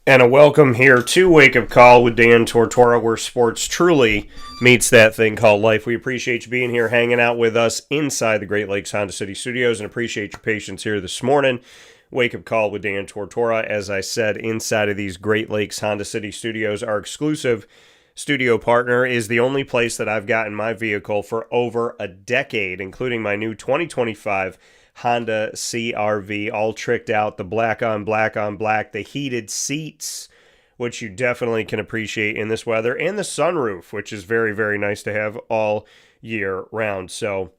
And a welcome here to Wake Up Call with Dan Tortora, where sports truly meets that thing called life. We appreciate you being here, hanging out with us inside the Great Lakes Honda City Studios, and appreciate your patience here this morning. Wake Up Call with Dan Tortora, as I said, inside of these Great Lakes Honda City Studios. Our exclusive studio partner is the only place that I've gotten my vehicle for over a decade, including my new 2025 Honda CRV, all tricked out, the black on black on black, the heated seats, which you definitely can appreciate in this weather, and the sunroof, which is very, very nice to have all year round. So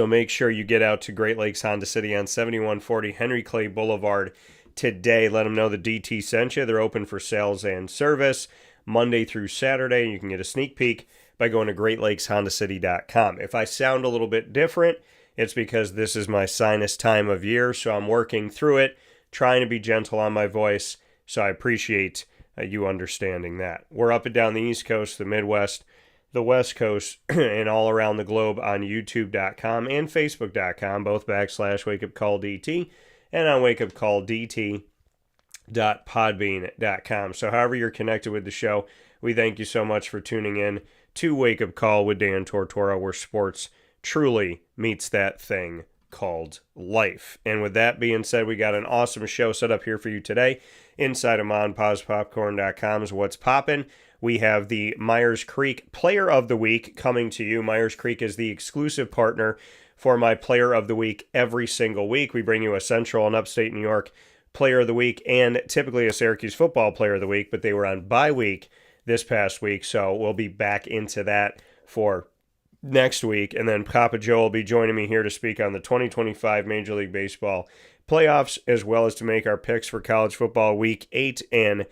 make sure you get out to Great Lakes Honda City on 7140 Henry Clay Boulevard today. Let them know the DT sent you. They're open for sales and service Monday through Saturday. You can get a sneak peek by going to greatlakeshondacity.com. If I sound a little bit different, it's because this is my sinus time of year, so I'm working through it, trying to be gentle on my voice, so I appreciate you understanding that. We're up and down the East Coast, the Midwest, the West Coast, and all around the globe on YouTube.com and Facebook.com, both /WakeUpCallDT, and on WakeUpCallDT.podbean.com. So however you're connected with the show, we thank you so much for tuning in to Wake Up Call with Dan Tortora, where sports truly meets that thing called life. And with that being said, we got an awesome show set up here for you today. Inside of MonPazPopcorn.com's What's Poppin', we have the Myers Creek Player of the Week coming to you. Myers Creek is the exclusive partner for my Player of the Week every single week. We bring you a Central and Upstate New York Player of the Week and typically a Syracuse football Player of the Week, but they were on bye week this past week, so we'll be back into that for next week, and then Papa Joe will be joining me here to speak on the 2025 Major League Baseball playoffs, as well as to make our picks for college football Week 8 and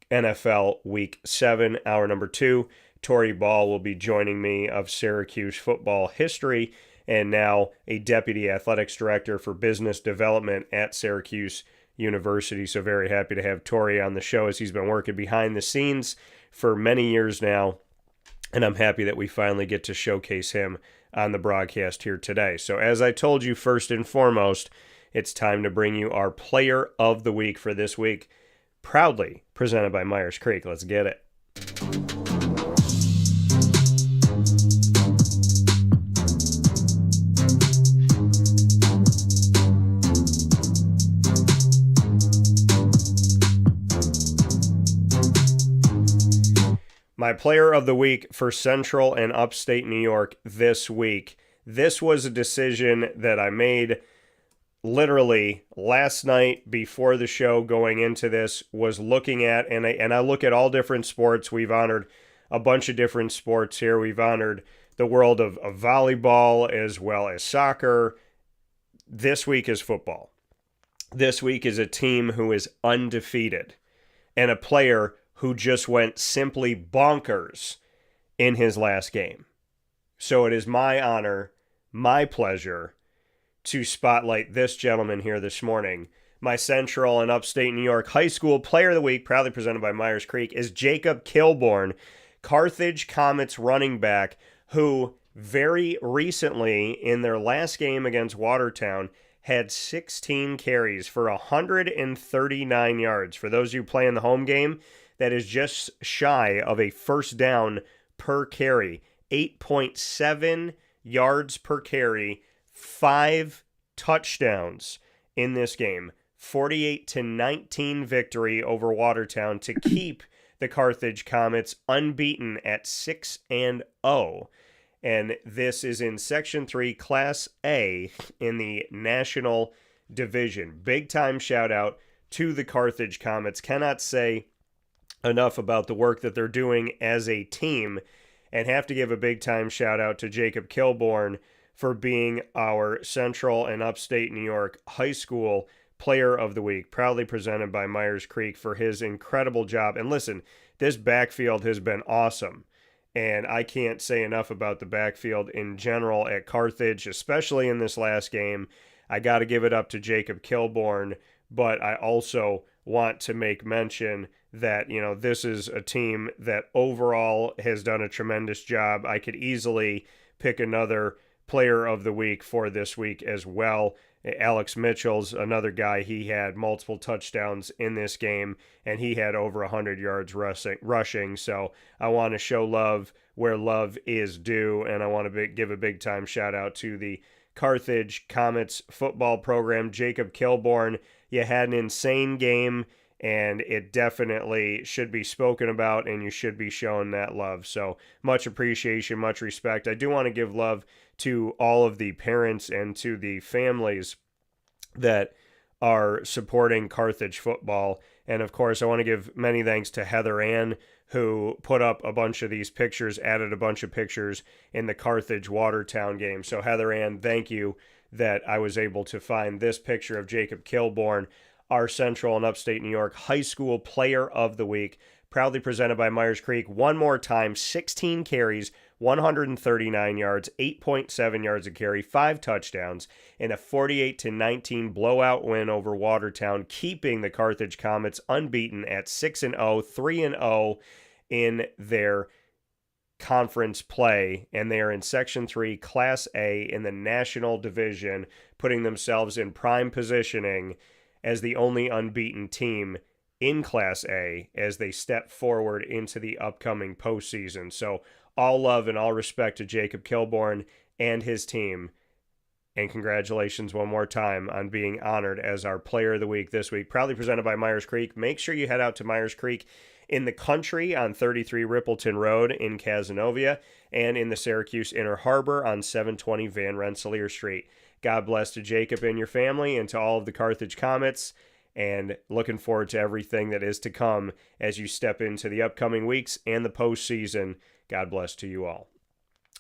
NFL Week 7. Hour number 2, Torrey Ball will be joining me of Syracuse football history, and now a Deputy Athletics Director for Business Development at Syracuse University. So very happy to have Torrey on the show, as he's been working behind the scenes for many years now. And I'm happy that we finally get to showcase him on the broadcast here today. So as I told you, first and foremost, it's time to bring you our Player of the Week for this week, proudly presented by Myers Creek. Let's get it. My Player of the Week for Central and Upstate New York this week. This was a decision that I made literally last night before the show. Going into this, was looking at, and I look at all different sports. We've honored a bunch of different sports here. We've honored the world of volleyball as well as soccer. This week is football. This week is a team who is undefeated and a player who just went simply bonkers in his last game. So it is my honor, my pleasure, to spotlight this gentleman here this morning. My Central and Upstate New York High School Player of the Week, proudly presented by Myers Creek, is Jacob Kilborn, Carthage Comets running back, who very recently, in their last game against Watertown, had 16 carries for 139 yards. For those of you playing the home game, that is just shy of a first down per carry. 8.7 yards per carry, 5 touchdowns in this game. 48-19 victory over Watertown to keep the Carthage Comets unbeaten at 6-0. And this is in Section 3, Class A in the National Division. Big time shout out to the Carthage Comets. Cannot say enough about the work that they're doing as a team, and have to give a big time shout out to Jacob Kilborn for being our Central and Upstate New York High School Player of the Week, proudly presented by Myers Creek, for his incredible job. And listen, this backfield has been awesome, and I can't say enough about the backfield in general at Carthage, especially in this last game. I got to give it up to Jacob Kilborn, but I also want to make mention that, this is a team that overall has done a tremendous job. I could easily pick another Player of the Week for this week as well. Alex Mitchell's another guy. He had multiple touchdowns in this game, and he had over 100 yards rushing. So I want to show love where love is due, and I want to give a big-time shout-out to the Carthage Comets football program. Jacob Kilborn, you had an insane game, and it definitely should be spoken about, and you should be shown that love. So much appreciation, much respect. I do want to give love to all of the parents and to the families that are supporting Carthage football. And of course, I want to give many thanks to Heather Ann, who put up a bunch of these pictures, added a bunch of pictures in the Carthage Watertown game. So Heather Ann, thank you that I was able to find this picture of Jacob Kilborn, our Central and Upstate New York High School Player of the Week, proudly presented by Myers Creek. One more time, 16 carries, 139 yards, 8.7 yards a carry, 5 touchdowns, and a 48-19 blowout win over Watertown, keeping the Carthage Comets unbeaten at 6-0, 3-0 in their conference play, and they are in Section 3, Class A in the National Division, putting themselves in prime positioning as the only unbeaten team in Class A as they step forward into the upcoming postseason. So all love and all respect to Jacob Kilborn and his team. And congratulations one more time on being honored as our Player of the Week this week. Proudly presented by Myers Creek. Make sure you head out to Myers Creek in the country on 33 Rippleton Road in Cazenovia and in the Syracuse Inner Harbor on 720 Van Rensselaer Street. God bless to Jacob and your family and to all of the Carthage Comets. And looking forward to everything that is to come as you step into the upcoming weeks and the postseason. God bless to you all.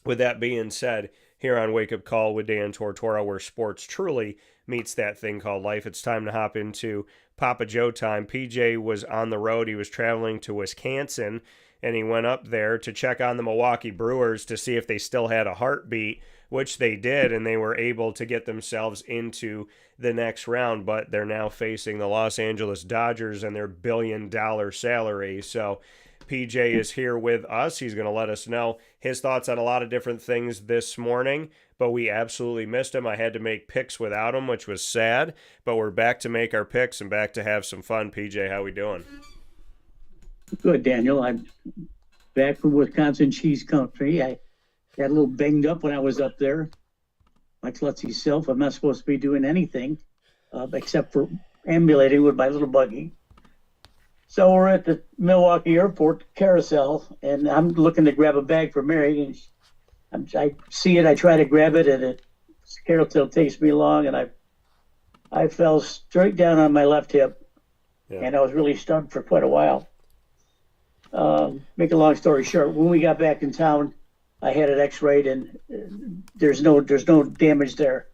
With that being said, here on Wake Up Call with Dan Tortora, where sports truly meets that thing called life, it's time to hop into Papa Joe time. PJ was on the road. He was traveling to Wisconsin, and he went up there to check on the Milwaukee Brewers to see if they still had a heartbeat, which they did, and they were able to get themselves into the next round, but they're now facing the Los Angeles Dodgers and their billion-dollar salary. So PJ is here with us. He's going to let us know his thoughts on a lot of different things this morning, but we absolutely missed him. I had to make picks without him, which was sad, but we're back to make our picks and back to have some fun. PJ, how we doing? Good, Daniel. I'm back from Wisconsin cheese country. I got a little banged up when I was up there. Like Let's self, I'm not supposed to be doing anything except for ambulating with my little buggy. So we're at the Milwaukee Airport carousel, and I'm looking to grab a bag for Mary. And I see it, I try to grab it, and the carousel takes me along, and I fell straight down on my left hip, and I was really stunned for quite a while. Make a long story short, when we got back in town, I had it x-rayed, and there's no damage there,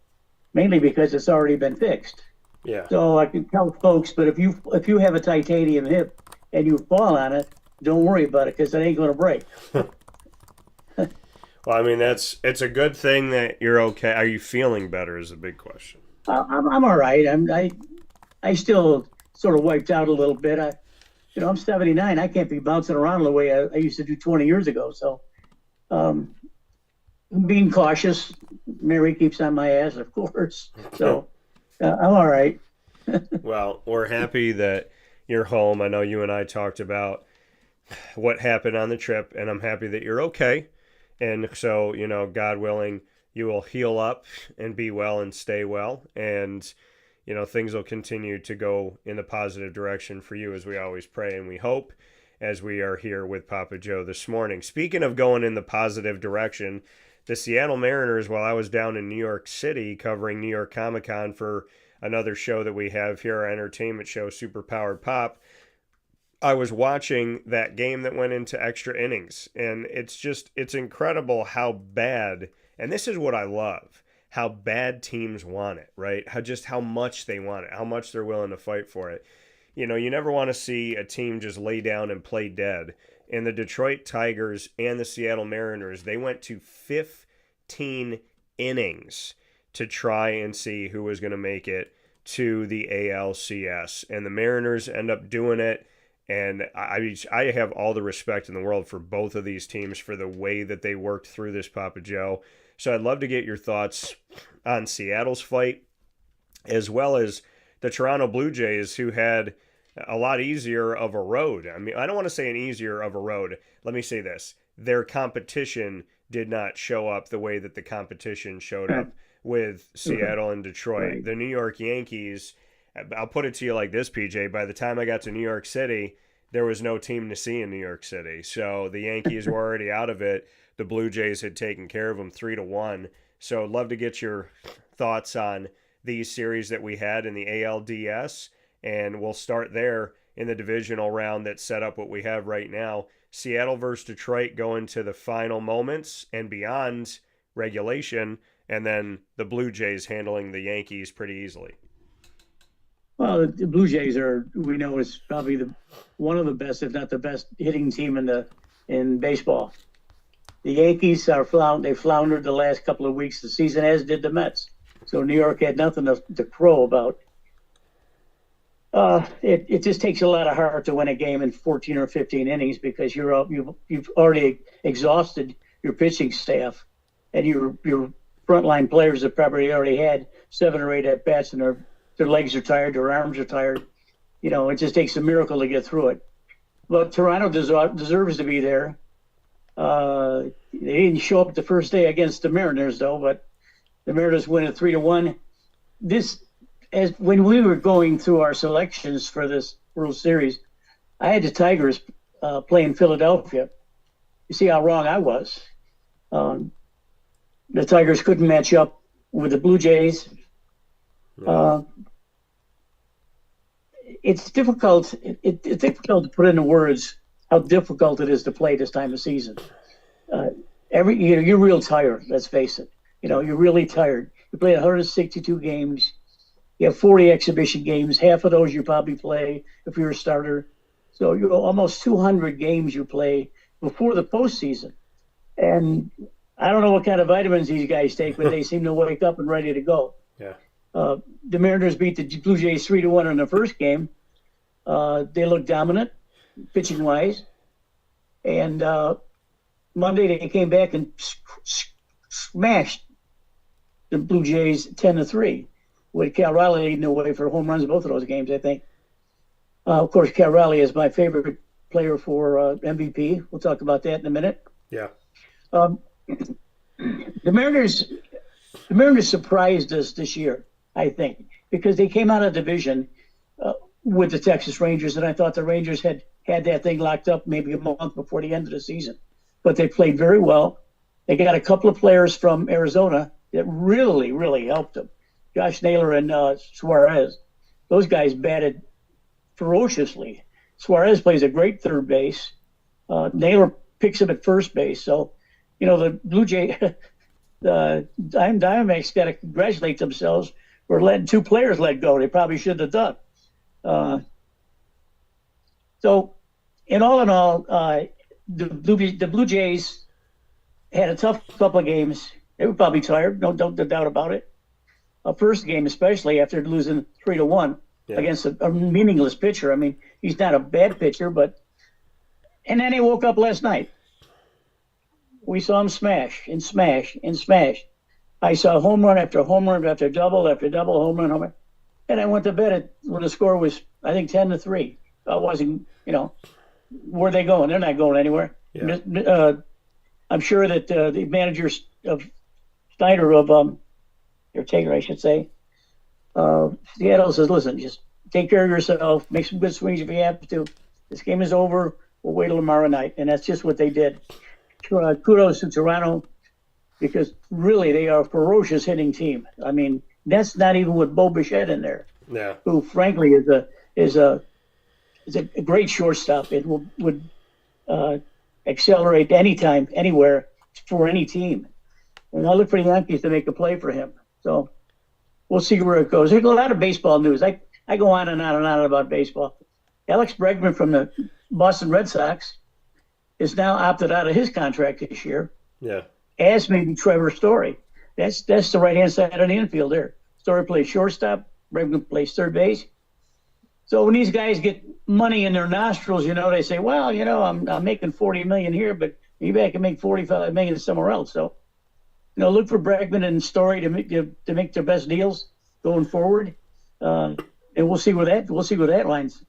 mainly because it's already been fixed. Yeah. So I can tell folks, but if you have a titanium hip and you fall on it, don't worry about it because it ain't going to break. Well, I mean, it's a good thing that you're okay. Are you feeling better is a big question. I'm all right. I still sort of wiped out a little bit. I'm 79. I can't be bouncing around the way I used to do 20 years ago. So I'm being cautious. Mary keeps on my ass, of course. So I'm all right. Well, we're happy that you're home. I know you and I talked about what happened on the trip, and I'm happy that you're okay. And so, God willing, you will heal up and be well and stay well. And, things will continue to go in the positive direction for you as we always pray and we hope as we are here with Papa Joe this morning. Speaking of going in the positive direction, the Seattle Mariners, while I was down in New York City covering New York Comic-Con for another show that we have here, our entertainment show, Super Powered Pop, I was watching that game that went into extra innings. And it's incredible how bad, and this is what I love, how bad teams want it, right? How much they want it, how much they're willing to fight for it. You never want to see a team just lay down and play dead. And the Detroit Tigers and the Seattle Mariners, they went to 15 innings to try and see who was going to make it to the ALCS. And the Mariners end up doing it. And I have all the respect in the world for both of these teams for the way that they worked through this, Papa Joe. So I'd love to get your thoughts on Seattle's fight as well as the Toronto Blue Jays, who had a lot easier of a road. I mean, I don't want to say an easier of a road. Let me say this. Their competition did not show up the way that the competition showed up with Seattle and Detroit. Right. The New York Yankees, I'll put it to you like this, PJ. By the time I got to New York City, there was no team to see in New York City. So the Yankees were already out of it. The Blue Jays had taken care of them 3-1. So I'd love to get your thoughts on these series that we had in the ALDS. And we'll start there in the divisional round that set up what we have right now. Seattle versus Detroit going to the final moments and beyond regulation, and then the Blue Jays handling the Yankees pretty easily. Well, the Blue Jays we know, is probably one of the best, if not the best, hitting team in baseball. The Yankees they floundered the last couple of weeks of the season, as did the Mets. So New York had nothing to crow about. It just takes a lot of heart to win a game in 14 or 15 innings, because you've already exhausted your pitching staff, and your frontline players have probably already had 7 or 8 at bats, and their legs are tired, their arms are tired. It just takes a miracle to get through it. But Toronto deserves to be there. They didn't show up the first day against the Mariners, though, but the Mariners win at 3-1. When we were going through our selections for this World Series, I had the Tigers play in Philadelphia. You see how wrong I was. The Tigers couldn't match up with the Blue Jays. It's difficult. It's difficult to put into words how difficult it is to play this time of season. You're real tired. Let's face it. You're really tired. You play 162 games. You have 40 exhibition games. Half of those you probably play if you're a starter. So you're almost 200 games you play before the postseason. And I don't know what kind of vitamins these guys take, but they seem to wake up and ready to go. Yeah. The Mariners beat the Blue Jays 3-1 in the first game. They looked dominant, pitching wise. And Monday they came back and smashed the Blue Jays 10-3. With Cal Raleigh leading the way for home runs in both of those games, I think. Of course, Cal Raleigh is my favorite player for MVP. We'll talk about that in a minute. Yeah. The Mariners surprised us this year, I think, because they came out of division with the Texas Rangers, and I thought the Rangers had that thing locked up maybe a month before the end of the season. But they played very well. They got a couple of players from Arizona that really, really helped them. Josh Naylor and Suarez. Those guys batted ferociously. Suarez plays a great third base. Naylor picks him at first base. So, the Blue Jay, the Diamondbacks got to congratulate themselves for letting 2 players let go. They probably shouldn't have done. So, in all, the Blue Jays had a tough couple of games. They were probably tired, no doubt about it. First game, especially after losing 3-1 against a meaningless pitcher. I mean, he's not a bad pitcher, and then he woke up last night. We saw him smash and smash and smash. I saw home run after home run after double, home run. And I went to bed when the score was, I think, 10-3. I wasn't, where are they going? They're not going anywhere. Yeah. I'm sure that the managers of Snyder or Taylor, I should say. Seattle says, listen, just take care of yourself, make some good swings if you have to. This game is over. We'll wait till tomorrow night. And that's just what they did. Kudos to Toronto, because really they are a ferocious hitting team. I mean, that's not even with Bo Bichette in there, who frankly is a great shortstop. It would accelerate anytime, anywhere, for any team. And I look for the Yankees to make a play for him. So we'll see where it goes. There's a lot of baseball news. I go on and on and on about baseball. Alex Bregman from the Boston Red Sox is now opted out of his contract this year. Yeah. As maybe Trevor Story. That's the right-hand side of the infield there. Story plays shortstop. Bregman plays third base. So when these guys get money in their nostrils, they say, well, I'm making $40 million here, but maybe I can make $45 million somewhere else. So, look for Bregman and Story to make their best deals. going forward. And we'll see where that lines.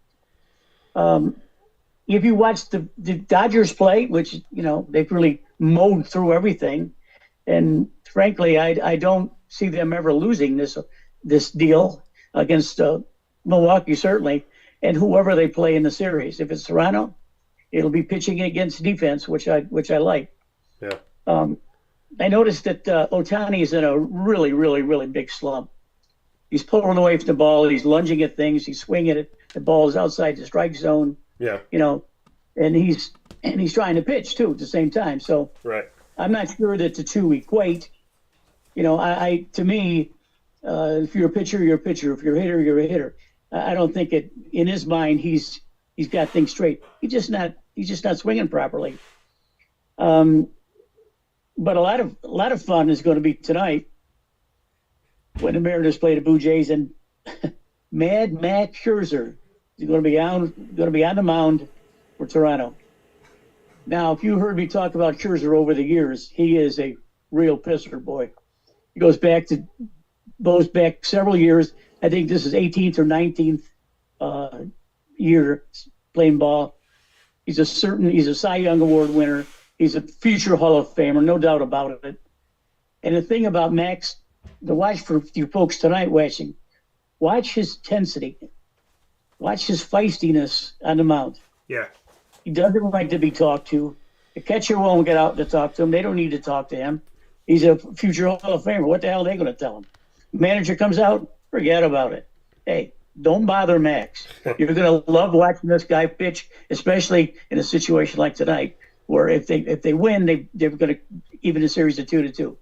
If you watch the Dodgers play, which, they've really mowed through everything, and frankly, I don't see them ever losing this deal against Milwaukee, certainly, and whoever they play in the series. If it's Toronto, it'll be pitching against defense, which I like. Yeah. I noticed that Ohtani is in a really, really, really big slump. He's pulling away from the ball. He's lunging at things. He's swinging it. The ball is outside the strike zone. Yeah. And he's trying to pitch too at the same time. So right. I'm not sure that the two equate. To me, if you're a pitcher, you're a pitcher. If you're a hitter, you're a hitter. I don't think it in his mind he's got things straight. He's just not swinging properly. But a lot of fun is going to be tonight when the Mariners play the Blue Jays, and Mad Matt Scherzer is going to be on the mound for Toronto. Now, if you heard me talk about Scherzer over the years, he is a real pisser, boy. He goes back several years. I think this is 18th or 19th year playing ball. He's a Cy Young Award winner. He's a future Hall of Famer, no doubt about it. And the thing about Max, to watch for you folks tonight watching, watch his intensity, watch his feistiness on the mound. Yeah. He doesn't like to be talked to. The catcher won't get out to talk to him. They don't need to talk to him. He's a future Hall of Famer. What the hell are they going to tell him? Manager comes out, forget about it. Hey, don't bother Max. You're going to love watching this guy pitch, especially in a situation like tonight, where if they win, they're going to even the series to 2-2.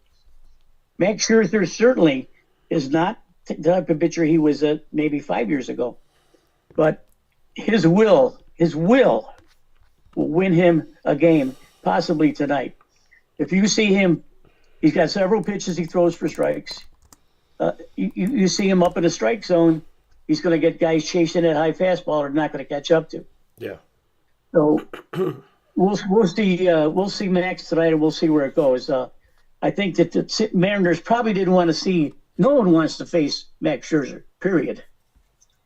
Max Scherzer certainly is not the type of pitcher he was maybe 5 years ago, but his will will win him a game, possibly tonight. If you see him, he's got several pitches he throws for strikes. You see him up in the strike zone, he's going to get guys chasing that high fastball are not going to catch up to. Yeah. So we'll see Max tonight, and we'll see where it goes. I think that the Mariners probably didn't want to see. No one wants to face Max Scherzer. Period.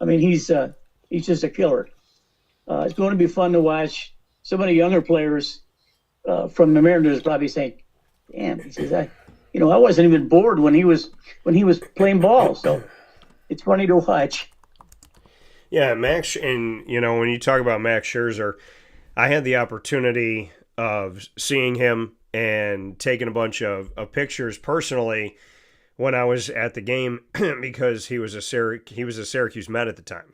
I mean, he's just a killer. It's going to be fun to watch. Some of the younger players from the Mariners probably saying, "Damn," he says, I wasn't even bored when he was playing ball." So it's funny to watch. Yeah, Max, and when you talk about Max Scherzer, I had the opportunity of seeing him and taking a bunch of pictures personally when I was at the game because he was a Syracuse Met at the time.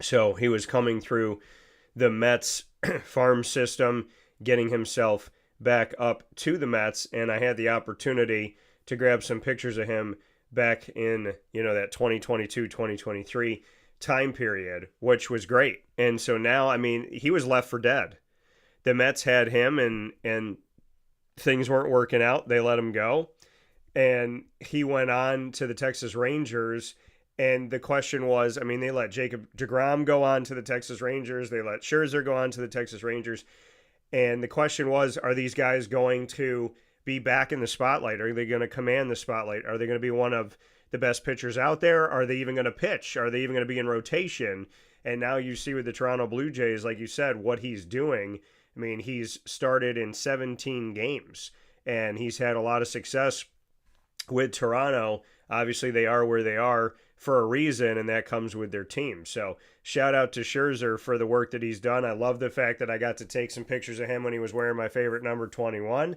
So he was coming through the Mets farm system, getting himself back up to the Mets, and I had the opportunity to grab some pictures of him back in, that 2022-2023 time period, which was great. And so now, I mean, he was left for dead. The Mets had him and things weren't working out. They let him go. And he went on to the Texas Rangers. And the question was, I mean, they let Jacob deGrom go on to the Texas Rangers. They let Scherzer go on to the Texas Rangers. And the question was, are these guys going to be back in the spotlight? Are they going to command the spotlight? Are they going to be one of the best pitchers out there? Are they even going to pitch? Are they even going to be in rotation? And now you see with the Toronto Blue Jays, like you said, what he's doing. I mean, he's started in 17 games, and he's had a lot of success with Toronto. Obviously, they are where they are for a reason, and that comes with their team. So shout out to Scherzer for the work that he's done. I love the fact that I got to take some pictures of him when he was wearing my favorite number 21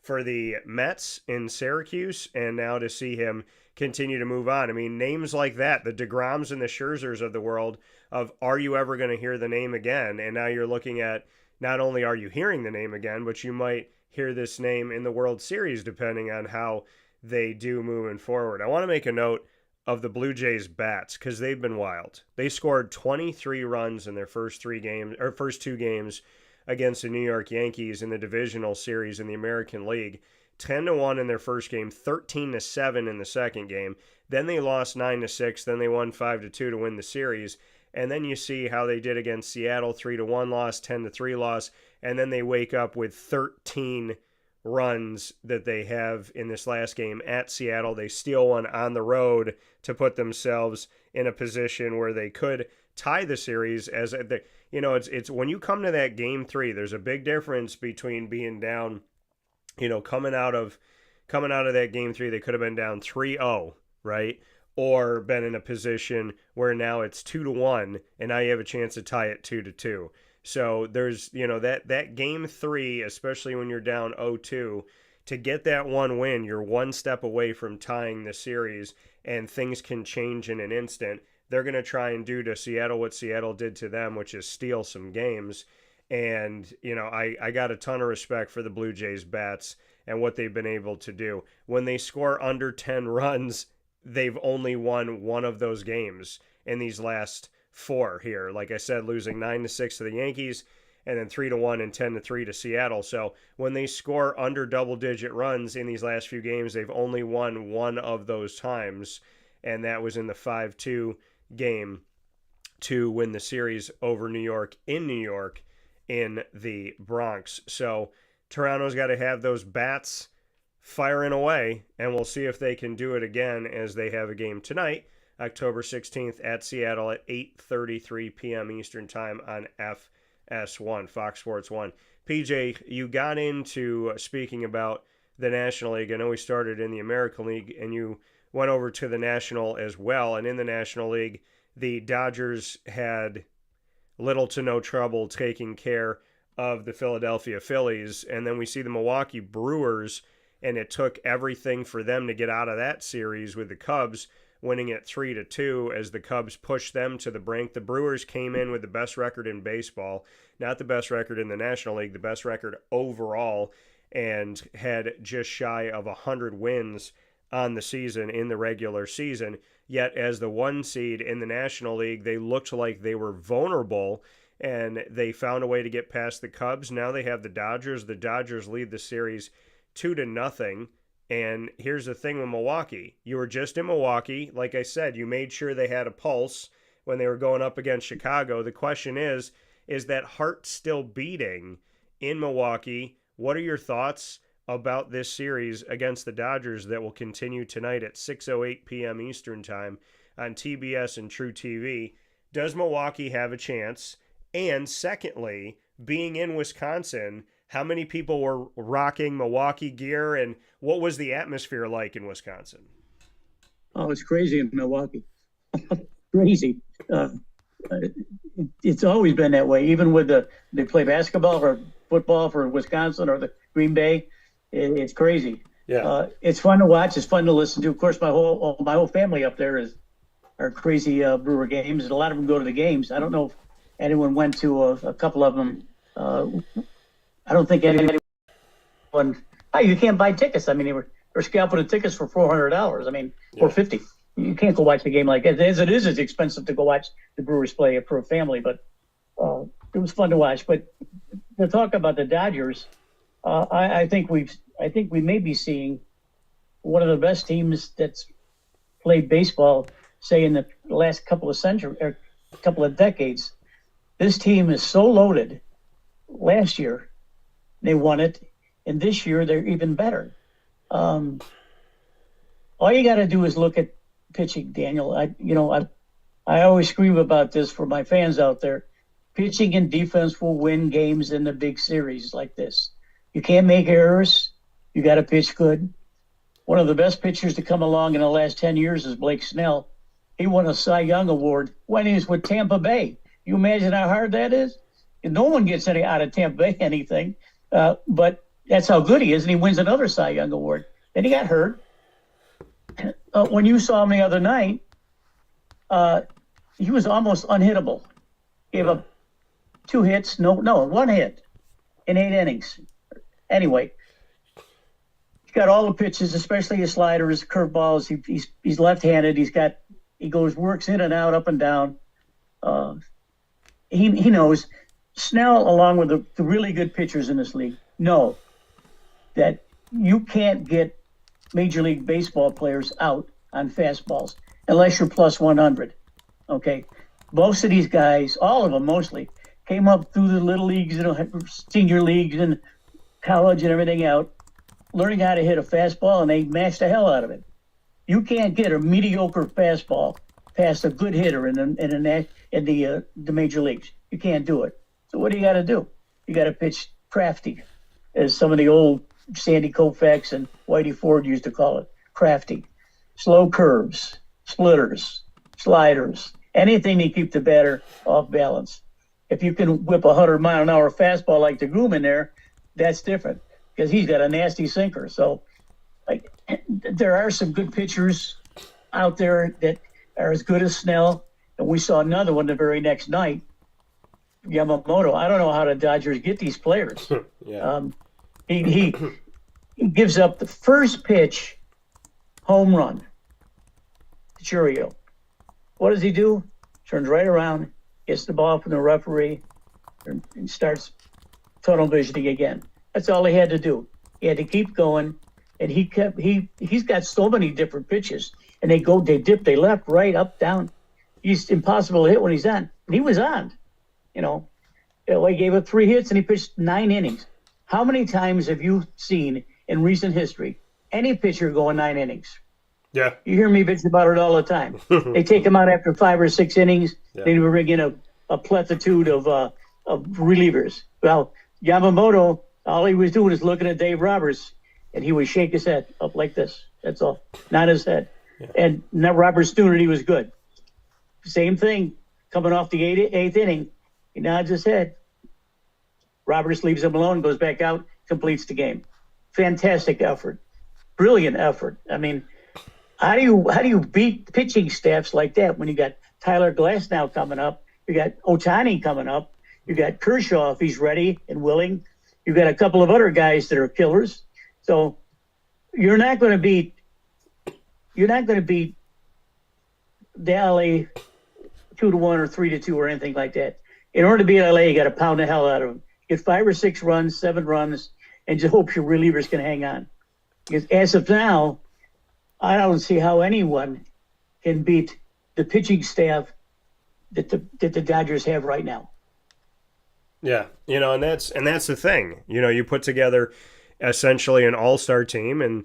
for the Mets in Syracuse, and now to see him continue to move on. I mean, names like that, the DeGroms and the Scherzers of the world, of are you ever going to hear the name again? And now you're looking at not only are you hearing the name again, but you might hear this name in the World Series depending on how they do moving forward. I want to make a note of the Blue Jays bats because they've been wild. They scored 23 runs in their first two games against the New York Yankees in the divisional series in the American League. 10-1 in their first game, 13-7 in the second game. Then they lost 9-6. Then they won 5-2 to win the series. And then you see how they did against Seattle, 3-1 loss, 10-3 loss, and then they wake up with 13 runs that they have in this last game at Seattle. They steal one on the road to put themselves in a position where they could tie the series. As it's when you come to that game 3, there's a big difference between being down, coming out of that game 3, they could have been down 3-0, right? Or been in a position where now it's 2-1 and now you have a chance to tie it 2-2. So there's, that game 3, especially when you're down 0-2, to get that one win, you're one step away from tying the series, and things can change in an instant. They're going to try and do to Seattle what Seattle did to them, which is steal some games. And, I got a ton of respect for the Blue Jays bats and what they've been able to do. When they score under 10 runs, they've only won one of those games in these last 4 here. Like I said, losing 9-6 to the Yankees, and then 3-1 and 10-3 to Seattle. So when they score under double-digit runs in these last few games, they've only won one of those times, and that was in the 5-2 game to win the series over New York in the Bronx. So Toronto's got to have those bats firing away, and we'll see if they can do it again as they have a game tonight, October 16th at Seattle at 8:33 p.m. Eastern Time on FS1, Fox Sports 1. PJ, you got into speaking about the National League. I know we started in the American League, and you went over to the National as well. And in the National League, the Dodgers had little to no trouble taking care of the Philadelphia Phillies. And then we see the Milwaukee Brewers, and it took everything for them to get out of that series with the Cubs winning it 3-2 as the Cubs pushed them to the brink. The Brewers came in with the best record in baseball, not the best record in the National League, the best record overall, and had just shy of 100 wins on the season in the regular season. Yet as the 1 seed in the National League, they looked like they were vulnerable, and they found a way to get past the Cubs. Now they have the Dodgers. The Dodgers lead the series 2-0. And here's the thing with Milwaukee. You were just in Milwaukee. Like I said, you made sure they had a pulse when they were going up against Chicago. The question is that heart still beating in Milwaukee? What are your thoughts about this series against the Dodgers that will continue tonight at 6:08 p.m. Eastern Time on TBS and True TV? Does Milwaukee have a chance? And secondly, being in Wisconsin, how many people were rocking Milwaukee gear, and what was the atmosphere like in Wisconsin? Oh, it's crazy in Milwaukee. Crazy. It's always been that way. Even with they play basketball or football for Wisconsin or the Green Bay, it's crazy. Yeah. It's fun to watch. It's fun to listen to. Of course, my whole family up there are crazy Brewer games, and a lot of them go to the games. I don't know if anyone went to a couple of them. I don't think anyone. You can't buy tickets. I mean, they're scalping the tickets for $400. I mean, $450. You can't go watch the game like that. As it is, it's expensive to go watch the Brewers play for a family. But it was fun to watch. But to talk about the Dodgers, I think we may be seeing one of the best teams that's played baseball, say in the last couple of decades. This team is so loaded. Last year, they won it, and this year they're even better. All you got to do is look at pitching, Daniel. I always scream about this for my fans out there. Pitching and defense will win games in the big series like this. You can't make errors. You got to pitch good. One of the best pitchers to come along in the last 10 years is Blake Snell. He won a Cy Young Award when he was with Tampa Bay. You imagine how hard that is? No one gets any out of Tampa Bay anything, but that's how good he is, and he wins another Cy Young Award. Then he got hurt. When you saw him the other night, he was almost unhittable. Gave up 2 hits, no, 1 hit in 8 innings. Anyway, he's got all the pitches, especially his sliders, curveballs. He's left-handed. He works in and out, up and down. He knows. Snell, along with the really good pitchers in this league, know that you can't get Major League Baseball players out on fastballs unless you're plus 100. Okay, most of these guys, all of them mostly, came up through the little leagues, senior leagues, and college and everything out learning how to hit a fastball, and they mashed the hell out of it. You can't get a mediocre fastball past a good hitter in the major leagues. You can't do it. So what do you got to do? You got to pitch crafty, as some of the old Sandy Koufax and Whitey Ford used to call it, crafty. Slow curves, splitters, sliders, anything to keep the batter off balance. If you can whip 100-mile-an-hour fastball like the Groom in there, that's different because he's got a nasty sinker. So, like, there are some good pitchers out there that are as good as Snell, and we saw another one the very next night, Yamamoto. I don't know how the Dodgers get these players. Yeah. He gives up the first pitch, home run to Churio. What does he do? Turns right around, gets the ball from the referee, and starts tunnel visioning again. That's all he had to do. He had to keep going, and he's got so many different pitches, and they dip, they left, right, up, down. He's impossible to hit when he's on. And he was on, you know. He gave up 3 hits, and he pitched 9 innings. How many times have you seen in recent history any pitcher go 9 innings? Yeah. You hear me bitch about it all the time. They take him out after 5 or 6 innings. Yeah. They bring in a plethitude of relievers. Well, Yamamoto, all he was doing is looking at Dave Roberts, and he would shake his head up like this. That's all, not his head. Yeah. And Roberts knew that he was good. Same thing, coming off the eighth inning, he nods his head. Roberts leaves him alone, goes back out, completes the game. Fantastic effort, brilliant effort. I mean, how do you beat pitching staffs like that when you got Tyler Glasnow coming up, you got Ohtani coming up, you got Kershaw if he's ready and willing, you got a couple of other guys that are killers. So you're not going to beat the LA 2-1 or 3-2 or anything like that. In order to beat LA, you got to pound the hell out of them. Get 5 or 6 runs, 7 runs, and just hope your relievers can hang on. Because as of now, I don't see how anyone can beat the pitching staff that the Dodgers have right now. Yeah, and that's the thing. You put together essentially an all-star team, and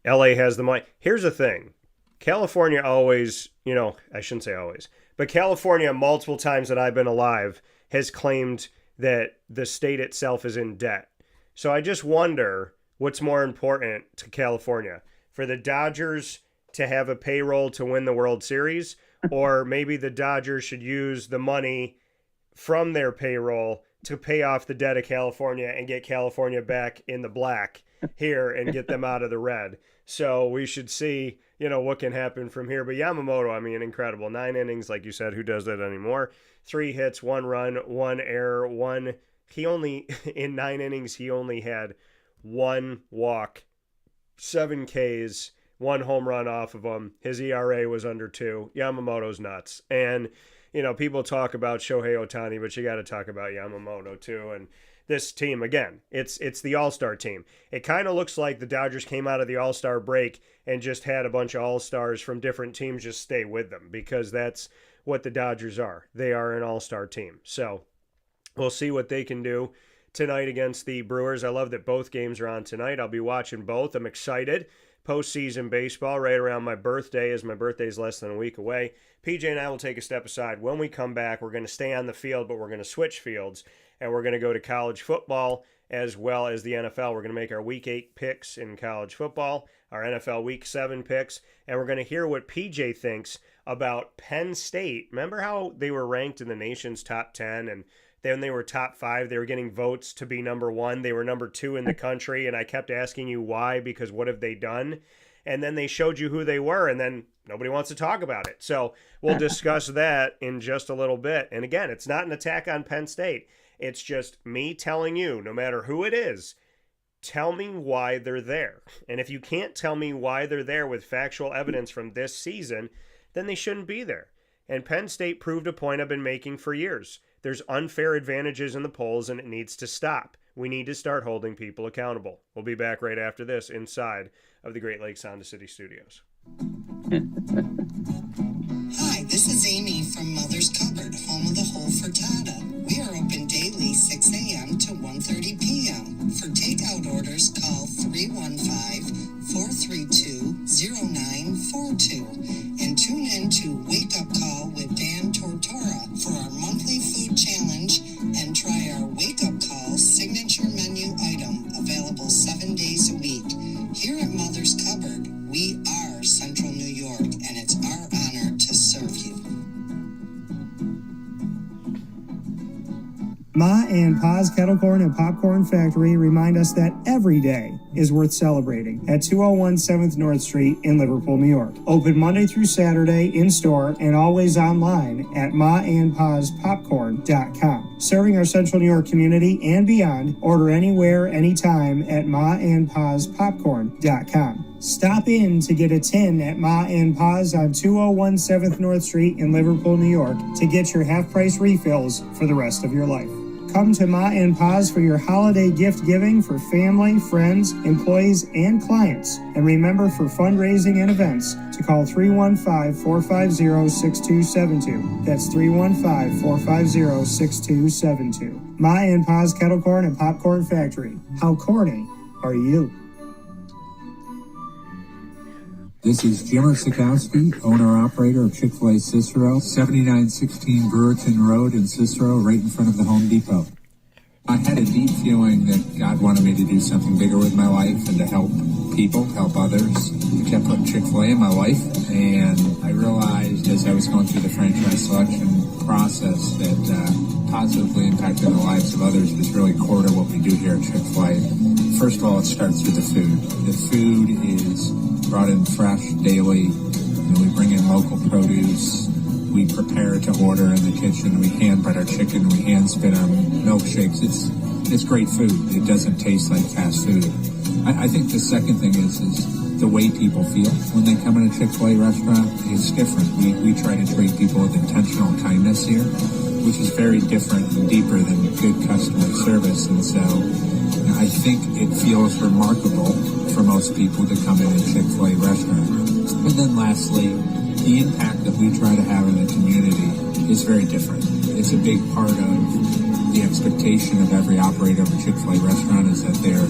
LA has the money. Here's the thing. California always, I shouldn't say always, but California multiple times that I've been alive has claimed that the state itself is in debt. So I just wonder what's more important to California, for the Dodgers to have a payroll to win the World Series, or maybe the Dodgers should use the money from their payroll to pay off the debt of California and get California back in the black here and get them out of the red. So we should see, what can happen from here. But Yamamoto, I mean, incredible. 9 innings, like you said, who does that anymore? 3 hits, 1 run, 1 error, in 9 innings, he only had 1 walk, 7 Ks, 1 home run off of him. His ERA was under 2. Yamamoto's nuts. And, people talk about Shohei Ohtani, but you got to talk about Yamamoto too. And this team, again, it's the all-star team. It kind of looks like the Dodgers came out of the all-star break and just had a bunch of all-stars from different teams just stay with them, because that's what the Dodgers are. They are an all-star team. So we'll see what they can do tonight against the Brewers. I love that both games are on tonight. I'll be watching both. I'm excited. Postseason baseball right around my birthday, as my birthday's less than a week away. PJ and I will take a step aside. When we come back, we're going to stay on the field, but we're going to switch fields, and we're going to go to college football as well as the NFL. We're going to make our Week 8 picks in college football, our NFL Week 7 picks, and we're going to hear what PJ thinks about Penn State. Remember how they were ranked in the nation's top 10, and then they were top 5. They were getting votes to be number 1. They were number 2 in the country, and I kept asking you why, because what have they done? And then they showed you who they were, and then nobody wants to talk about it. So we'll discuss that in just a little bit. And again, it's not an attack on Penn State. It's just me telling you, no matter who it is, tell me why they're there. And if you can't tell me why they're there with factual evidence from this season, then they shouldn't be there. And Penn State proved a point I've been making for years. There's unfair advantages in the polls, and it needs to stop. We need to start holding people accountable. We'll be back right after this inside of the Great Lakes Honda City Studios. Hi, this is Amy from Mother's Cupboard, home of the Whole Frittata. We are open daily 6 a.m. to 1:30 p.m. For takeout orders, call 314 Ma and Pa's Kettle Corn and Popcorn Factory remind us that every day is worth celebrating at 201 7th North Street in Liverpool, New York. Open Monday through Saturday in-store and always online at maandpaspopcorn.com. Serving our Central New York community and beyond, order anywhere, anytime at maandpaspopcorn.com. Stop in to get a tin at Ma and Pa's on 201 7th North Street in Liverpool, New York to get your half-price refills for the rest of your life. Come to Ma and Pa's for your holiday gift giving for family, friends, employees, and clients. And remember, for fundraising and events, to call 315-450-6272. That's 315-450-6272. Ma and Pa's Kettle Corn and Popcorn Factory. How corny are you? This is Jimmer Sikowski, owner-operator of Chick-fil-A Cicero, 7916 Brewerton Road in Cicero, right in front of the Home Depot. I had a deep feeling that God wanted me to do something bigger with my life and to help people, help others. I kept putting Chick-fil-A in my life, and I realized as I was going through the franchise selection process that positively impacting the lives of others was really core to what we do here at Chick-fil-A. First of all, it starts with the food. The food is brought in fresh daily. We bring in local produce. We prepare to order in the kitchen. We hand bread our chicken. We hand spin our milkshakes. It's great food. It doesn't taste like fast food. I think the second thing is the way people feel when they come in a Chick-fil-A restaurant is different. We try to treat people with intentional kindness here, which is very different and deeper than good customer service. And so I think it feels remarkable for most people to come in a Chick-fil-A restaurant. And then lastly, the impact that we try to have in the community is very different. It's a big part of the expectation of every operator of a Chick-fil-A restaurant is that they're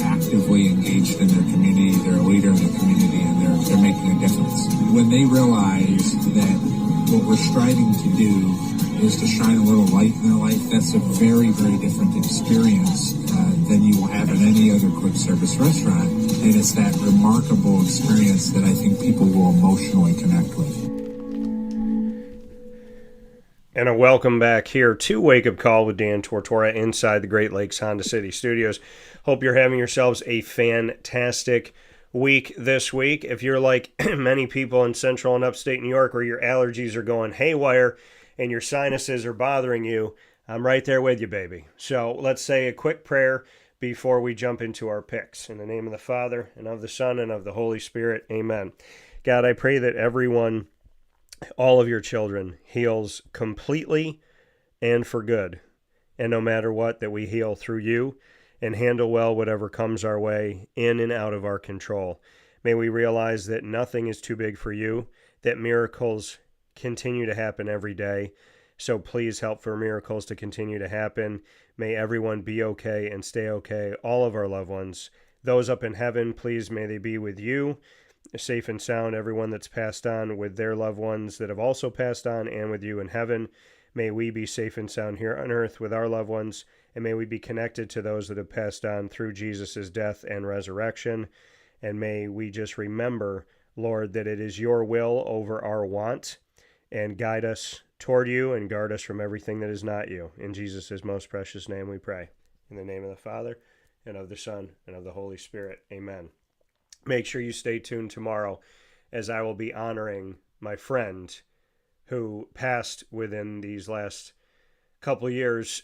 actively engaged in their community, they're a leader in the community, and they're making a difference. When they realize that what we're striving to do is to shine a little light in their life, that's a very, very different experience than you will have in any other quick service restaurant. And it's that remarkable experience that I think people will emotionally connect with. And a welcome back here to Wake Up Call with Dan Tortora inside the Great Lakes Honda City Studios. Hope you're having yourselves a fantastic week this week. If you're like many people in Central and Upstate New York where your allergies are going haywire and your sinuses are bothering you, I'm right there with you, baby. So let's say a quick prayer before we jump into our picks. In the name of the Father, and of the Son, and of the Holy Spirit, amen. God, I pray that everyone, all of your children, heals completely and for good. And no matter what, that we heal through you and handle well whatever comes our way, in and out of our control. May we realize that nothing is too big for you, that miracles continue to happen every day. So please help for miracles to continue to happen. May everyone be okay and stay okay, all of our loved ones. Those up in heaven, please, may they be with you, safe and sound. Everyone that's passed on with their loved ones that have also passed on and with you in heaven. May we be safe and sound here on earth with our loved ones, and may we be connected to those that have passed on through Jesus' death and resurrection. And may we just remember, Lord, that it is your will over our want, and guide us toward you and guard us from everything that is not you. In Jesus' most precious name we pray. In the name of the Father, and of the Son, and of the Holy Spirit. Amen. Make sure you stay tuned tomorrow as I will be honoring my friend who passed within these last couple of years.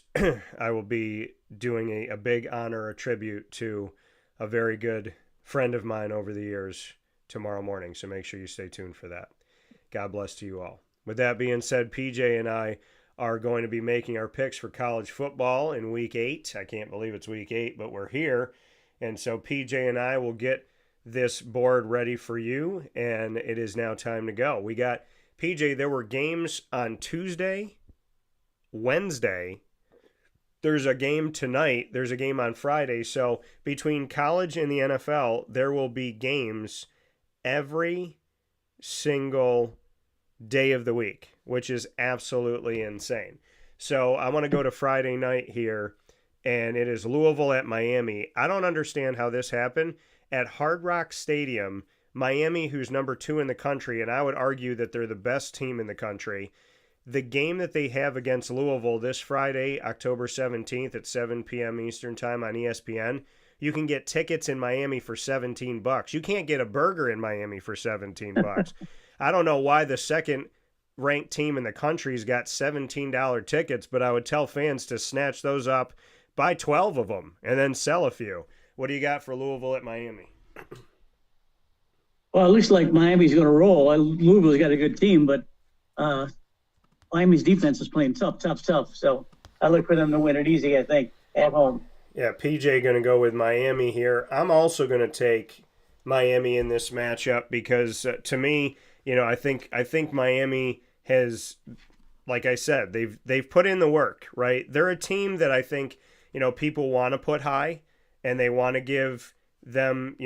I will be doing a big honor, a tribute to a very good friend of mine over the years tomorrow morning. So make sure you stay tuned for that. God bless to you all. With that being said, PJ and I are going to be making our picks for college football in week 8. I can't believe it's week 8, but we're here. And so PJ and I will get this board ready for you, and it is now time to go. We got, PJ, there were games on Tuesday, Wednesday. There's a game tonight. There's a game on Friday. So between college and the NFL, there will be games every single day of the week, which is absolutely insane. So I want to go to Friday night here, and it is Louisville at Miami. I don't understand how this happened. At Hard Rock Stadium, Miami, who's number 2 in the country, and I would argue that they're the best team in the country, the game that they have against Louisville this Friday, October 17th at 7 p.m. Eastern Time on ESPN, you can get tickets in Miami for $17. You can't get a burger in Miami for $17. I don't know why the second ranked team in the country's got $17 tickets, but I would tell fans to snatch those up, buy 12 of them, and then sell a few. What do you got for Louisville at Miami? Well, it looks like Miami's going to roll. Louisville's got a good team, but Miami's defense is playing tough. So I look for them to win it easy, I think, at home. Yeah, PJ going to go with Miami here. I'm also going to take Miami in this matchup because to me, I think Miami has, like I said, they've put in the work, right? They're a team that I think, people want to put high and they want to give them,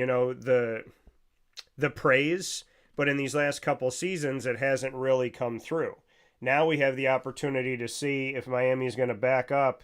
the praise, but in these last couple seasons, it hasn't really come through. Now we have the opportunity to see if Miami is going to back up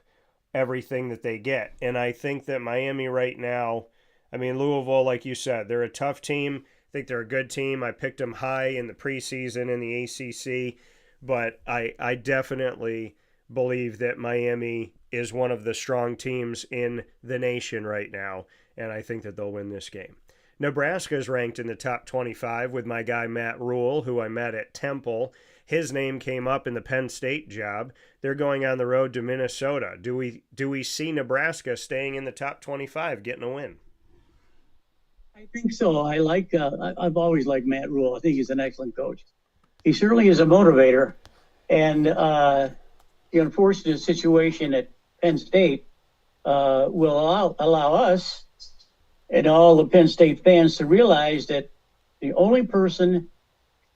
everything that they get. And I think that Miami right now, Louisville, like you said, they're a tough team. I think they're a good team. I picked them high in the preseason in the ACC, but I definitely believe that Miami is one of the strong teams in the nation right now, and I think that they'll win this game. Nebraska is ranked in the top 25 with my guy Matt Rule, who I met at Temple. His name came up in the Penn State job. They're going on the road to Minnesota. Do we see Nebraska staying in the top 25, getting a win? I think so. I've always liked Matt Rule. I think he's an excellent coach. He certainly is a motivator. And the unfortunate situation at Penn State will allow us and all the Penn State fans to realize that the only person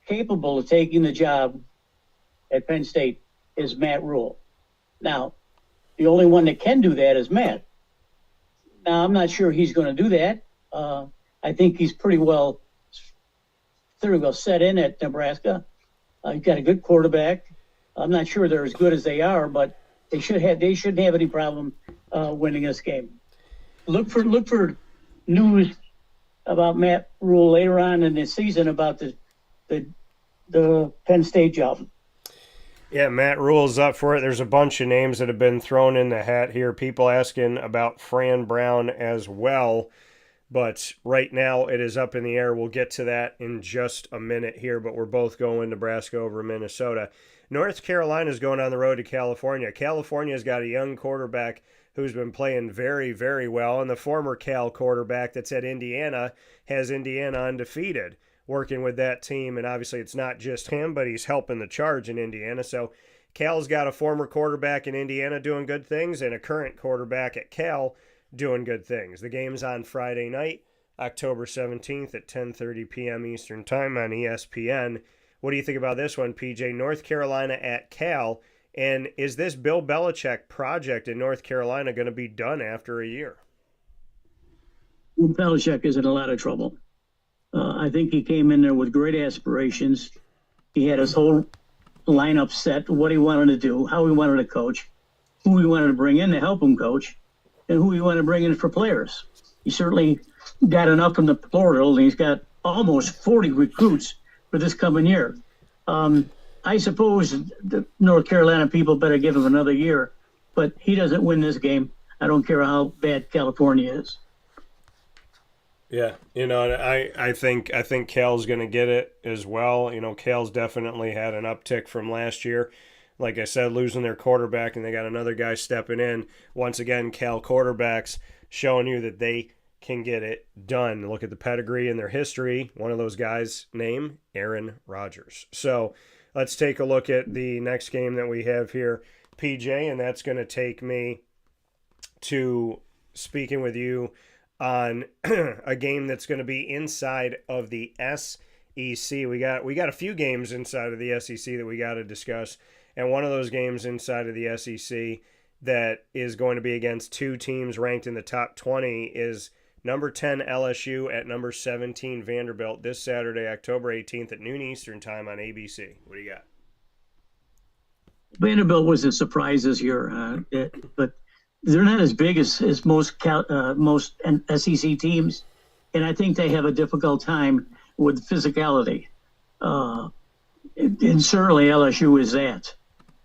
capable of taking the job at Penn State is Matt Rule. Now, the only one that can do that is Matt. Now, I'm not sure he's going to do that. I think he's pretty well set in at Nebraska. He's got a good quarterback. I'm not sure they're as good as they are, but they shouldn't have any problem winning this game. Look for news about Matt Rule later on in the season about the Penn State job. Yeah, Matt Rule's up for it. There's a bunch of names that have been thrown in the hat here. People asking about Fran Brown as well. But right now it is up in the air. We'll get to that in just a minute here, but we're both going Nebraska over Minnesota. North Carolina's going on the road to California. California's got a young quarterback who's been playing very, very well, and the former Cal quarterback that's at Indiana has Indiana undefeated, working with that team. And obviously it's not just him, but he's helping the charge in Indiana. So Cal's got a former quarterback in Indiana doing good things and a current quarterback at Cal doing good things. The game's on Friday night, October 17th at 10:30 p.m. Eastern Time on ESPN. What do you think about this one, PJ? North Carolina at Cal. And is this Bill Belichick project in North Carolina going to be done after a year? Bill Belichick is in a lot of trouble. I think he came in there with great aspirations. He had his whole lineup set, what he wanted to do, how he wanted to coach, who he wanted to bring in to help him coach, and who he wanted to bring in for players. He certainly got enough in the portal, and he's got almost 40 recruits for this coming year. I suppose the North Carolina people better give him another year, but he doesn't win this game. I don't care how bad California is. Yeah, I think Cal's going to get it as well. Cal's definitely had an uptick from last year. Like I said, losing their quarterback, and they got another guy stepping in. Once again, Cal quarterbacks showing you that they can get it done. Look at the pedigree and their history. One of those guys, name Aaron Rodgers. So let's take a look at the next game that we have here, PJ, and that's going to take me to speaking with you on a game that's going to be inside of the SEC. We got a few games inside of the SEC that we got to discuss, and one of those games inside of the SEC that is going to be against two teams ranked in the top 20 is number 10 LSU at number 17 Vanderbilt this Saturday, October 18th at noon Eastern Time on ABC. What do you got? Vanderbilt was a surprise this year, but they're not as big as most SEC teams, and I think they have a difficult time with physicality. And certainly LSU is that.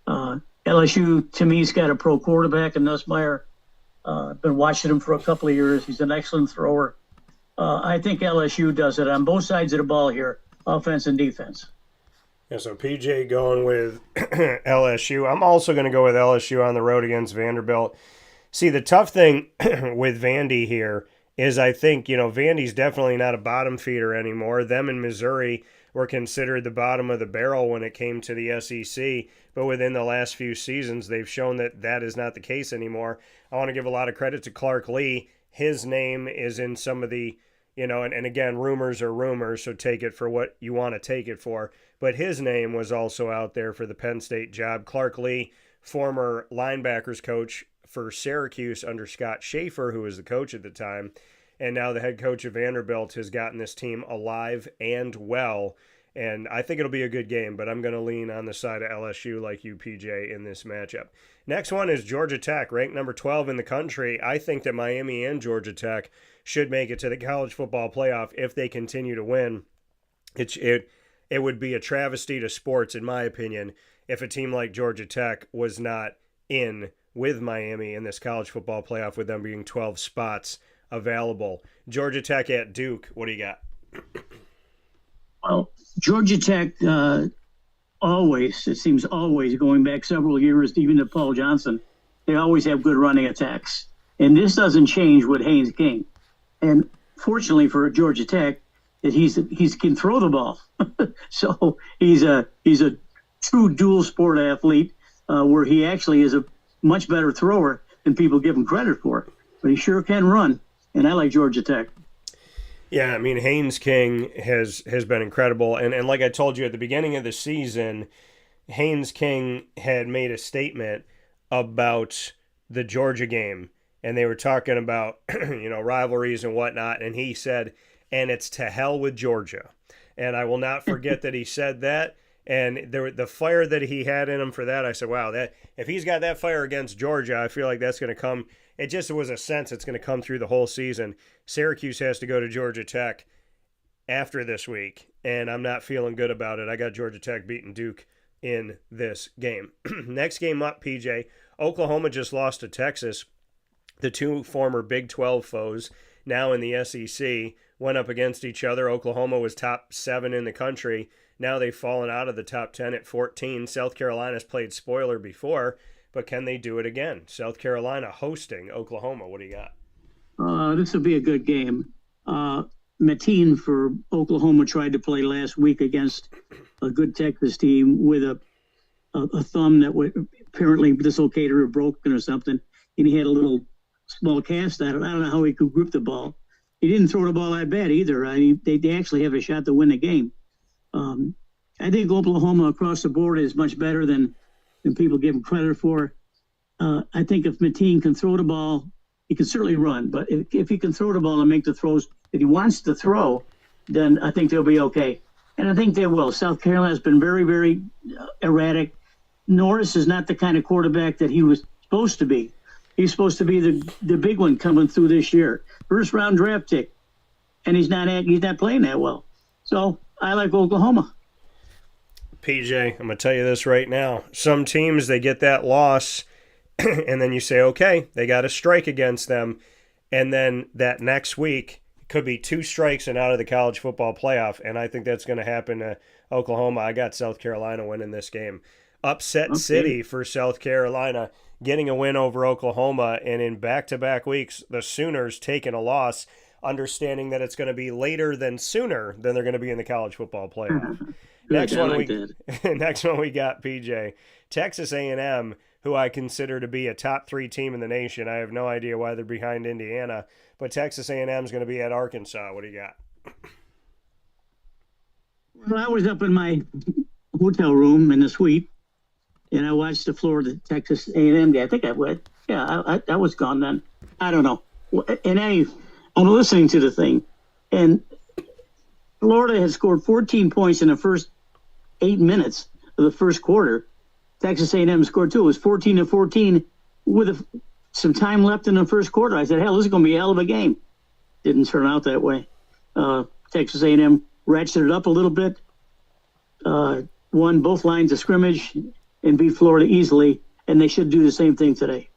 LSU, to me, has got a pro quarterback in Meier. I've been watching him for a couple of years. He's an excellent thrower. I think LSU does it on both sides of the ball here, offense and defense. Yeah, so PJ going with LSU. I'm also going to go with LSU on the road against Vanderbilt. See, the tough thing with Vandy here is I think, Vandy's definitely not a bottom feeder anymore. Them and Missouri were considered the bottom of the barrel when it came to the SEC, but within the last few seasons, they've shown that that is not the case anymore. I want to give a lot of credit to Clark Lee. His name is in some of the, and again, rumors are rumors, so take it for what you want to take it for. But his name was also out there for the Penn State job. Clark Lee, former linebackers coach for Syracuse under Scott Schaefer, who was the coach at the time, and now the head coach of Vanderbilt, has gotten this team alive and well. And I think it'll be a good game, but I'm going to lean on the side of LSU like you, PJ, in this matchup. Next one is Georgia Tech, ranked number 12 in the country. I think that Miami and Georgia Tech should make it to the college football playoff if they continue to win. It would be a travesty to sports, in my opinion, if a team like Georgia Tech was not in with Miami in this college football playoff, with them being 12 spots available. Georgia Tech at Duke. What do you got? Well, Georgia Tech it seems always, going back several years, even to Paul Johnson, they always have good running attacks. And this doesn't change with Haynes King. And fortunately for Georgia Tech, that he can throw the ball. So he's a true dual sport athlete, where he actually is a much better thrower than people give him credit for. But he sure can run, and I like Georgia Tech. Yeah, I mean, Haynes King has been incredible. And like I told you at the beginning of the season, Haynes King had made a statement about the Georgia game. And they were talking about, rivalries and whatnot. And he said, and it's to hell with Georgia. And I will not forget that he said that. And the fire that he had in him for that, I said, wow, that if he's got that fire against Georgia, I feel like that's going to come. It just was a sense it's going to come through the whole season. Syracuse has to go to Georgia Tech after this week, and I'm not feeling good about it. I got Georgia Tech beating Duke in this game. Next game up, PJ. Oklahoma just lost to Texas. The two former Big 12 foes, now in the SEC, went up against each other. Oklahoma was top 7 in the country. Now they've fallen out of the top 10 at 14. South Carolina's played spoiler before, but can they do it again? South Carolina hosting Oklahoma. What do you got? This will be a good game. Mateen for Oklahoma tried to play last week against a good Texas team with a thumb that was apparently dislocated or broken or something, and he had a little small cast at it. I don't know how he could grip the ball. He didn't throw the ball that bad either. They actually have a shot to win the game. I think Oklahoma across the board is much better than people give him credit for. I think if Mateen can throw the ball, he can certainly run. But if he can throw the ball and make the throws that he wants to throw, then I think they'll be okay. And I think they will. South Carolina has been very, very erratic. Norris is not the kind of quarterback that he was supposed to be. He's supposed to be the big one coming through this year. First round draft pick. And he's not playing that well. So I like Oklahoma. PJ, I'm going to tell you this right now. Some teams, they get that loss, and then you say, okay, they got a strike against them. And then that next week, it could be 2 strikes and out of the college football playoff. And I think that's going to happen to Oklahoma. I got South Carolina winning this game. Upset city for South Carolina, getting a win over Oklahoma. And in back-to-back weeks, the Sooners taking a loss, understanding that it's going to be later than sooner than they're going to be in the college football playoff. Next one we got, PJ. Texas A&M, who I consider to be a top 3 team in the nation. I have no idea why they're behind Indiana, but Texas A&M is going to be at Arkansas. What do you got? Well, I was up in my hotel room in the suite, and I watched the Florida Texas A&M game. I think I went. Yeah, I was gone then. I don't know. I'm listening to the thing, and Florida had scored 14 points in the first 8 minutes of the first quarter. Texas A&M scored 2. It was 14-14 with some time left in the first quarter. I said, hell, this is going to be a hell of a game. Didn't turn out that way. Texas A&M ratcheted it up a little bit, won both lines of scrimmage, and beat Florida easily, and they should do the same thing today.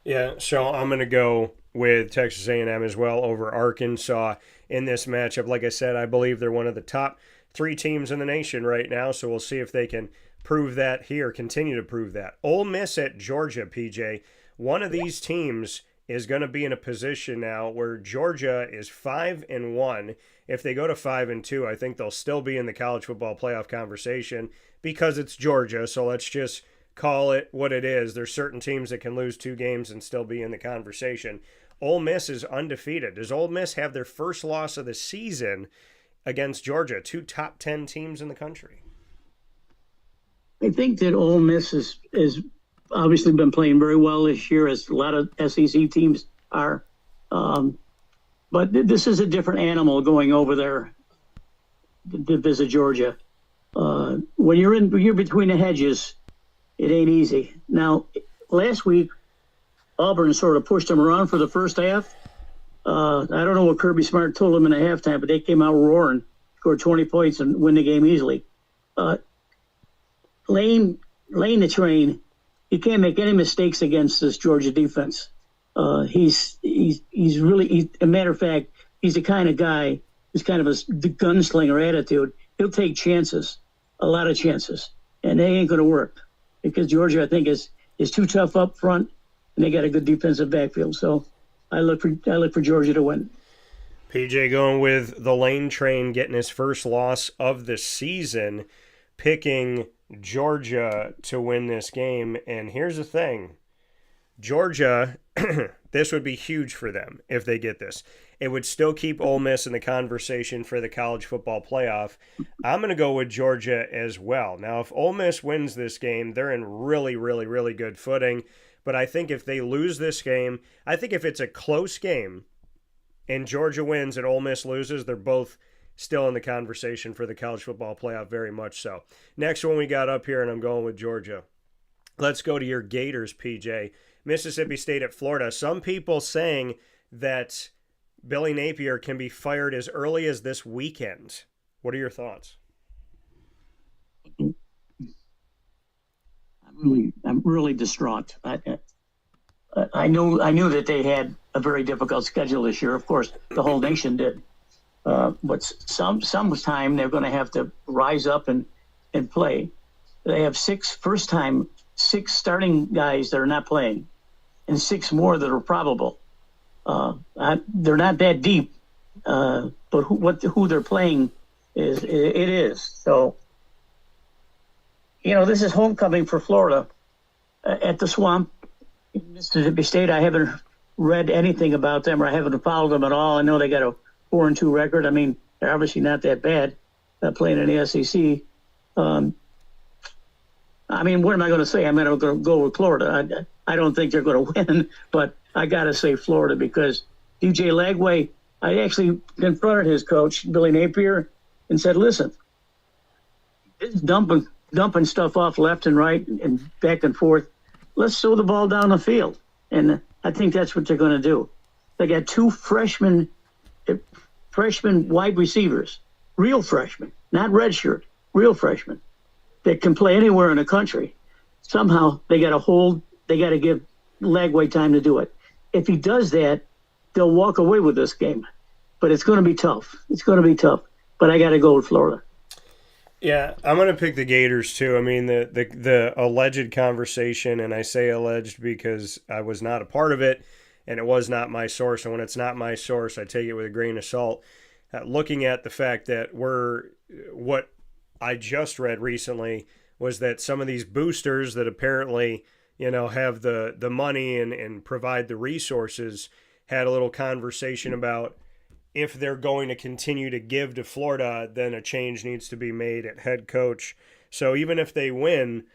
Yeah, so I'm going to go with Texas A&M as well over Arkansas in this matchup. Like I said, I believe they're one of the top 3 teams in the nation right now, so we'll see if they can prove that here, continue to prove that. Ole Miss at Georgia, PJ. One of these teams is going to be in a position now where Georgia is 5-1. If they go to 5-2, I think they'll still be in the college football playoff conversation because it's Georgia. So let's just call it what it is. There's certain teams that can lose 2 games and still be in the conversation. Ole Miss is undefeated. Does Ole Miss have their first loss of the season against Georgia, 2 top 10 teams in the country? I think that Ole Miss is obviously been playing very well this year, as a lot of SEC teams are. But this is a different animal going over there to visit Georgia. When you're between the hedges, it ain't easy. Now, last week, Auburn sort of pushed them around for the first half. I don't know what Kirby Smart told them in the halftime, but they came out roaring, scored 20 points, and win the game easily. Lane the train, he can't make any mistakes against this Georgia defense. He's really, a matter of fact, he's the kind of guy who's kind of a gunslinger attitude. He'll take chances, a lot of chances, and they ain't going to work because Georgia, I think, is too tough up front, and they got a good defensive backfield. So I look for Georgia to win. PJ going with the Lane train, getting his first loss of the season, picking Georgia to win this game. And here's the thing. Georgia, this would be huge for them if they get this. It would still keep Ole Miss in the conversation for the college football playoff. I'm going to go with Georgia as well. Now, if Ole Miss wins this game, they're in really, really, really good footing. But I think if they lose this game, I think if it's a close game and Georgia wins and Ole Miss loses, they're both still in the conversation for the college football playoff, very much so. Next one we got up here, and I'm going with Georgia. Let's go to your Gators, PJ. Mississippi State at Florida. Some people saying that Billy Napier can be fired as early as this weekend. What are your thoughts? I'm really distraught. I knew that they had a very difficult schedule this year. Of course, the whole nation did. But sometime they're going to have to rise up and play. They have 6 starting guys that are not playing, and 6 more that are probable. They're not that deep, but who they're playing is. So, this is homecoming for Florida at the Swamp. Mississippi State, I haven't read anything about them, or I haven't followed them at all. I know they got a 4-2 record. I mean, they're obviously not that bad playing in the SEC. I mean, what am I going to say? I'm going to go with Florida. I don't think they're going to win, but I got to say Florida because DJ Lagway, I actually confronted his coach, Billy Napier, and said, listen, this dumping stuff off left and right and back and forth. Let's throw the ball down the field. And I think that's what they're going to do. They got 2 freshman wide receivers, real freshmen, not redshirt, real freshmen that can play anywhere in the country. Somehow they got to give Lagway time to do it. If he does that, they'll walk away with this game. But it's going to be tough. But I got to go with Florida. Yeah, I'm going to pick the Gators too. I mean, the alleged conversation, and I say alleged because I was not a part of it, and it was not my source. And when it's not my source, I take it with a grain of salt. Looking at the fact that what I just read recently was that some of these boosters that apparently, have the money and provide the resources had a little conversation about if they're going to continue to give to Florida, then a change needs to be made at head coach. So even if they win,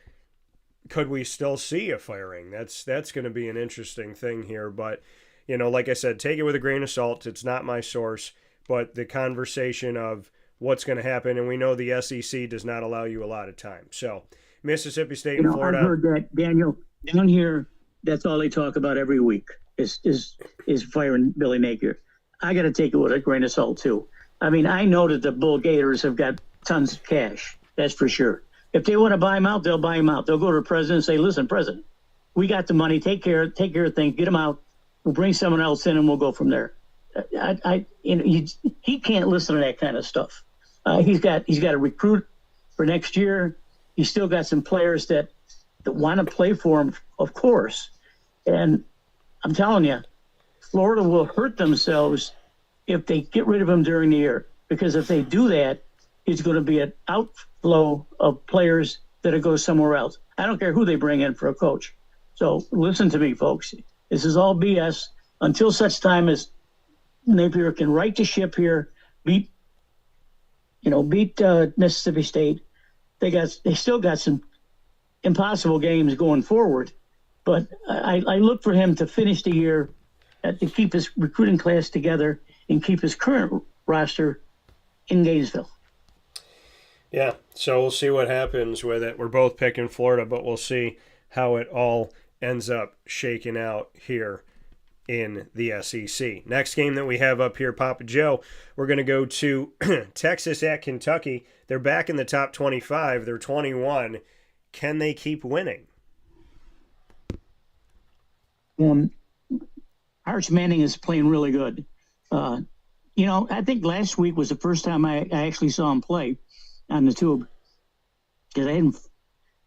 could we still see a firing? That's going to be an interesting thing here. But, like I said, take it with a grain of salt. It's not my source. But the conversation of what's going to happen, and we know the SEC does not allow you a lot of time. So Mississippi State and Florida. I've heard that, Daniel. Down here, that's all they talk about every week is firing Billy Napier. I got to take it with a grain of salt, too. I mean, I know that the Bull Gators have got tons of cash. That's for sure. If they want to buy him out, they'll buy him out. They'll go to the president and say, listen, president, we got the money. Take care of things. Get him out. We'll bring someone else in and we'll go from there. He can't listen to that kind of stuff. He's got to recruit for next year. He's still got some players that want to play for him, of course. And I'm telling you, Florida will hurt themselves if they get rid of him during the year. Because if they do that, it's going to be an outflow of players that will go somewhere else. I don't care who they bring in for a coach. So listen to me, folks. This is all BS until such time as Napier can right the ship here, beat Mississippi State. They still got some impossible games going forward, but I look for him to finish the year, to keep his recruiting class together and keep his current roster in Gainesville. Yeah, so we'll see what happens with it. We're both picking Florida, but we'll see how it all ends up shaking out here in the SEC. Next game that we have up here, Papa Joe, we're going to go to Texas at Kentucky. They're back in the top 25. They're 21. Can they keep winning? Arch Manning is playing really good. I think last week was the first time I actually saw him play on the tube, because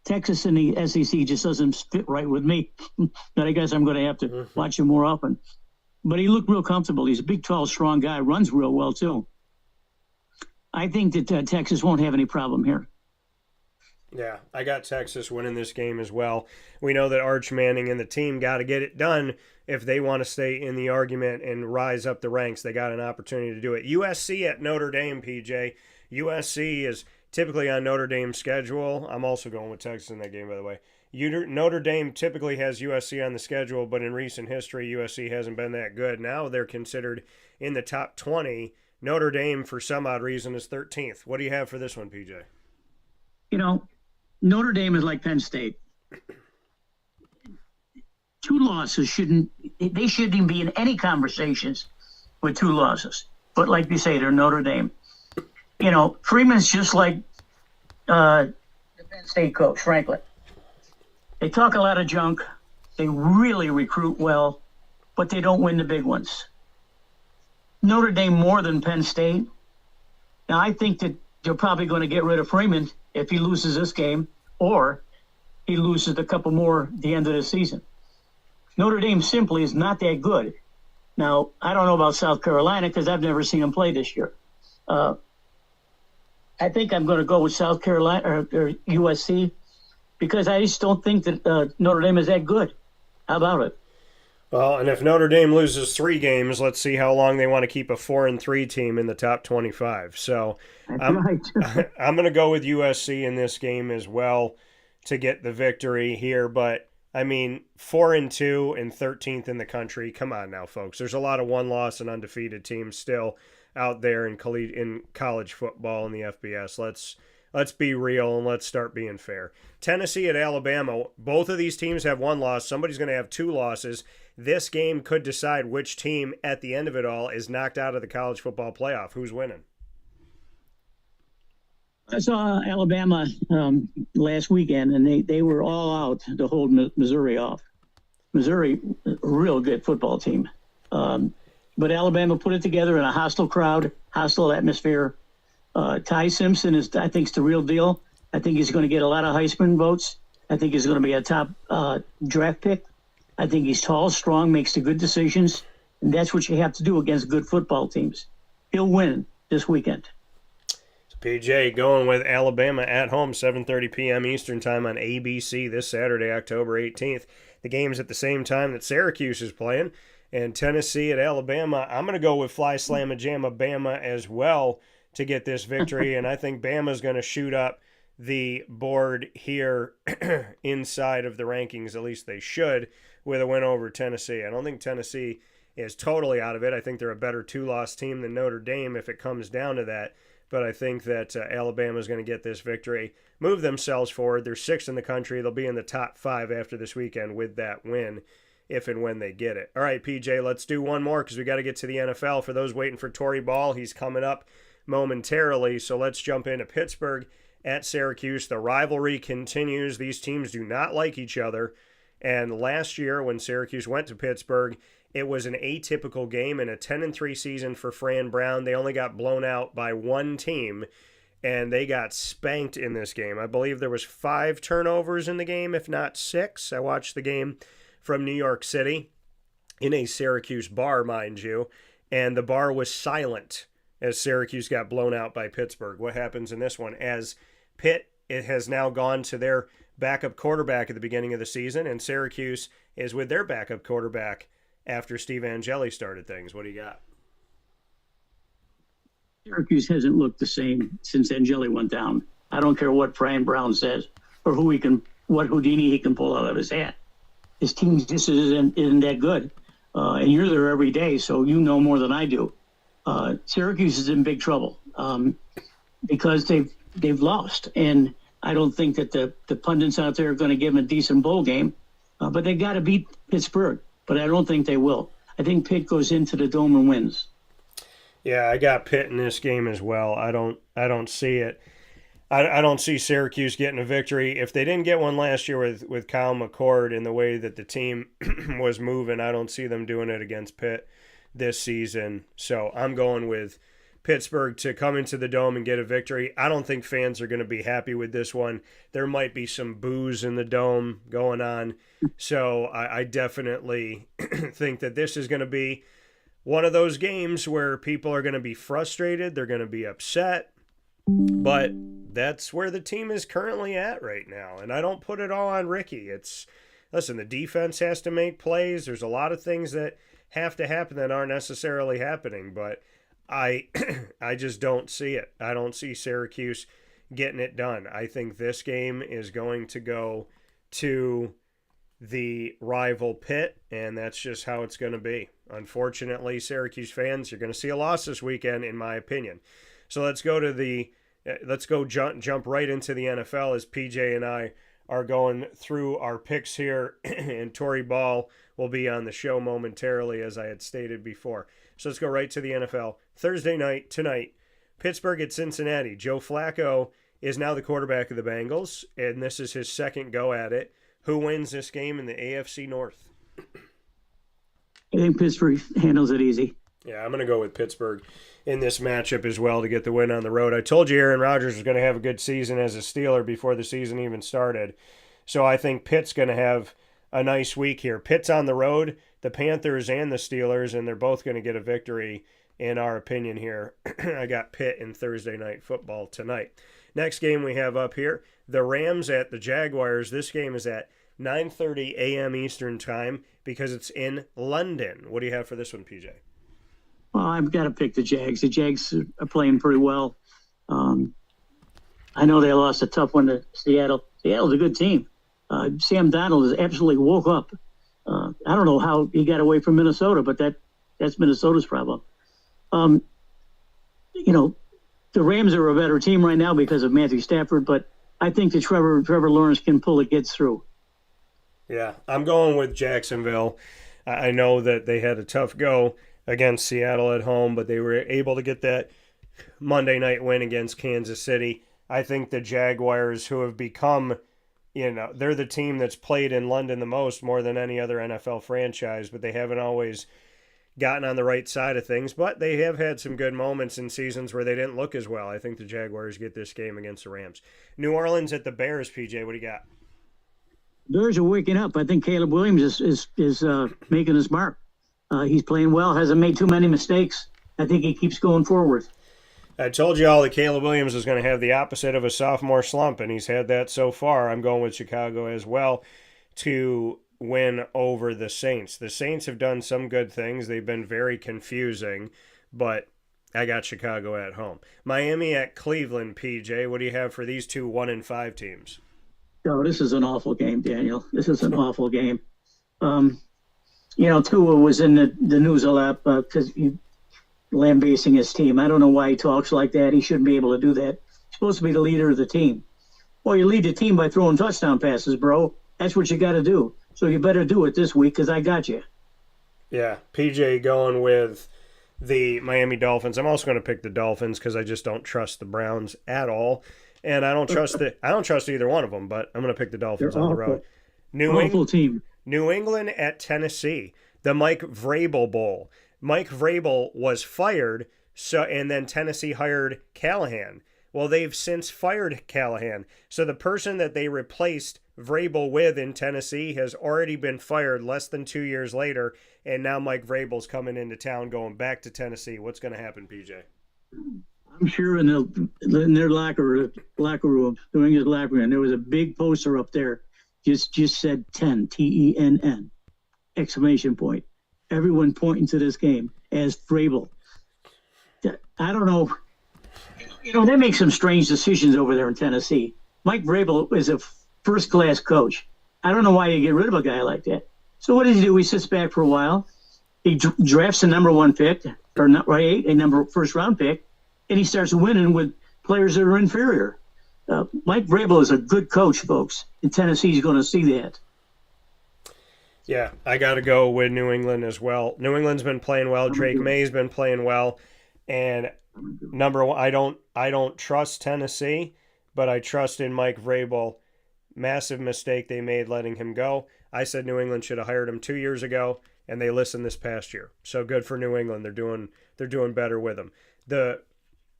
Texas in the SEC just doesn't fit right with me. But I guess I'm going to have to watch him more often. But he looked real comfortable. He's a big, tall, strong guy. Runs real well, too. I think that Texas won't have any problem here. Yeah, I got Texas winning this game as well. We know that Arch Manning and the team got to get it done if they want to stay in the argument and rise up the ranks. They got an opportunity to do it. USC at Notre Dame, PJ. USC is typically on Notre Dame's schedule. I'm also going with Texas in that game, by the way. Notre Dame typically has USC on the schedule, but in recent history, USC hasn't been that good. Now they're considered in the top 20. Notre Dame, for some odd reason, is 13th. What do you have for this one, PJ? Notre Dame is like Penn State. 2 losses shouldn't even be in any conversations with 2 losses. But like you say, they're Notre Dame. Freeman's just like the Penn State coach, Franklin. They talk a lot of junk. They really recruit well, but they don't win the big ones. Notre Dame more than Penn State. Now, I think that they're probably going to get rid of Freeman if he loses this game, or he loses a couple more at the end of the season. Notre Dame simply is not that good. Now, I don't know about South Carolina because I've never seen them play this year. I think I'm going to go with South Carolina or USC because I just don't think that Notre Dame is that good. How about it? Well, and if Notre Dame loses 3 games, let's see how long they want to keep a 4-3 team in the top 25. So I'm going to go with USC in this game as well to get the victory here. But, 4-2 and 13th in the country. Come on now, folks. There's a lot of one-loss and undefeated teams still out there in college football and the FBS. Let's be real and let's start being fair. Tennessee at Alabama. Both of these teams have 1 loss. Somebody's going to have 2 losses. This game could decide which team at the end of it all is knocked out of the college football playoff. Who's winning? I saw Alabama last weekend, and they were all out to hold Missouri off. Missouri, a real good football team. But Alabama put it together in a hostile crowd, hostile atmosphere. Ty Simpson is, I think, is the real deal. I think he's going to get a lot of Heisman votes. I think he's going to be a top draft pick. I think he's tall, strong, makes the good decisions, and that's what you have to do against good football teams. He'll win this weekend. PJ going with Alabama at home, 7:30 p.m. Eastern Time on ABC this Saturday, October 18th. The game's at the same time that Syracuse is playing, and Tennessee at Alabama. I'm going to go with Fly Slamma Jamma Bama as well to get this victory, and I think Bama's going to shoot up the board here inside of the rankings, at least they should, with a win over Tennessee. I don't think Tennessee is totally out of it. I think they're a better 2-loss team than Notre Dame if it comes down to that. But I think that Alabama is going to get this victory, move themselves forward. They're 6th in the country. They'll be in the top 5 after this weekend with that win, if and when they get it. All right, PJ, let's do one more because we got to get to the NFL. For those waiting for Torrey Ball, he's coming up momentarily. So let's jump into Pittsburgh at Syracuse. The rivalry continues. These teams do not like each other. And last year when Syracuse went to Pittsburgh, it was an atypical game in a 10-3 season for Fran Brown. They only got blown out by one team, and they got spanked in this game. I believe there was 5 turnovers in the game, if not 6. I watched the game from New York City in a Syracuse bar, mind you, and the bar was silent as Syracuse got blown out by Pittsburgh. What happens in this one? As Pitt, it has now gone to their backup quarterback at the beginning of the season, and Syracuse is with their backup quarterback after Steve Angeli started things. What do you got? Syracuse hasn't looked the same since Angeli went down. I don't care what Fran Brown says or what Houdini he can pull out of his hat. His team just isn't that good. And you're there every day, so you know more than I do. Syracuse is in big trouble because they've lost. And I don't think that the pundits out there are going to give them a decent bowl game, but they got to beat Pittsburgh. But I don't think they will. I think Pitt goes into the Dome and wins. Yeah, I got Pitt in this game as well. I don't see it. I don't see Syracuse getting a victory. If they didn't get one last year with Kyle McCord in the way that the team was moving, I don't see them doing it against Pitt this season. So I'm going with Pittsburgh to come into the Dome and get a victory. I don't think fans are going to be happy with this one. There might be some boos in the Dome going on. So I definitely think that this is going to be one of those games where people are going to be frustrated. They're going to be upset. But that's where the team is currently at right now. And I don't put it all on Ricky. Listen, the defense has to make plays. There's a lot of things that have to happen that aren't necessarily happening. But I just don't see it. I don't see Syracuse getting it done. I think this game is going to go to the rival Pitt, and that's just how it's going to be. Unfortunately, Syracuse fans, you're going to see a loss this weekend, in my opinion. So let's go jump right into the NFL as PJ and I are going through our picks here, and Torrey Ball will be on the show momentarily, as I had stated before. So let's go right to the NFL. Thursday night, tonight, Pittsburgh at Cincinnati. Joe Flacco is now the quarterback of the Bengals, and this is his second go at it. Who wins this game in the AFC North? I think Pittsburgh handles it easy. Yeah, I'm going to go with Pittsburgh in this matchup as well to get the win on the road. I told you Aaron Rodgers was going to have a good season as a Steeler before the season even started. So I think Pitt's going to have a nice week here. Pitt's on the road, the Panthers and the Steelers, and they're both going to get a victory in our opinion here. I got Pitt in Thursday Night Football tonight. Next game we have up here, the Rams at the Jaguars. This game is at 9:30 a.m. Eastern Time because it's in London. What do you have for this one, PJ? Well, I've got to pick the Jags. The Jags are playing pretty well. I know they lost a tough one to Seattle. Seattle's a good team. Sam Darnold has absolutely woke up. I don't know how he got away from Minnesota, but that's Minnesota's problem. The Rams are a better team right now because of Matthew Stafford, but I think that Trevor Lawrence can pull the kids through. Yeah, I'm going with Jacksonville. I know that they had a tough go against Seattle at home, but they were able to get that Monday night win against Kansas City. I think the Jaguars, who have become, they're the team that's played in London the most, more than any other NFL franchise, but they haven't always gotten on the right side of things, but they have had some good moments in seasons where they didn't look as well. I think the Jaguars get this game against the Rams. New Orleans at the Bears, PJ, what do you got? Bears are waking up. I think Caleb Williams is making his mark. He's playing well, hasn't made too many mistakes. I think he keeps going forward. I told you all that Caleb Williams is going to have the opposite of a sophomore slump, and he's had that so far. I'm going with Chicago as well to win over the Saints. The Saints have done some good things. They've been very confusing, but I got Chicago at home. Miami at Cleveland, PJ. What do you have for these two 1-5 teams? Oh, this is an awful game, Daniel. This is an awful game. Tua was in the news a lot because he's lambasting his team. I don't know why he talks like that. He shouldn't be able to do that. He's supposed to be the leader of the team. Well, you lead the team by throwing touchdown passes, bro. That's what you got to do. So you better do it this week because I got you. Yeah, PJ going with the Miami Dolphins. I'm also going to pick the Dolphins because I just don't trust the Browns at all. And I don't trust either one of them, but I'm going to pick the Dolphins They're on the awful. road. New Awful team. New England at Tennessee, the Mike Vrabel Bowl. Mike Vrabel was fired, and then Tennessee hired Callahan. Well, they've since fired Callahan. So the person that they replaced Vrabel with in Tennessee has already been fired less than 2 years later, and now Mike Vrabel's coming into town, going back to Tennessee. What's going to happen, PJ? I'm sure in their locker room, during his locker room, there was a big poster up there, just said 10, TENN, exclamation point. Everyone pointing to this game as Vrabel. I don't know. They make some strange decisions over there in Tennessee. Mike Vrabel is a first-class coach. I don't know why you get rid of a guy like that. So what does he do? He sits back for a while. He drafts a number one pick, or not right, a first-round pick, and he starts winning with players that are inferior. Mike Vrabel is a good coach, folks, and Tennessee's going to see that. Yeah, I got to go with New England as well. New England's been playing well. Drake May's been playing well, and number one, I don't trust Tennessee, but I trust in Mike Vrabel. Massive mistake they made letting him go. I said New England should have hired him 2 years ago, and they listened this past year. So good for New England. They're doing better with him. The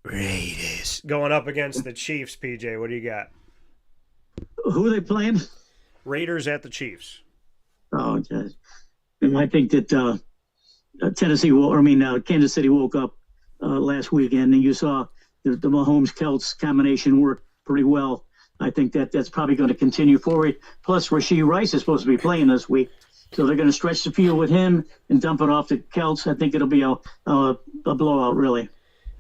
Raiders going up against the Chiefs. PJ, what do you got? Who are they playing? Raiders at the Chiefs. Oh, geez. And I think that Kansas City woke up last weekend, and you saw the Mahomes-Kelce combination work pretty well. I think that's probably going to continue forward. Plus, Rashee Rice is supposed to be playing this week, so they're going to stretch the field with him and dump it off to Kelce. I think it'll be a blowout, really.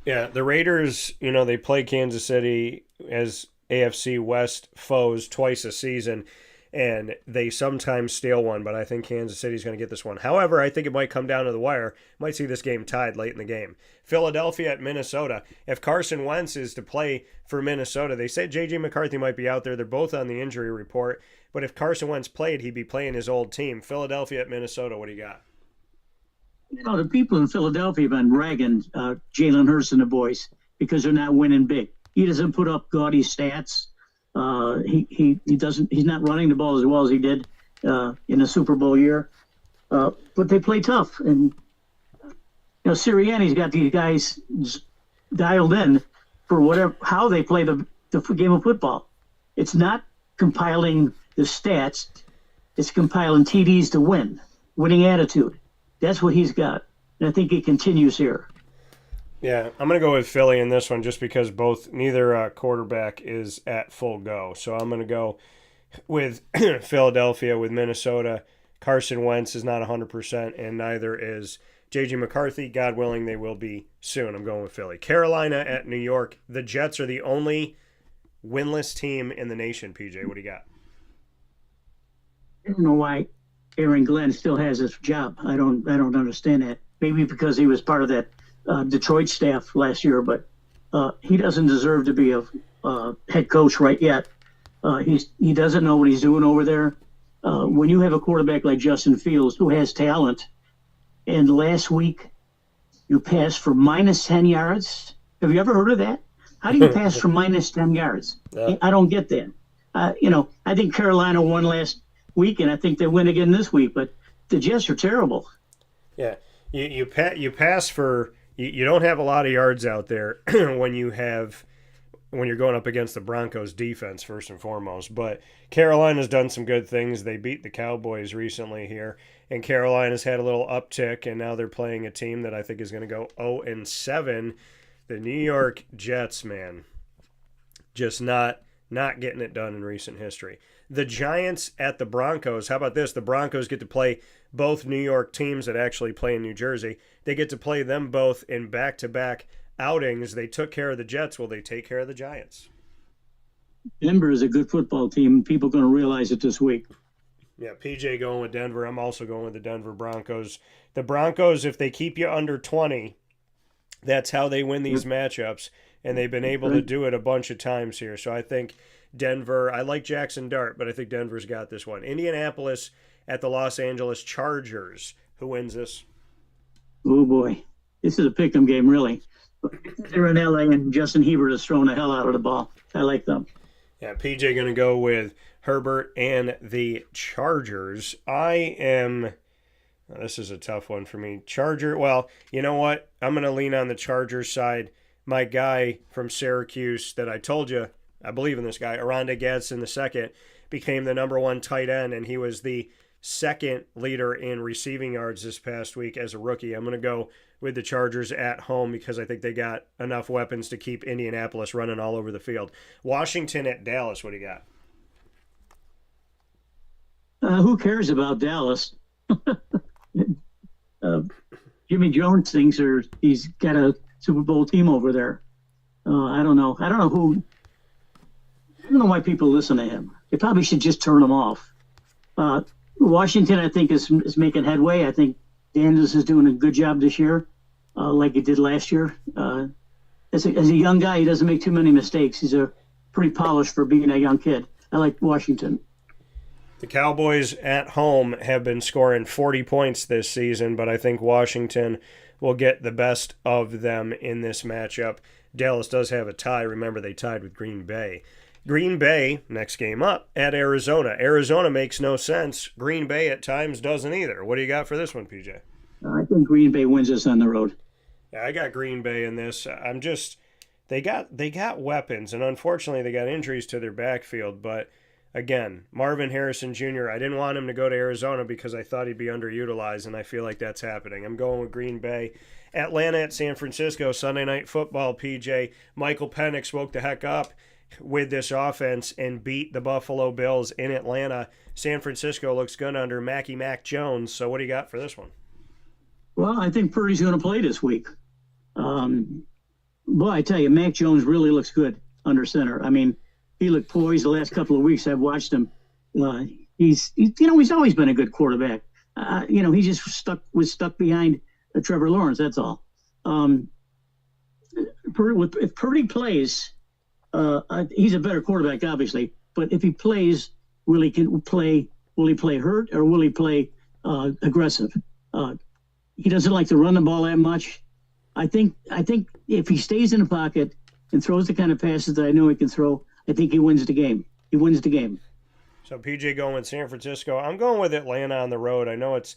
Yeah, the Raiders, they play Kansas City as AFC West foes twice a season, and they sometimes steal one, but I think Kansas City's going to get this one. However, I think it might come down to the wire. Might see this game tied late in the game. Philadelphia at Minnesota. If Carson Wentz is to play for Minnesota, they said J.J. McCarthy might be out there. They're both on the injury report. But if Carson Wentz played, he'd be playing his old team. Philadelphia at Minnesota, what do you got? The people in Philadelphia have been ragging Jalen Hurts and the boys because they're not winning big. He doesn't put up gaudy stats. He doesn't. He's not running the ball as well as he did in the Super Bowl year. But they play tough, and Sirianni's got these guys dialed in for how they play the game of football. It's not compiling the stats; it's compiling TDs to win, winning attitude. That's what he's got, and I think it continues here. Yeah, I'm going to go with Philly in this one just because neither quarterback is at full go. So I'm going to go with Philadelphia. With Minnesota, Carson Wentz is not 100%, and neither is J.J. McCarthy. God willing, they will be soon. I'm going with Philly. Carolina at New York. The Jets are the only winless team in the nation, PJ. What do you got? I don't know why Aaron Glenn still has his job. I don't understand that. Maybe because he was part of that Detroit staff last year, but he doesn't deserve to be a head coach right yet. He doesn't know what he's doing over there. When you have a quarterback like Justin Fields who has talent, and last week you passed for minus 10 yards. Have you ever heard of that? How do you pass for minus 10 yards? Yeah. I don't get that. I think Carolina won last week, and I think they win again this week, but the Jets are terrible. Yeah, you pass for. You don't have a lot of yards out there when you're going up against the Broncos defense first and foremost. But Carolina's done some good things. They beat the Cowboys recently here, and Carolina's had a little uptick, and now they're playing a team that I think is going to go 0-7. The New York Jets, man, just not getting it done in recent history. The Giants at the Broncos. How about this? The Broncos get to play both New York teams that actually play in New Jersey. They get to play them both in back-to-back outings. They took care of the Jets. Will they take care of the Giants? Denver is a good football team. People are going to realize it this week. Yeah, PJ going with Denver. I'm also going with the Denver Broncos. The Broncos, if they keep you under 20, that's how they win these matchups, and they've been able to do it a bunch of times here. So I think Denver, I like Jackson Dart, but I think Denver's got this one. Indianapolis at the Los Angeles Chargers. Who wins this? Oh, boy. This is a pick'em game, really. They're in LA, and Justin Hebert is throwing the hell out of the ball. I like them. Yeah, PJ going to go with Herbert and the Chargers. This is a tough one for me. Well, you know what? I'm going to lean on the Chargers side. My guy from Syracuse that I told you, I believe in this guy, Aranda Gadsden II, became the number 1 tight end, and he was the second leader in receiving yards this past week as a rookie. I'm going to go with the Chargers at home because I think they got enough weapons to keep Indianapolis running all over the field. Washington at Dallas, what do you got? Who cares about Dallas? Jimmy Jones thinks he's got a Super Bowl team over there. I don't know. I don't know why people listen to him. They probably should just turn him off. Washington, I think, is making headway. I think Daniels is doing a good job this year, like he did last year. As a young guy, he doesn't make too many mistakes. He's pretty polished for being a young kid. I like Washington. The Cowboys at home have been scoring 40 points this season, but I think Washington will get the best of them in this matchup. Dallas does have a tie. Remember, they tied with Green Bay. Green Bay, next game up, at Arizona. Arizona makes no sense. Green Bay at times doesn't either. What do you got for this one, PJ? I think Green Bay wins this on the road. Yeah, I got Green Bay in this. They got weapons, and unfortunately they got injuries to their backfield, but again, Marvin Harrison Jr., I didn't want him to go to Arizona because I thought he'd be underutilized, and I feel like that's happening. I'm going with Green Bay. Atlanta at San Francisco, Sunday Night Football, PJ. Michael Penix woke the heck up with this offense and beat the Buffalo Bills in Atlanta. San Francisco looks good under Mac Jones, so what do you got for this one? Well, I think Purdy's going to play this week. Boy, I tell you, Mac Jones really looks good under center. I mean, he looked poised the last couple of weeks. I've watched him. He's always been a good quarterback. He just was stuck behind Trevor Lawrence. That's all. If Purdy plays, he's a better quarterback, obviously. But if he plays, will he play hurt or will he play aggressive? He doesn't like to run the ball that much. I think if he stays in the pocket and throws the kind of passes that I know he can throw, I think he wins the game. He wins the game. So PJ going with San Francisco. I'm going with Atlanta on the road. I know it's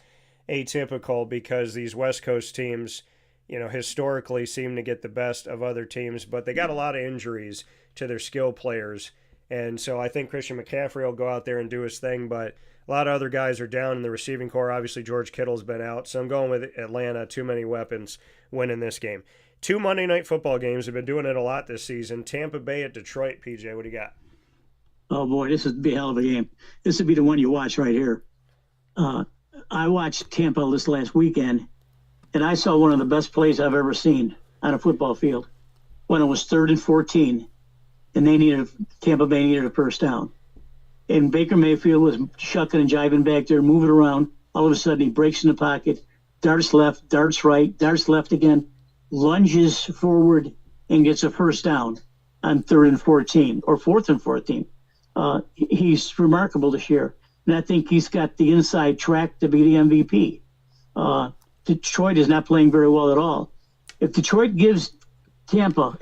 atypical because these West Coast teams, historically seem to get the best of other teams, but they got a lot of injuries to their skill players. And so I think Christian McCaffrey will go out there and do his thing, but a lot of other guys are down in the receiving core. Obviously, George Kittle's been out. So I'm going with Atlanta. Too many weapons winning this game. 2 Monday Night Football games have been doing it a lot this season. Tampa Bay at Detroit. PJ, what do you got? Oh, boy, this would be a hell of a game. This would be the one you watch right here. I watched Tampa this last weekend, and I saw one of the best plays I've ever seen on a football field when it was 3rd and 14, and Tampa Bay needed a first down. And Baker Mayfield was shucking and jiving back there, moving around. All of a sudden, he breaks in the pocket, darts left, darts right, darts left again, lunges forward, and gets a first down on 3rd and 14 or 4th and 14. He's remarkable this year, and I think he's got the inside track to be the MVP. Detroit is not playing very well at all. If Detroit gives Tampa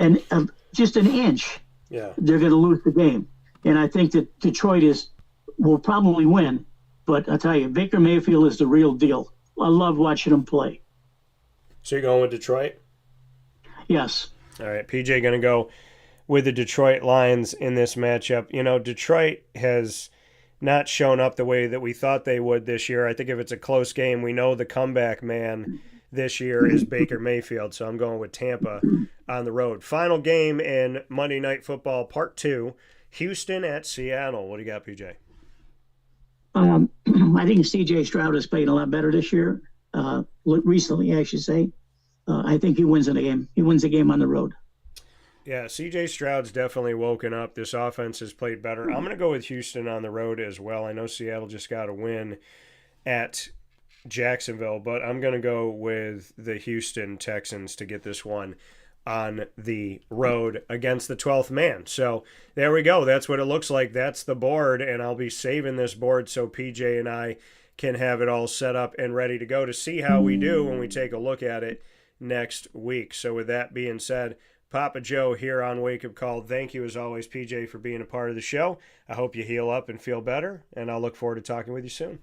just an inch, they're going to lose the game. And I think that Detroit will probably win. But I'll tell you, Baker Mayfield is the real deal. I love watching him play. So you're going with Detroit? Yes. All right, PJ going to go with the Detroit Lions in this matchup. Detroit has not shown up the way that we thought they would this year. I think if it's a close game, we know the comeback man this year is Baker Mayfield. So I'm going with Tampa on the road. Final game in Monday Night Football Part 2, Houston at Seattle. What do you got, PJ? I think C.J. Stroud has played a lot better this year. Recently, I should say. I think he wins in the game. He wins the game on the road. Yeah, C.J. Stroud's definitely woken up. This offense has played better. I'm going to go with Houston on the road as well. I know Seattle just got a win at Jacksonville, but I'm going to go with the Houston Texans to get this one on the road against the 12th man. So there we go. That's what it looks like. That's the board, and I'll be saving this board so PJ and I can have it all set up and ready to go to see how we do when we take a look at it next week. So with that being said, Papa Joe here on Wake Up Call. Thank you as always, PJ, for being a part of the show. I hope you heal up and feel better, and I'll look forward to talking with you soon.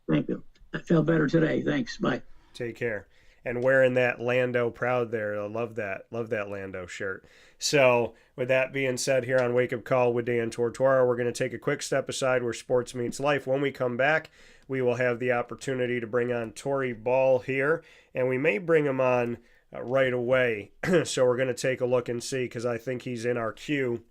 Thank you. I feel better today. Thanks. Bye. Take care. And wearing that Lando proud there. I love that. Love that Lando shirt. So with that being said, here on Wake Up Call with Dan Tortora, we're going to take a quick step aside where sports meets life. When we come back, we will have the opportunity to bring on Torrey Ball here, and we may bring him on right away. So we're going to take a look and see, because I think he's in our queue.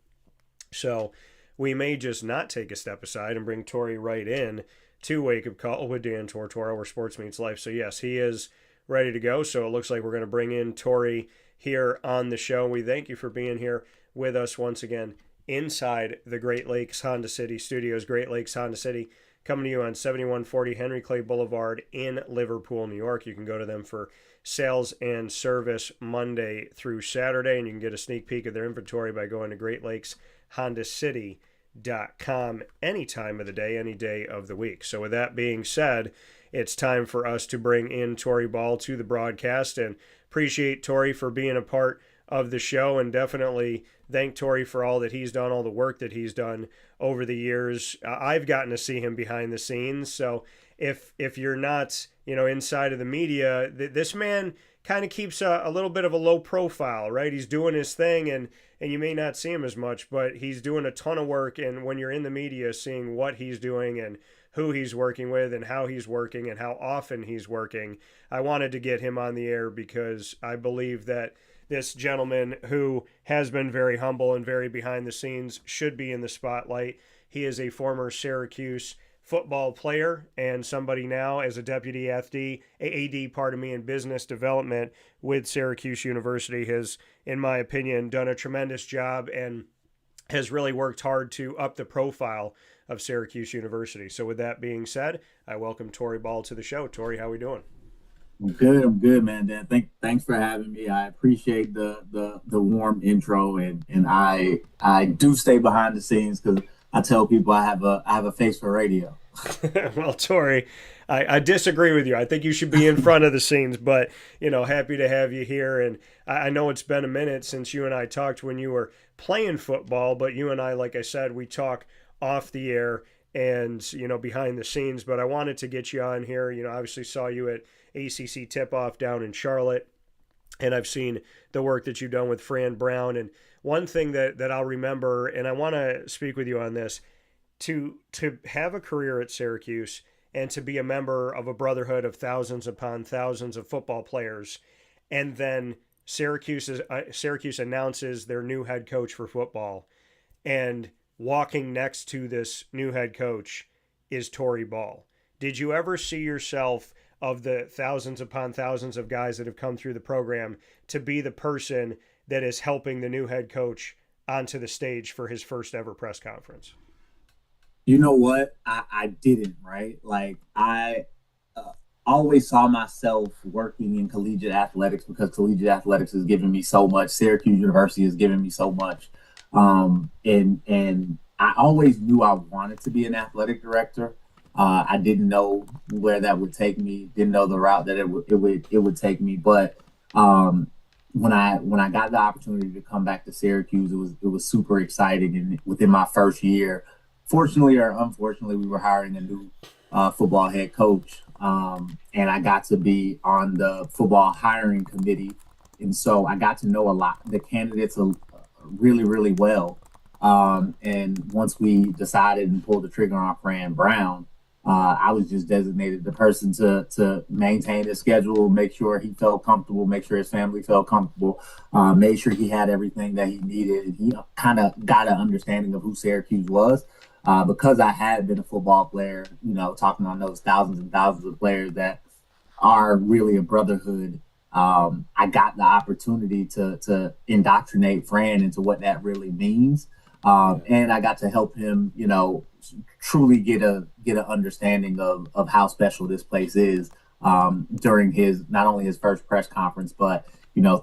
So we may just not take a step aside and bring Torrey right in to Wake Up Call with Dan Tortora, where sports meets life. So yes, he is ready to go. So it looks like we're going to bring in Torrey here on the show. We thank you for being here with us once again inside the Great Lakes Honda City studios. Great Lakes Honda City, coming to you on 7140 Henry Clay Boulevard in Liverpool, New York. You can go to them for sales and service Monday through Saturday, and you can get a sneak peek of their inventory by going to greatlakeshondacity.com any time of the day, any day of the week. So with that being said, it's time for us to bring in Torrey Ball to the broadcast, and appreciate Torrey for being a part of the show, and definitely thank Torrey for all that he's done, all the work that he's done over the years. I've gotten to see him behind the scenes. So if you're not, inside of the media, this man kind of keeps a little bit of a low profile, right? He's doing his thing, and you may not see him as much, but he's doing a ton of work. And when you're in the media, seeing what he's doing and who he's working with and how he's working and how often he's working, I wanted to get him on the air because I believe that this gentleman, who has been very humble and very behind the scenes, should be in the spotlight. He is a former Syracuse football player and somebody now as a deputy AD, in business development with Syracuse University, has, in my opinion, done a tremendous job and has really worked hard to up the profile of Syracuse University. So with that being said, I welcome Torrey Ball to the show. Torrey, how we doing? I'm good, man. Dan, thanks for having me. I appreciate the warm intro, and I do stay behind the scenes because I tell people I have a face for radio. Well, Torrey, I disagree with you. I think you should be in front of the scenes, but happy to have you here. And I know it's been a minute since you and I talked when you were playing football, but you and I, like I said, we talk off the air and behind the scenes. But I wanted to get you on here. Obviously saw you at ACC tip-off down in Charlotte, and I've seen the work that you've done with Fran Brown. And one thing that I'll remember, and I want to speak with you on this, to have a career at Syracuse and to be a member of a brotherhood of thousands upon thousands of football players, and then Syracuse announces their new head coach for football, and walking next to this new head coach is Torrey Ball. Did you ever see yourself, of the thousands upon thousands of guys that have come through the program, to be the person that is helping the new head coach onto the stage for his first ever press conference? You know what? I didn't, right? Like, I always saw myself working in collegiate athletics because collegiate athletics has given me so much. Syracuse University has given me so much. And I always knew I wanted to be an athletic director. I didn't know where that would take me, didn't know the route that it would take me. But when I got the opportunity to come back to Syracuse, it was super exciting. And within my first year, fortunately or unfortunately, we were hiring a new football head coach. And I got to be on the football hiring committee. And so I got to know a lot the candidates really, really well. And once we decided and pulled the trigger on Fran Brown, I was just designated the person to maintain his schedule, make sure he felt comfortable, make sure his family felt comfortable, made sure he had everything that he needed. And he kind of got an understanding of who Syracuse was. Because I had been a football player, talking on those thousands and thousands of players that are really a brotherhood. I got the opportunity to indoctrinate Fran into what that really means. And I got to help him, truly get an understanding of how special this place is during not only his first press conference, but,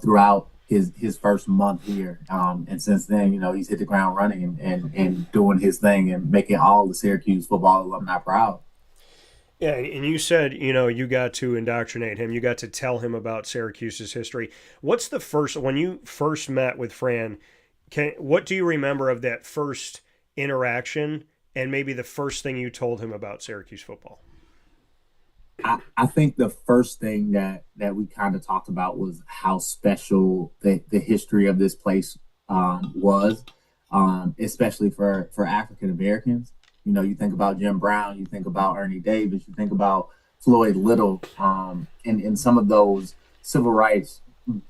throughout his first month here. And since then, he's hit the ground running and doing his thing and making all the Syracuse football alumni proud. Yeah, and you said, you got to indoctrinate him. You got to tell him about Syracuse's history. What's the first, when you first met with Fran, what do you remember of that first interaction and maybe the first thing you told him about Syracuse football? I think the first thing that we kind of talked about was how special the history of this place was, especially for African Americans. You think about Jim Brown, you think about Ernie Davis, you think about Floyd Little, and some of those civil rights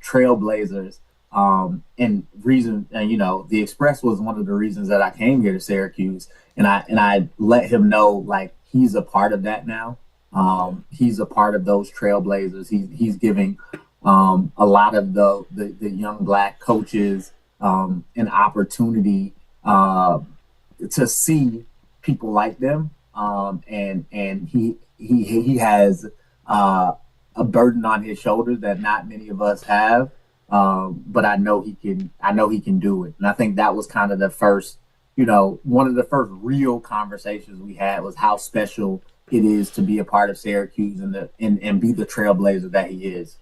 trailblazers. And the Express was one of the reasons that I came here to Syracuse, and I let him know, like, he's a part of that now. He's a part of those trailblazers. He's giving a lot of the young Black coaches an opportunity to see people like them, and he has a burden on his shoulders that not many of us have. But I know he can do it, and I think that was kind of the first, one of the first real conversations we had was how special it is to be a part of Syracuse and be the trailblazer that he is.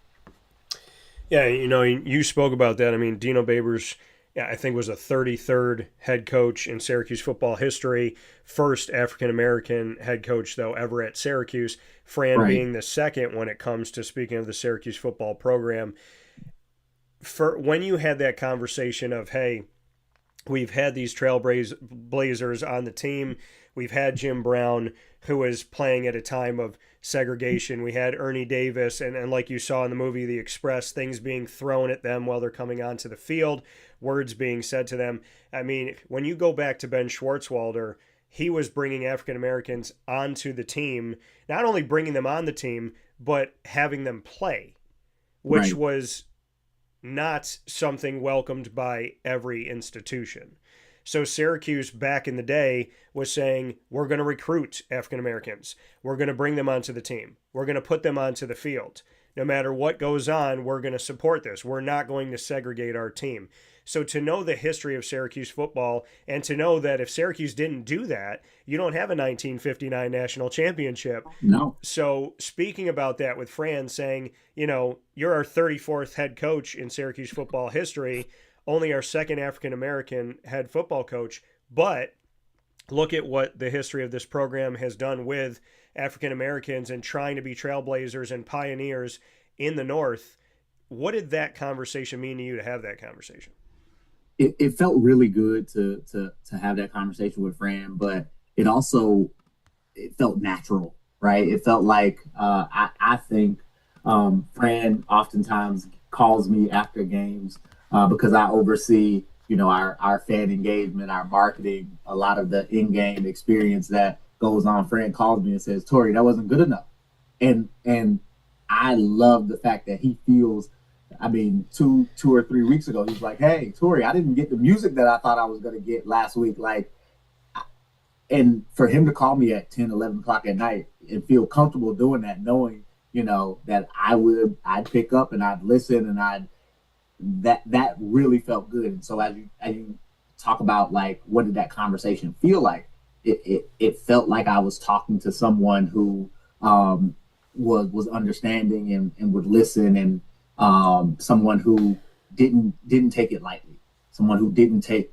Yeah, you spoke about that. I mean, Dino Babers, I think, was a 33rd head coach in Syracuse football history. First African-American head coach, though, ever at Syracuse. Fran Right. being the second when it comes to speaking of the Syracuse football program. For when you had that conversation of, hey, we've had these trailblazers on the team. We've had Jim Brown, who was playing at a time of segregation. We had Ernie Davis, and like you saw in the movie The Express, things being thrown at them while they're coming onto the field, words being said to them. I mean, when you go back to Ben Schwartzwalder, he was bringing African Americans onto the team, not only bringing them on the team, but having them play, which Right. was not something welcomed by every institution. So Syracuse back in the day was saying, we're going to recruit African Americans. We're going to bring them onto the team. We're going to put them onto the field. No matter what goes on, we're going to support this. We're not going to segregate our team. So to know the history of Syracuse football and to know that if Syracuse didn't do that, you don't have a 1959 national championship. No. So speaking about that with Fran saying, you're our 34th head coach in Syracuse football history, only our second African-American head football coach, but look at what the history of this program has done with African-Americans and trying to be trailblazers and pioneers in the North. What did that conversation mean to you to have that conversation? It felt really good to have that conversation with Fran, but it felt natural, right? It felt like I think Fran oftentimes calls me after games because I oversee, our fan engagement, our marketing, a lot of the in-game experience that goes on. Fran calls me and says, "Torrey, that wasn't good enough," and I love the fact that he feels. I mean, two or 3 weeks ago, he's like, "Hey, Torrey, I didn't get the music that I thought I was going to get last week." And for him to call me at 10, 11 o'clock at night and feel comfortable doing that, knowing, that I'd pick up and I'd listen and that really felt good. And so as you talk about, like, what did that conversation feel like? It felt like I was talking to someone who was understanding and would listen, and someone who didn't take it lightly, someone who didn't take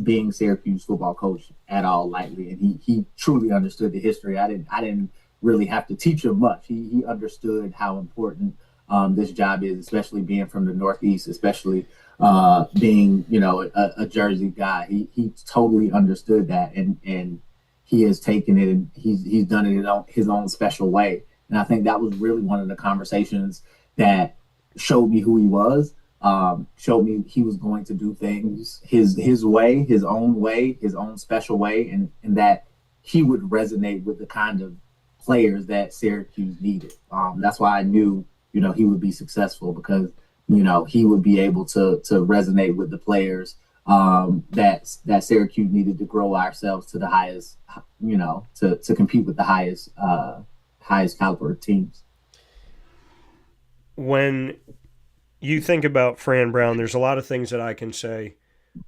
being Syracuse football coach at all lightly, and he truly understood the history. I didn't really have to teach him much. He understood how important this job is, especially being from the Northeast, especially being a Jersey guy. He totally understood that, and he has taken it and he's done it in his own special way. And I think that was really one of the conversations that showed me who he was, showed me he was going to do things his way, his own special way, and that he would resonate with the kind of players that Syracuse needed. That's why I knew, he would be successful, because, he would be able to resonate with the players that Syracuse needed to grow ourselves to the highest, to compete with the highest caliber teams. When you think about Fran Brown, there's a lot of things that I can say.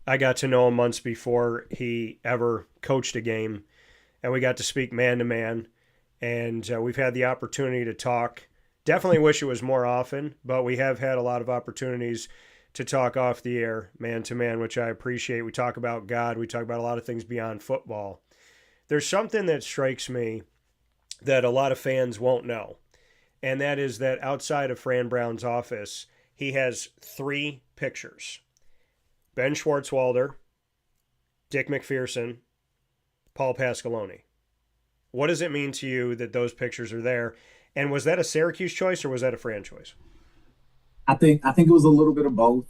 I got to know him months before he ever coached a game, and we got to speak man to man. And we've had the opportunity to talk. Definitely wish it was more often, but we have had a lot of opportunities to talk off the air, man to man, which I appreciate. We talk about God. We talk about a lot of things beyond football. There's something that strikes me that a lot of fans won't know, and that is that outside of Fran Brown's office, he has 3 pictures. Ben Schwartzwalder, Dick McPherson, Paul Pasqualoni. What does it mean to you that those pictures are there? And was that a Syracuse choice or was that a Fran choice? I think it was a little bit of both.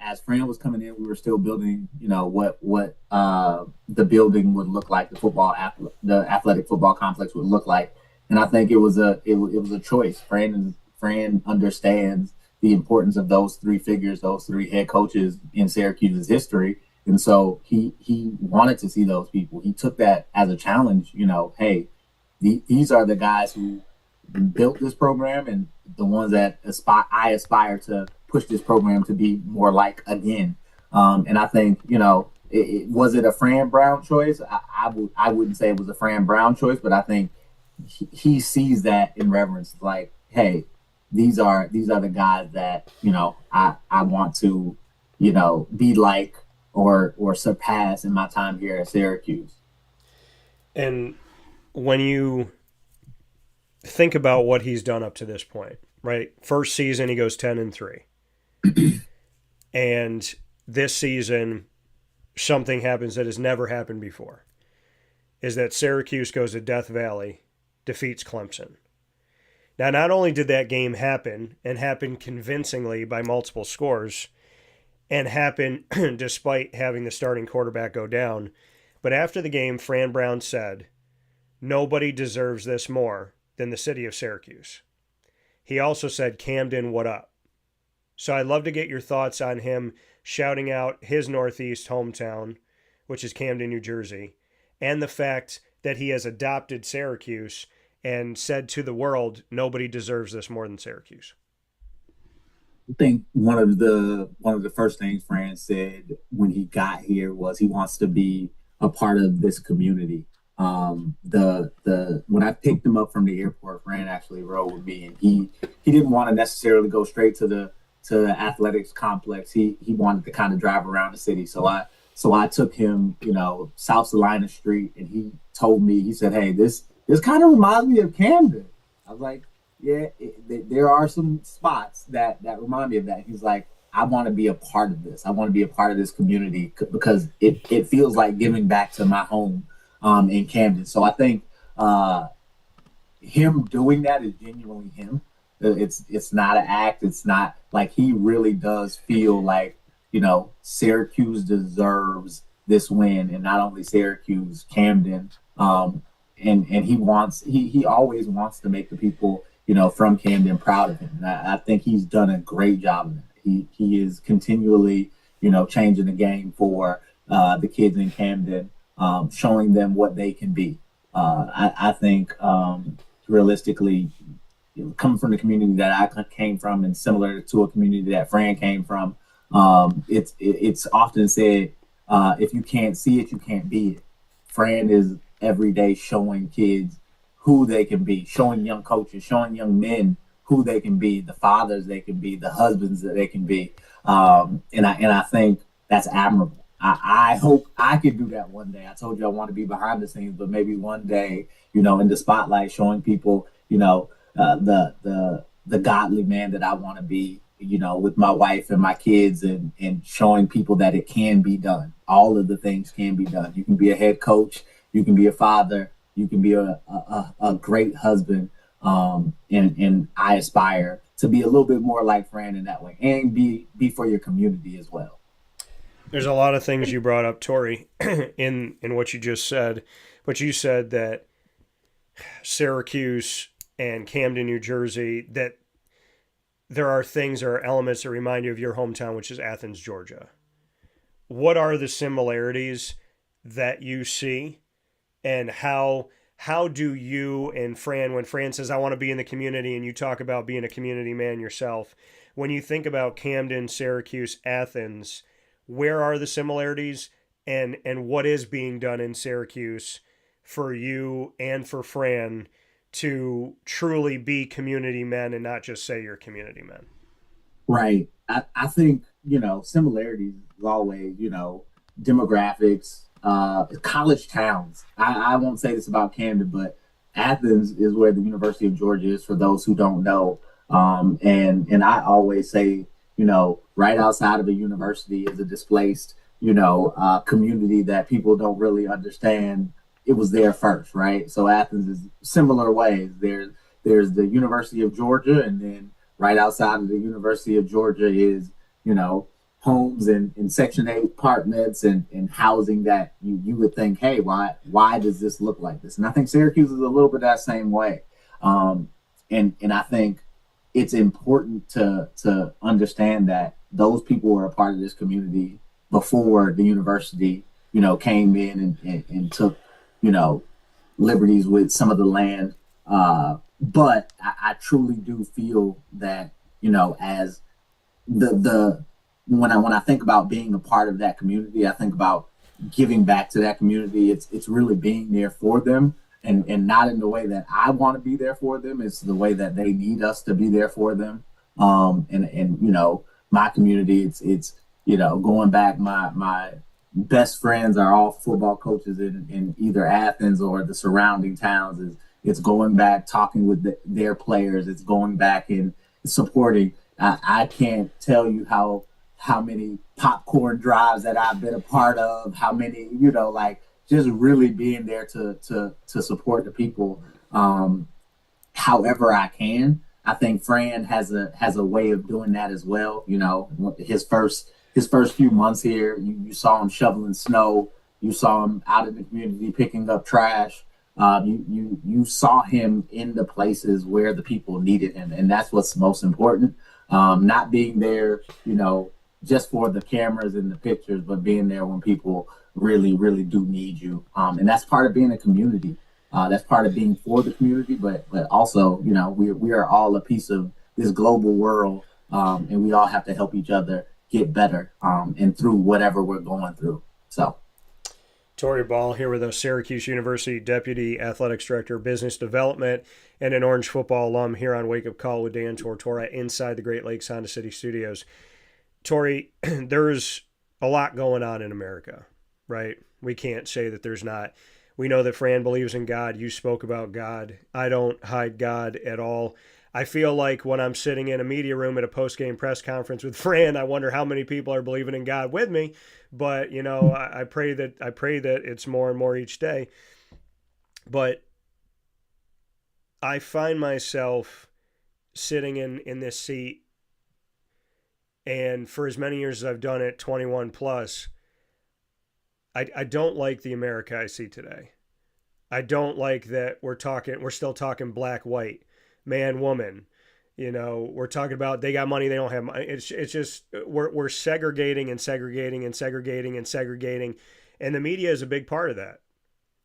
As Fran was coming in, we were still building, what the building would look like, the athletic football complex would look like, and I think it was a choice. Fran understands the importance of those 3 figures, those 3 head coaches in Syracuse's history, and so he wanted to see those people. He took that as a challenge. Hey, these are the guys who built this program and the ones that I aspire to push this program to be more like again. And I think, was it a Fran Brown choice? I wouldn't say it was a Fran Brown choice, but I think he sees that in reverence, like, hey, these are the guys that, I want to, be like or surpass in my time here at Syracuse. And when you think about what he's done up to this point, right? First season, he goes 10-3. And this season, something happens that has never happened before, is that Syracuse goes to Death Valley, defeats Clemson. Now, not only did that game happen, and happen convincingly by multiple scores, and happen despite having the starting quarterback go down, but after the game, Fran Brown said, "Nobody deserves this more than the city of Syracuse." He also said, "Camden, what up?" So I'd love to get your thoughts on him shouting out his Northeast hometown, which is Camden, New Jersey, and the fact that he has adopted Syracuse and said to the world, nobody deserves this more than Syracuse. I think one of the first things Fran said when he got here was he wants to be a part of this community. When I picked him up from the airport, Fran actually rode with me, and he didn't want to necessarily go straight to the athletics complex. He wanted to kind of drive around the city. So I took him, South Salina Street, and he told me, he said, "Hey, this kind of reminds me of Camden." I was like, "Yeah, there are some spots that remind me of that." He's like, "I want to be a part of this. I want to be a part of this community because it feels like giving back to my home in Camden." So I think him doing that is genuinely him. It's not an act. It's not like he really does feel like, Syracuse deserves this win, and not only Syracuse, Camden. And he always wants to make the people, from Camden proud of him. And I think he's done a great job of that. He is continually, changing the game for the kids in Camden, showing them what they can be. I think realistically, coming from the community that I came from, and similar to a community that Fran came from, it's often said, if you can't see it, you can't be it. Fran is every day showing kids who they can be, showing young coaches, showing young men who they can be, the fathers they can be, the husbands that they can be. And I think that's admirable. I hope I could do that one day. I told you I want to be behind the scenes, but maybe one day, in the spotlight, showing people, the godly man that I want to be, with my wife and my kids, and showing people that it can be done. All of the things can be done. You can be a head coach. You can be a father. You can be a great husband. And I aspire to be a little bit more like Fran in that way, and be for your community as well. There's a lot of things you brought up, Torrey, in what you just said. But you said that Syracuse and Camden, New Jersey, that there are things or elements that remind you of your hometown, which is Athens, Georgia. What are the similarities that you see, and how do you and Fran, when Fran says, "I want to be in the community," and you talk about being a community man yourself, when you think about Camden, Syracuse, Athens, where are the similarities, and what is being done in Syracuse for you and for Fran to truly be community men and not just say you're community men. Right. I think, similarities is always, demographics, college towns. I won't say this about Camden, but Athens is where the University of Georgia is, for those who don't know. And I always say, right outside of a university is a displaced, community that people don't really understand. It was there first, right? So Athens is similar ways. There's the University of Georgia, and then right outside of the University of Georgia is, homes and Section 8 apartments and housing that you would think, hey, why does this look like this? And I think Syracuse is a little bit that same way. And I think it's important to understand that those people were a part of this community before the university, came in and took, liberties with some of the land. But I truly do feel that, as when I think about being a part of that community, I think about giving back to that community. It's really being there for them, and not in the way that I want to be there for them. It's the way that they need us to be there for them. And my community, it's going back, my best friends are all football coaches in either Athens or the surrounding towns. It's going back, talking with their players. It's going back and supporting. I can't tell you how many popcorn drives that I've been a part of, how many, just really being there to support the people however I can. I think Fran has a way of doing that as well. His first few months here, you saw him shoveling snow. You saw him out in the community picking up trash. You saw him in the places where the people needed him, and that's what's most important. Not being there, just for the cameras and the pictures, but being there when people really, really do need you. And that's part of being a community. That's part of being for the community, but also, we are all a piece of this global world, and we all have to help each other get better and through whatever we're going through. So. Torrey Ball here with us, Syracuse University Deputy Athletics Director, Business Development, and an Orange football alum here on Wake Up Call with Dan Tortora inside the Great Lakes Honda City Studios. Torrey, there's a lot going on in America, right? We can't say that there's not. We know that Fran believes in God. You spoke about God. I don't hide God at all. I feel like when I'm sitting in a media room at a post-game press conference with Fran, I wonder how many people are believing in God with me. But, I pray that it's more and more each day. But I find myself sitting in this seat, and for as many years as I've done it, 21 plus, I don't like the America I see today. I don't like that we're still talking black, white, man, woman. We're talking about they got money, they don't have money. It's just we're segregating and segregating and segregating and segregating. And the media is a big part of that.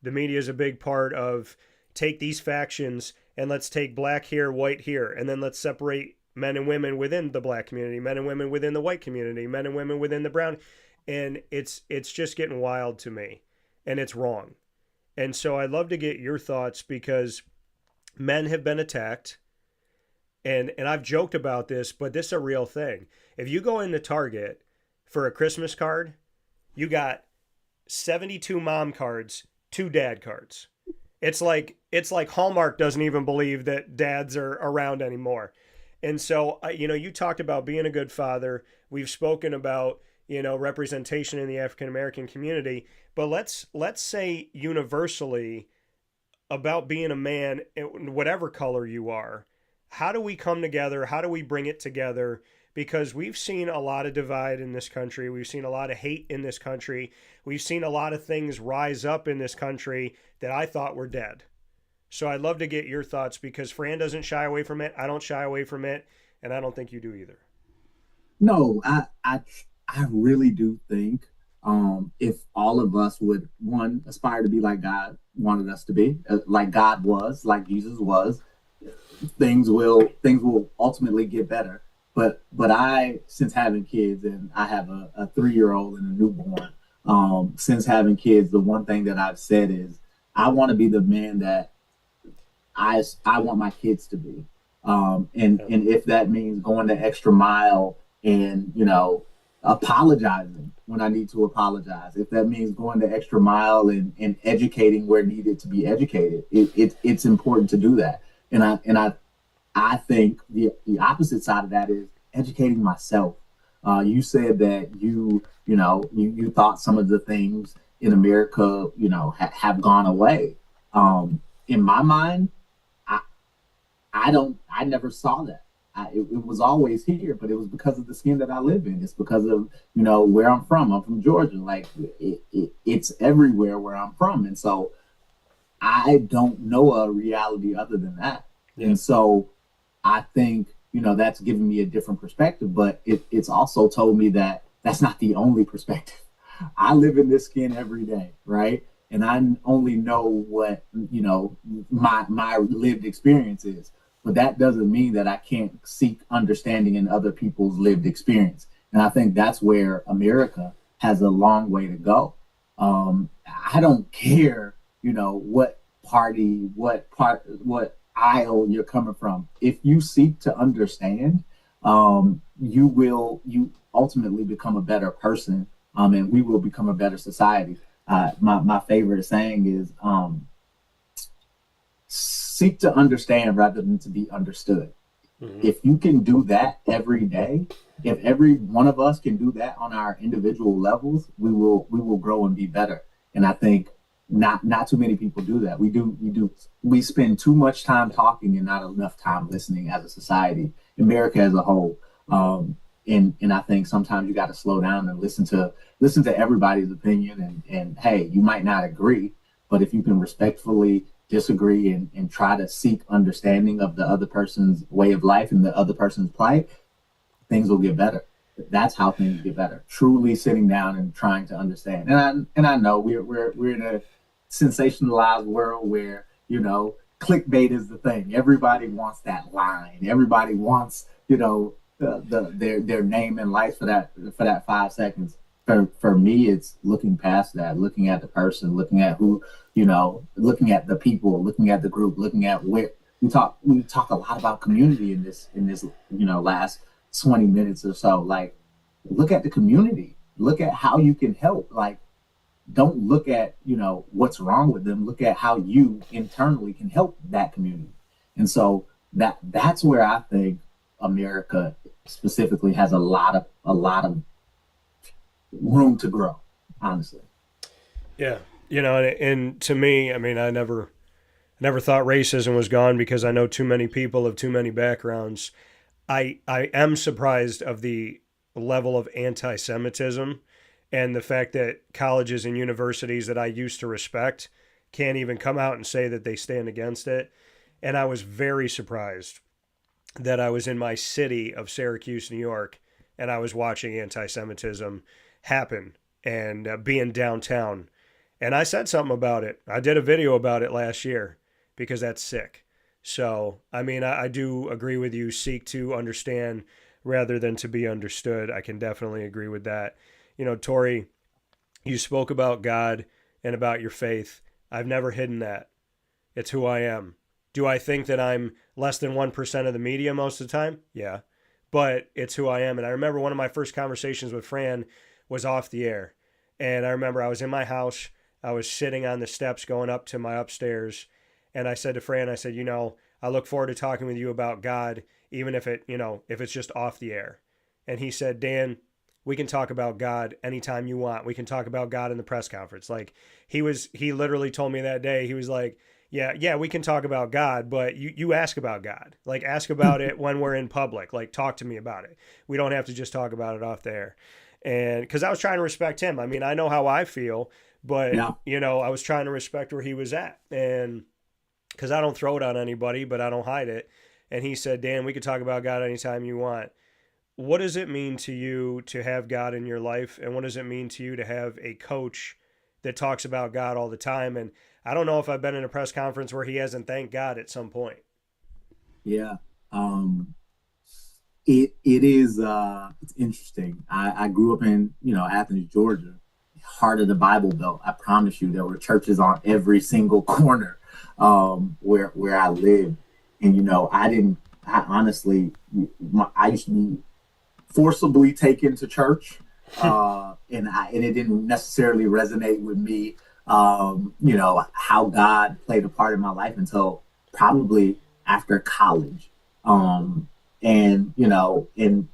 The media is a big part of take these factions and let's take black here, white here, and then let's separate men and women within the black community, men and women within the white community, men and women within the brown. And it's just getting wild to me, and it's wrong. And so I'd love to get your thoughts, because men have been attacked, and I've joked about this, but this is a real thing. If you go into Target for a Christmas card, you got 72 mom cards, 2 dad cards. It's like Hallmark doesn't even believe that dads are around anymore. And so, you talked about being a good father. We've spoken about, representation in the African-American community, but let's say universally about being a man, whatever color you are. How do we come together? How do we bring it together? Because we've seen a lot of divide in this country. We've seen a lot of hate in this country. We've seen a lot of things rise up in this country that I thought were dead. So I'd love to get your thoughts, because Fran doesn't shy away from it. I don't shy away from it. And I don't think you do either. No, I really do think if all of us would, one, aspire to be like God wanted us to be, like God was, like Jesus was, things will ultimately get better. But I, since having kids, and I have a 3-year-old and a newborn, since having kids, the one thing that I've said is I want to be the man that I want my kids to be. And if that means going the extra mile and, apologizing when I need to apologize, if that means going the extra mile and educating where needed to be educated, it's important to do that. And I think the opposite side of that is educating myself. You said that you thought some of the things in America, have gone away. In my mind, I never saw that. It was always here, but it was because of the skin that I live in. It's because of, where I'm from. I'm from Georgia. Like it's everywhere where I'm from. And so I don't know a reality other than that. Yeah. And so I think, that's given me a different perspective, but it's also told me that that's not the only perspective. I live in this skin every day, right? And I only know what, my lived experience is. But that doesn't mean that I can't seek understanding in other people's lived experience. And I think that's where America has a long way to go. I don't care, what party, what aisle you're coming from. If you seek to understand, you ultimately become a better person, and we will become a better society. My favorite saying is, seek to understand rather than to be understood. Mm-hmm. If you can do that every day, if every one of us can do that on our individual levels, we will grow and be better. And I think not too many people do that. We spend too much time talking and not enough time listening as a society, America as a whole. And I think sometimes you got to slow down and listen to everybody's opinion. And hey, you might not agree, but if you can respectfully disagree and try to seek understanding of the other person's way of life and the other person's plight, things will get better. That's how things get better. Truly sitting down and trying to understand. And I know we're in a sensationalized world where, clickbait is the thing. Everybody wants that line. Everybody wants, their name and life for that 5 seconds. For me, it's looking past that, looking at the person, looking at who, looking at the people, looking at the group, looking at where we talk a lot about community in this, last 20 minutes or so. Like, look at the community, look at how you can help. Like, don't look at, what's wrong with them. Look at how you internally can help that community. And so that's where I think America specifically has a lot of room to grow, honestly. Yeah. And to me, I mean, I never thought racism was gone because I know too many people of too many backgrounds. I am surprised of the level of anti-Semitism and the fact that colleges and universities that I used to respect can't even come out and say that they stand against it. And I was very surprised that I was in my city of Syracuse, New York, and I was watching anti-Semitism happen and being downtown. And I said something about it. I did a video about it last year because that's sick. So, I mean, I do agree with you. Seek to understand rather than to be understood. I can definitely agree with that. Torrey, you spoke about God and about your faith. I've never hidden that. It's who I am. Do I think that I'm less than 1% of the media most of the time? Yeah. But it's who I am. And I remember one of my first conversations with Fran was off the air. And I remember I was in my house. I was sitting on the steps going up to my upstairs. And I said to Fran, I said, I look forward to talking with you about God, even if if it's just off the air. And he said, Dan, we can talk about God anytime you want. We can talk about God in the press conference. Like he literally told me that day, he was like, yeah, we can talk about God, but you ask about God. Like ask about it when we're in public. Like talk to me about it. We don't have to just talk about it off the air. And because I was trying to respect him. I mean, I know how I feel, but I was trying to respect where he was at. And because I don't throw it on anybody, but I don't hide it. And he said, Dan, we could talk about God anytime you want. What does it mean to you to have God in your life? And what does it mean to you to have a coach that talks about God all the time? And I don't know if I've been in a press conference where he hasn't thanked God at some point. Yeah. It is, it's interesting. I grew up in, Athens, Georgia, heart of the Bible Belt. I promise you there were churches on every single corner. where I lived. And, you know, I honestly, I used to be forcibly taken to church. And it didn't necessarily resonate with me, you know, how God played a part in my life until probably after college. And, you know, in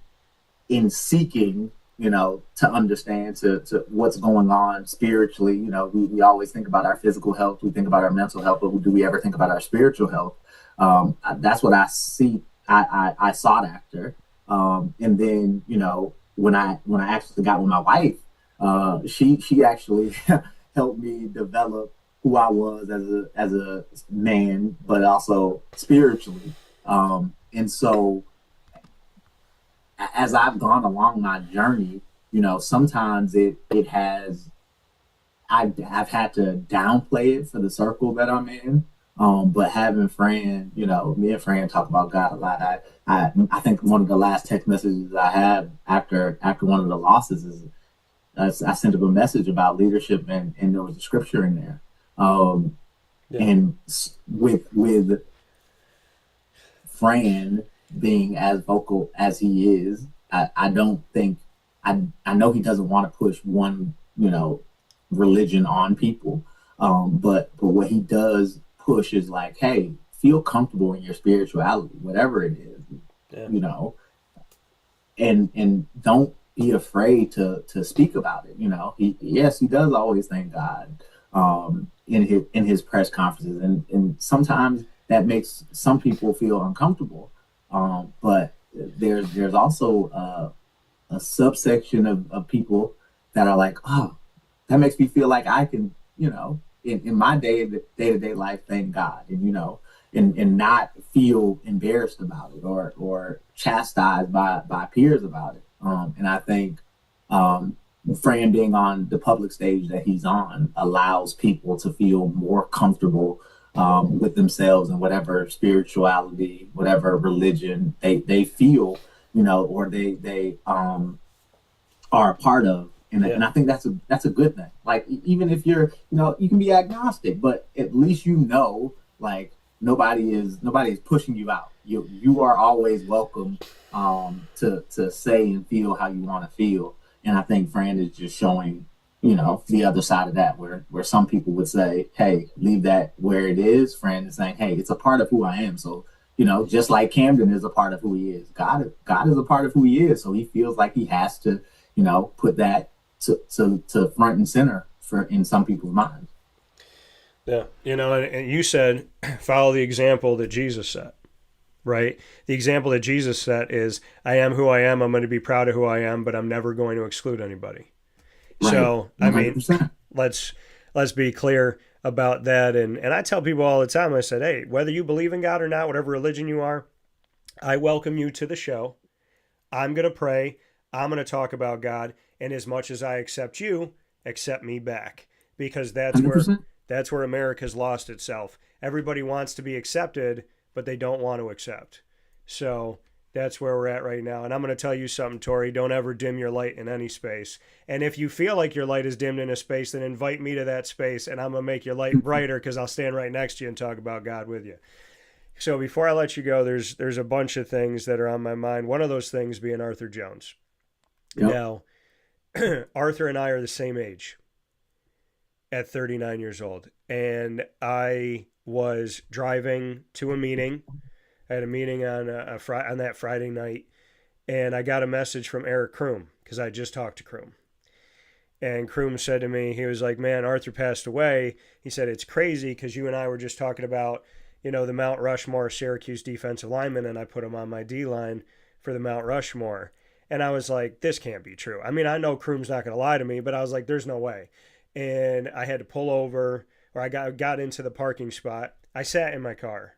seeking, you know, to understand to what's going on spiritually, you know, we always think about our physical health, we think about our mental health, but do we ever think about our spiritual health? That's what I sought after. And then, you know, when I actually got with my wife, she actually helped me develop who I was as a man, but also spiritually. And so as I've gone along my journey, you know, sometimes I've had to downplay it for the circle that I'm in. But having Fran, you know, me and Fran talk about God a lot. I think one of the last text messages I had after one of the losses is I sent him a message about leadership, and there was a scripture in there. And with Fran being as vocal as he is, I don't think I know he doesn't want to push one, you know, religion on people. But what he does push is like, hey, feel comfortable in your spirituality, whatever it is, you know, and don't be afraid to speak about it. You know, he does always thank God in his press conferences, and sometimes that makes some people feel uncomfortable. But there's also a subsection of people that are like, oh, that makes me feel like I can, you know, in my day-to-day life, thank God, and, you know, and not feel embarrassed about it or chastised by peers about it. And I think Fran being on the public stage that he's on allows people to feel more comfortable with themselves and whatever spirituality, whatever religion they feel, you know, or they are a part of. And I think that's a good thing. Like, even if you're, you know, you can be agnostic, but at least, you know, like, nobody is pushing you out. You are always welcome to say and feel how you want to feel. And I think Fran is just showing, you know, the other side of that, where some people would say, hey, leave that where it is. Fran is saying, hey, it's a part of who I am. So, you know, just like Camden is a part of who he is, God is a part of who he is. So he feels like he has to, you know, put that to front and center in some people's minds. Yeah, you know, and you said follow the example that Jesus set, right? The example that Jesus set is, I am who I am. I'm going to be proud of who I am, but I'm never going to exclude anybody. Right. So, I mean, let's be clear about that. And I tell people all the time, I said, hey, whether you believe in God or not, whatever religion you are, I welcome you to the show. I'm going to pray. I'm going to talk about God. And as much as I accept you, accept me back, because that's 100%. That's where America's lost itself. Everybody wants to be accepted, but they don't want to accept. So that's where we're at right now. And I'm going to tell you something, Torrey. Don't ever dim your light in any space. And if you feel like your light is dimmed in a space, then invite me to that space, and I'm going to make your light brighter, because I'll stand right next to you and talk about God with you. So before I let you go, there's a bunch of things that are on my mind. One of those things being Arthur Jones. Yep. Now, Arthur and I are the same age at 39 years old. And I was driving to a meeting. I had a meeting on that Friday night, and I got a message from Eric Kroom, because I just talked to Kroom. And Kroom said to me, he was like, man, Arthur passed away. He said, it's crazy, because you and I were just talking about, you know, the Mount Rushmore Syracuse defensive lineman, and I put him on my D-line for the Mount Rushmore. And I was like, this can't be true. I mean, I know Kroom's not going to lie to me, but I was like, there's no way. And I had to pull over, or I got into the parking spot. I sat in my car.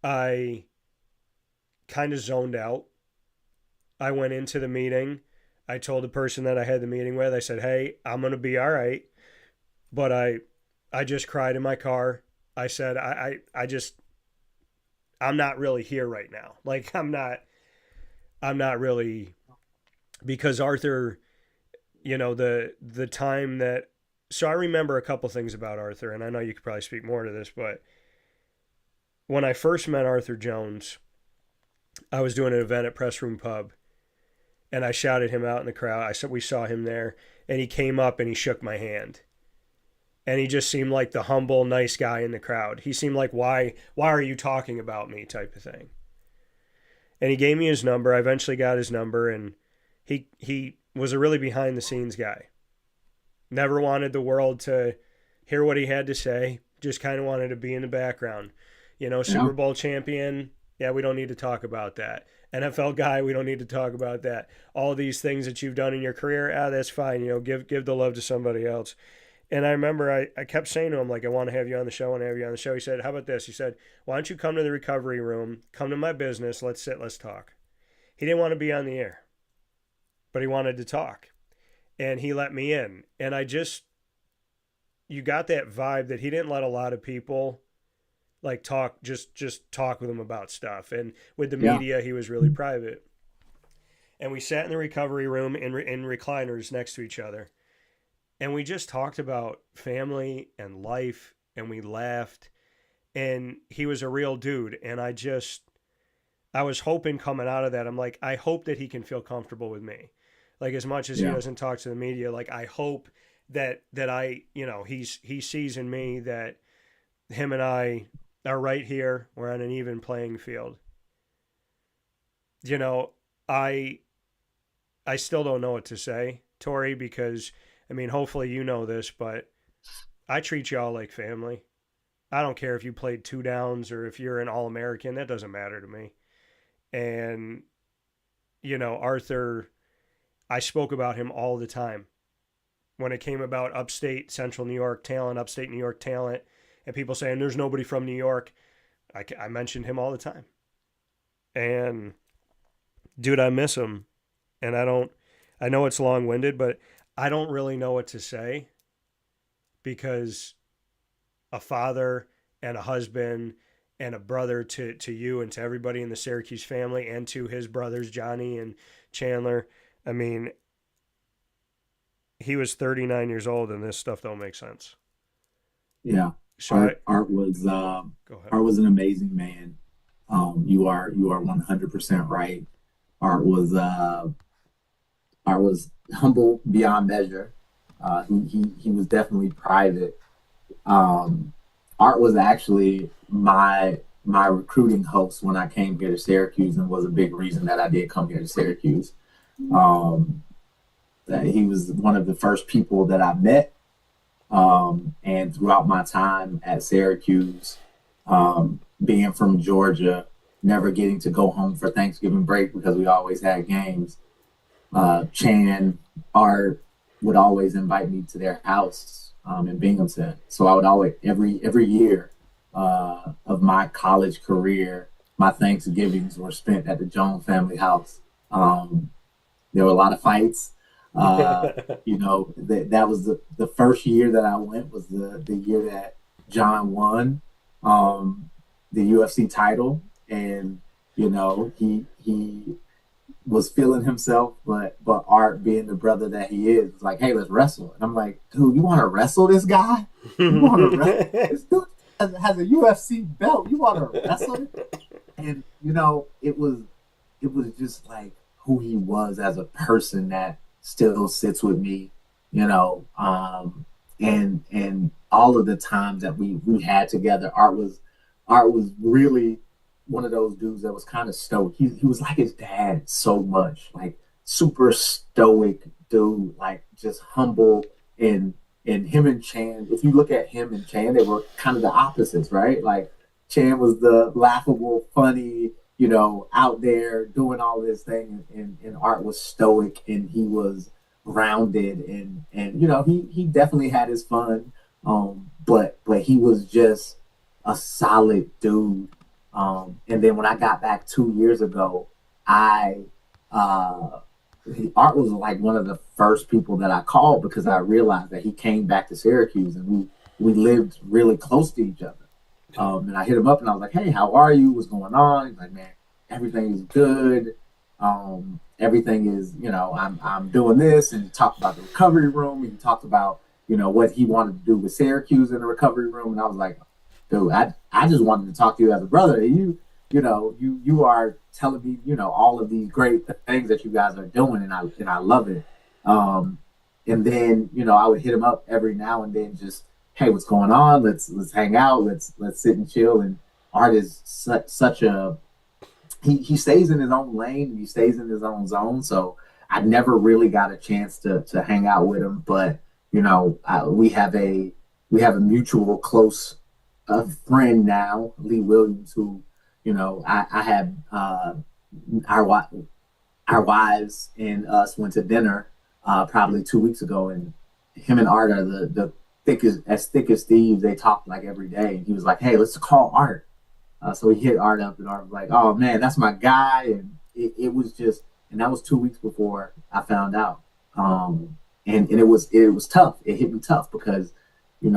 I kind of zoned out. I went into the meeting. I told the person that I had the meeting with, I said, hey, I'm going to be all right. But I just cried in my car. I said, I'm not really here right now. Like, I'm not really, because Arthur, you know, the time that So I remember a couple things about Arthur, and I know you could probably speak more to this, but when I first met Arthur Jones, I was doing an event at Press Room Pub, and I shouted him out in the crowd. I said we saw him there, and he came up and he shook my hand. And he just seemed like the humble, nice guy in the crowd. He seemed like, why are you talking about me type of thing. And he gave me his number. I eventually got his number, and he was a really behind-the-scenes guy. Never wanted the world to hear what he had to say. Just kind of wanted to be in the background. Super Bowl champion, yeah, we don't need to talk about that. NFL guy, we don't need to talk about that. All these things that you've done in your career, that's fine. Give the love to somebody else. And I remember I kept saying to him, like, I want to have you on the show, I want to have you on the show. He said, how about this? He said, why don't you come to the recovery room, come to my business, let's sit, let's talk. He didn't want to be on the air, but he wanted to talk. And he let me in. And you got that vibe that he didn't let a lot of people like talk, just talk with him about stuff. And with the media, he was really private. And we sat in the recovery room in recliners next to each other. And we just talked about family and life, and we laughed. And he was a real dude. And I was hoping coming out of that, I'm like, I hope that he can feel comfortable with me. Like, as much as he doesn't talk to the media, like, I hope that I, he sees in me that him and I are right here. We're on an even playing field. I still don't know what to say, Torrey, because, hopefully you know this, but I treat y'all like family. I don't care if you played 2 downs or if you're an All-American. That doesn't matter to me. And, Arthur, I spoke about him all the time. When it came about upstate Central New York talent, upstate New York talent, and people saying there's nobody from New York, I mentioned him all the time. And, dude, I miss him. And I know it's long-winded, but I don't really know what to say, because a father and a husband and a brother to you and to everybody in the Syracuse family and to his brothers, Johnny and Chandler. He was 39 years old, and this stuff don't make sense. Yeah. So Art was an amazing man. You are 100% right. Art was humble beyond measure. He was definitely private. Art was actually my recruiting host when I came here to Syracuse, and was a big reason that I did come here to Syracuse. That he was one of the first people that I met, and throughout my time at Syracuse, being from Georgia, never getting to go home for Thanksgiving break because we always had games. Art would always invite me to their house in Binghamton. So I would always, every year of my college career, my Thanksgivings were spent at the Jones family house. There were a lot of fights. That was the first year that I went, was the year that John won the UFC title. And, he was feeling himself, but Art, being the brother that he is, was like, hey, let's wrestle. And I'm like, dude, you want to wrestle this guy? You want to wrestle? This dude has a UFC belt. You want to wrestle? And, it was just like who he was as a person that still sits with me, and all of the times that we had together. Art was really one of those dudes that was kind of stoic. He was like his dad so much, like super stoic dude, like just humble. And him and Chan, if you look at him and Chan, they were kind of the opposites, right? Like Chan was the laughable, funny, out there doing all this thing, and Art was stoic, and he was grounded, and he definitely had his fun, but he was just a solid dude. And then when I got back 2 years ago, Art was like one of the first people that I called, because I realized that he came back to Syracuse, and we lived really close to each other. And I hit him up, and I was like, hey, how are you? What's going on? He's like, man, everything is good. Everything is, I'm doing this. And he talked about the recovery room. He talked about, what he wanted to do with Syracuse in the recovery room. And I was like, dude, I just wanted to talk to you as a brother. And you are telling me, all of these great things that you guys are doing, and I love it. And then, I would hit him up every now and then, just, hey, what's going on? Let's hang out. Let's sit and chill. And Art is such a, he stays in his own lane, and he stays in his own zone. So I never really got a chance to hang out with him, but we have a mutual close friend now, Lee Williams, who I had our wives and us went to dinner probably 2 weeks ago, and him and Art are the thick as thieves. They talk like every day, and he was like, hey, let's call Art. So he hit Art up, and Art was like, oh man, that's my guy. And it was just, and that was 2 weeks before I found out. And it was tough. It hit me tough because, it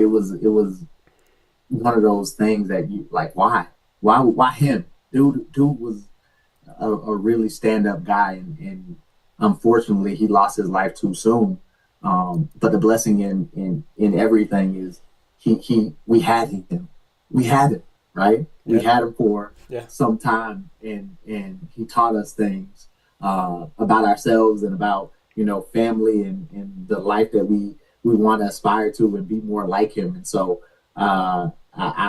was one of those things that you like, why him? Dude was a really stand-up guy, and unfortunately he lost his life too soon. But the blessing in everything is we had him, right? Yeah. We had him for some time, and he taught us things about ourselves and about family and the life that we want to aspire to and be more like him. And so I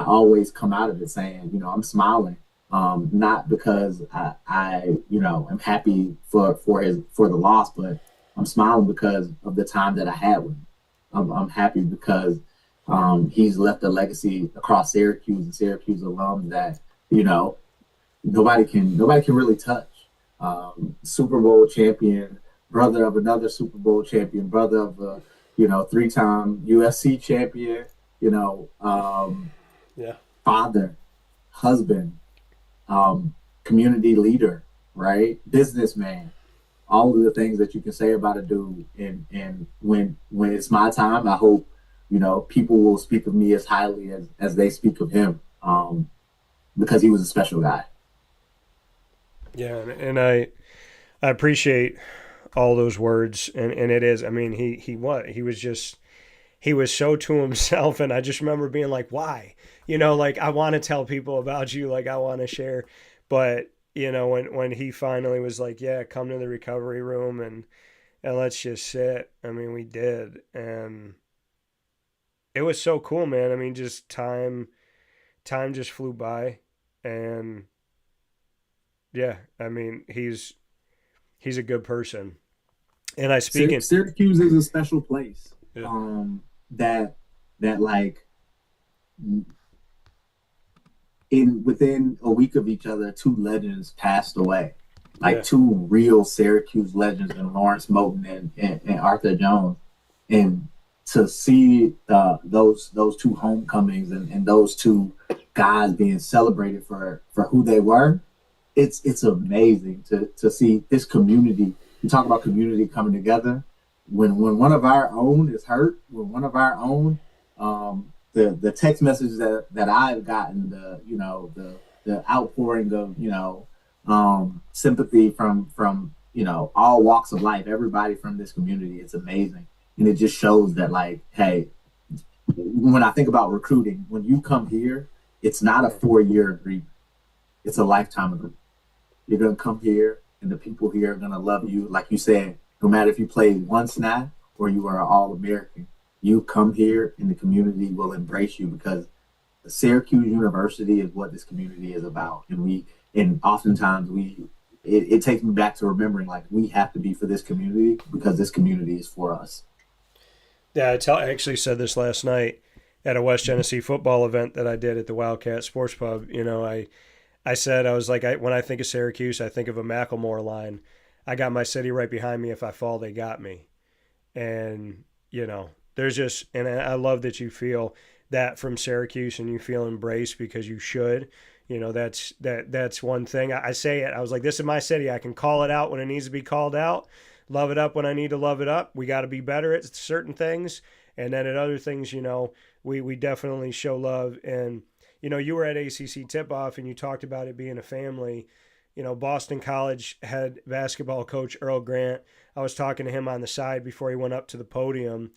always come out of it saying, I'm smiling, not because I am happy for the loss, but I'm smiling because of the time that I had with him. I'm happy because he's left a legacy across Syracuse and Syracuse alums that nobody can really touch. Super Bowl champion, brother of another Super Bowl champion, brother of a 3-time USC champion, father, husband, community leader, right? Businessman, all of the things that you can say about a dude. And when it's my time, I hope, people will speak of me as highly as they speak of him, because he was a special guy. Yeah. And I appreciate all those words. And it is, I mean, he was so to himself. And I just remember being like, why? I want to tell people about you. Like, I want to share. But, when he finally was like, yeah, come to the recovery room and let's just sit. I mean, we did. And it was so cool, man. I mean, just time just flew by. And yeah, I mean, he's a good person. And I speak in Syracuse is a special place. Yeah. That like within a week of each other, two legends passed away. Like two real Syracuse legends, in Lawrence Moten and Arthur Jones. And to see those two homecomings and those two guys being celebrated for who they were, it's amazing to see this community. You talk about community coming together. When one of our own is hurt, when one of our own, the text messages that I've gotten, the outpouring of sympathy from all walks of life, everybody from this community, it's amazing. And it just shows that, like, hey, when I think about recruiting, when you come here, it's not a 4-year agreement. It's a lifetime agreement. You're going to come here, and the people here are going to love you. Like you said, no matter if you played one snap or you are an All-American, you come here and the community will embrace you, because Syracuse University is what this community is about. And oftentimes it takes me back to remembering, like, we have to be for this community because this community is for us. Yeah, I actually said this last night at a West Genesee football event that I did at the Wildcat Sports Pub. I said, I was like, when I think of Syracuse, I think of a Macklemore line. I got my city right behind me. If I fall, they got me. And, there's just, and I love that you feel that from Syracuse and you feel embraced, because you should. That's one thing. I say it. I was like, this is my city. I can call it out when it needs to be called out. Love it up when I need to love it up. We got to be better at certain things. And then at other things, we definitely show love. And, you were at ACC tip-off and you talked about it being a family. Boston College head basketball coach Earl Grant. I was talking to him on the side before he went up to the podium.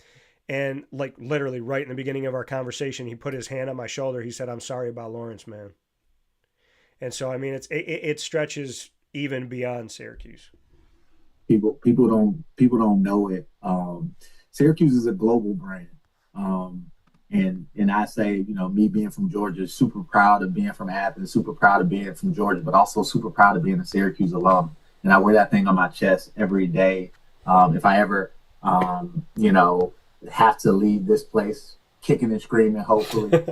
And like literally right in the beginning of our conversation, he put his hand on my shoulder. He said, "I'm sorry about Lawrence, man." And so, I mean, it stretches even beyond Syracuse. People don't know it. Syracuse is a global brand. And I say, me being from Georgia, super proud of being from Athens, super proud of being from Georgia, but also super proud of being a Syracuse alum. And I wear that thing on my chest every day. If I ever, have to leave this place kicking and screaming, hopefully,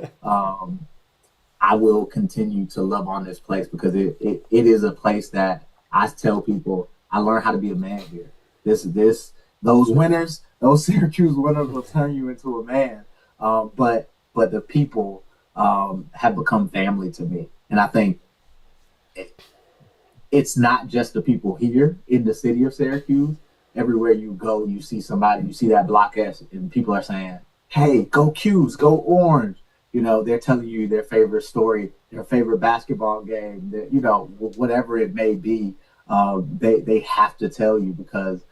I will continue to love on this place because it is a place that I tell people I learned how to be a man here. Those winners, those Syracuse winners will turn you into a man. But the people have become family to me. And I think it's not just the people here in the city of Syracuse. Everywhere you go, you see somebody, you see that block S, and people are saying, "Hey, go Qs, go Orange." They're telling you their favorite story, their favorite basketball game, whatever it may be. They have to tell you because,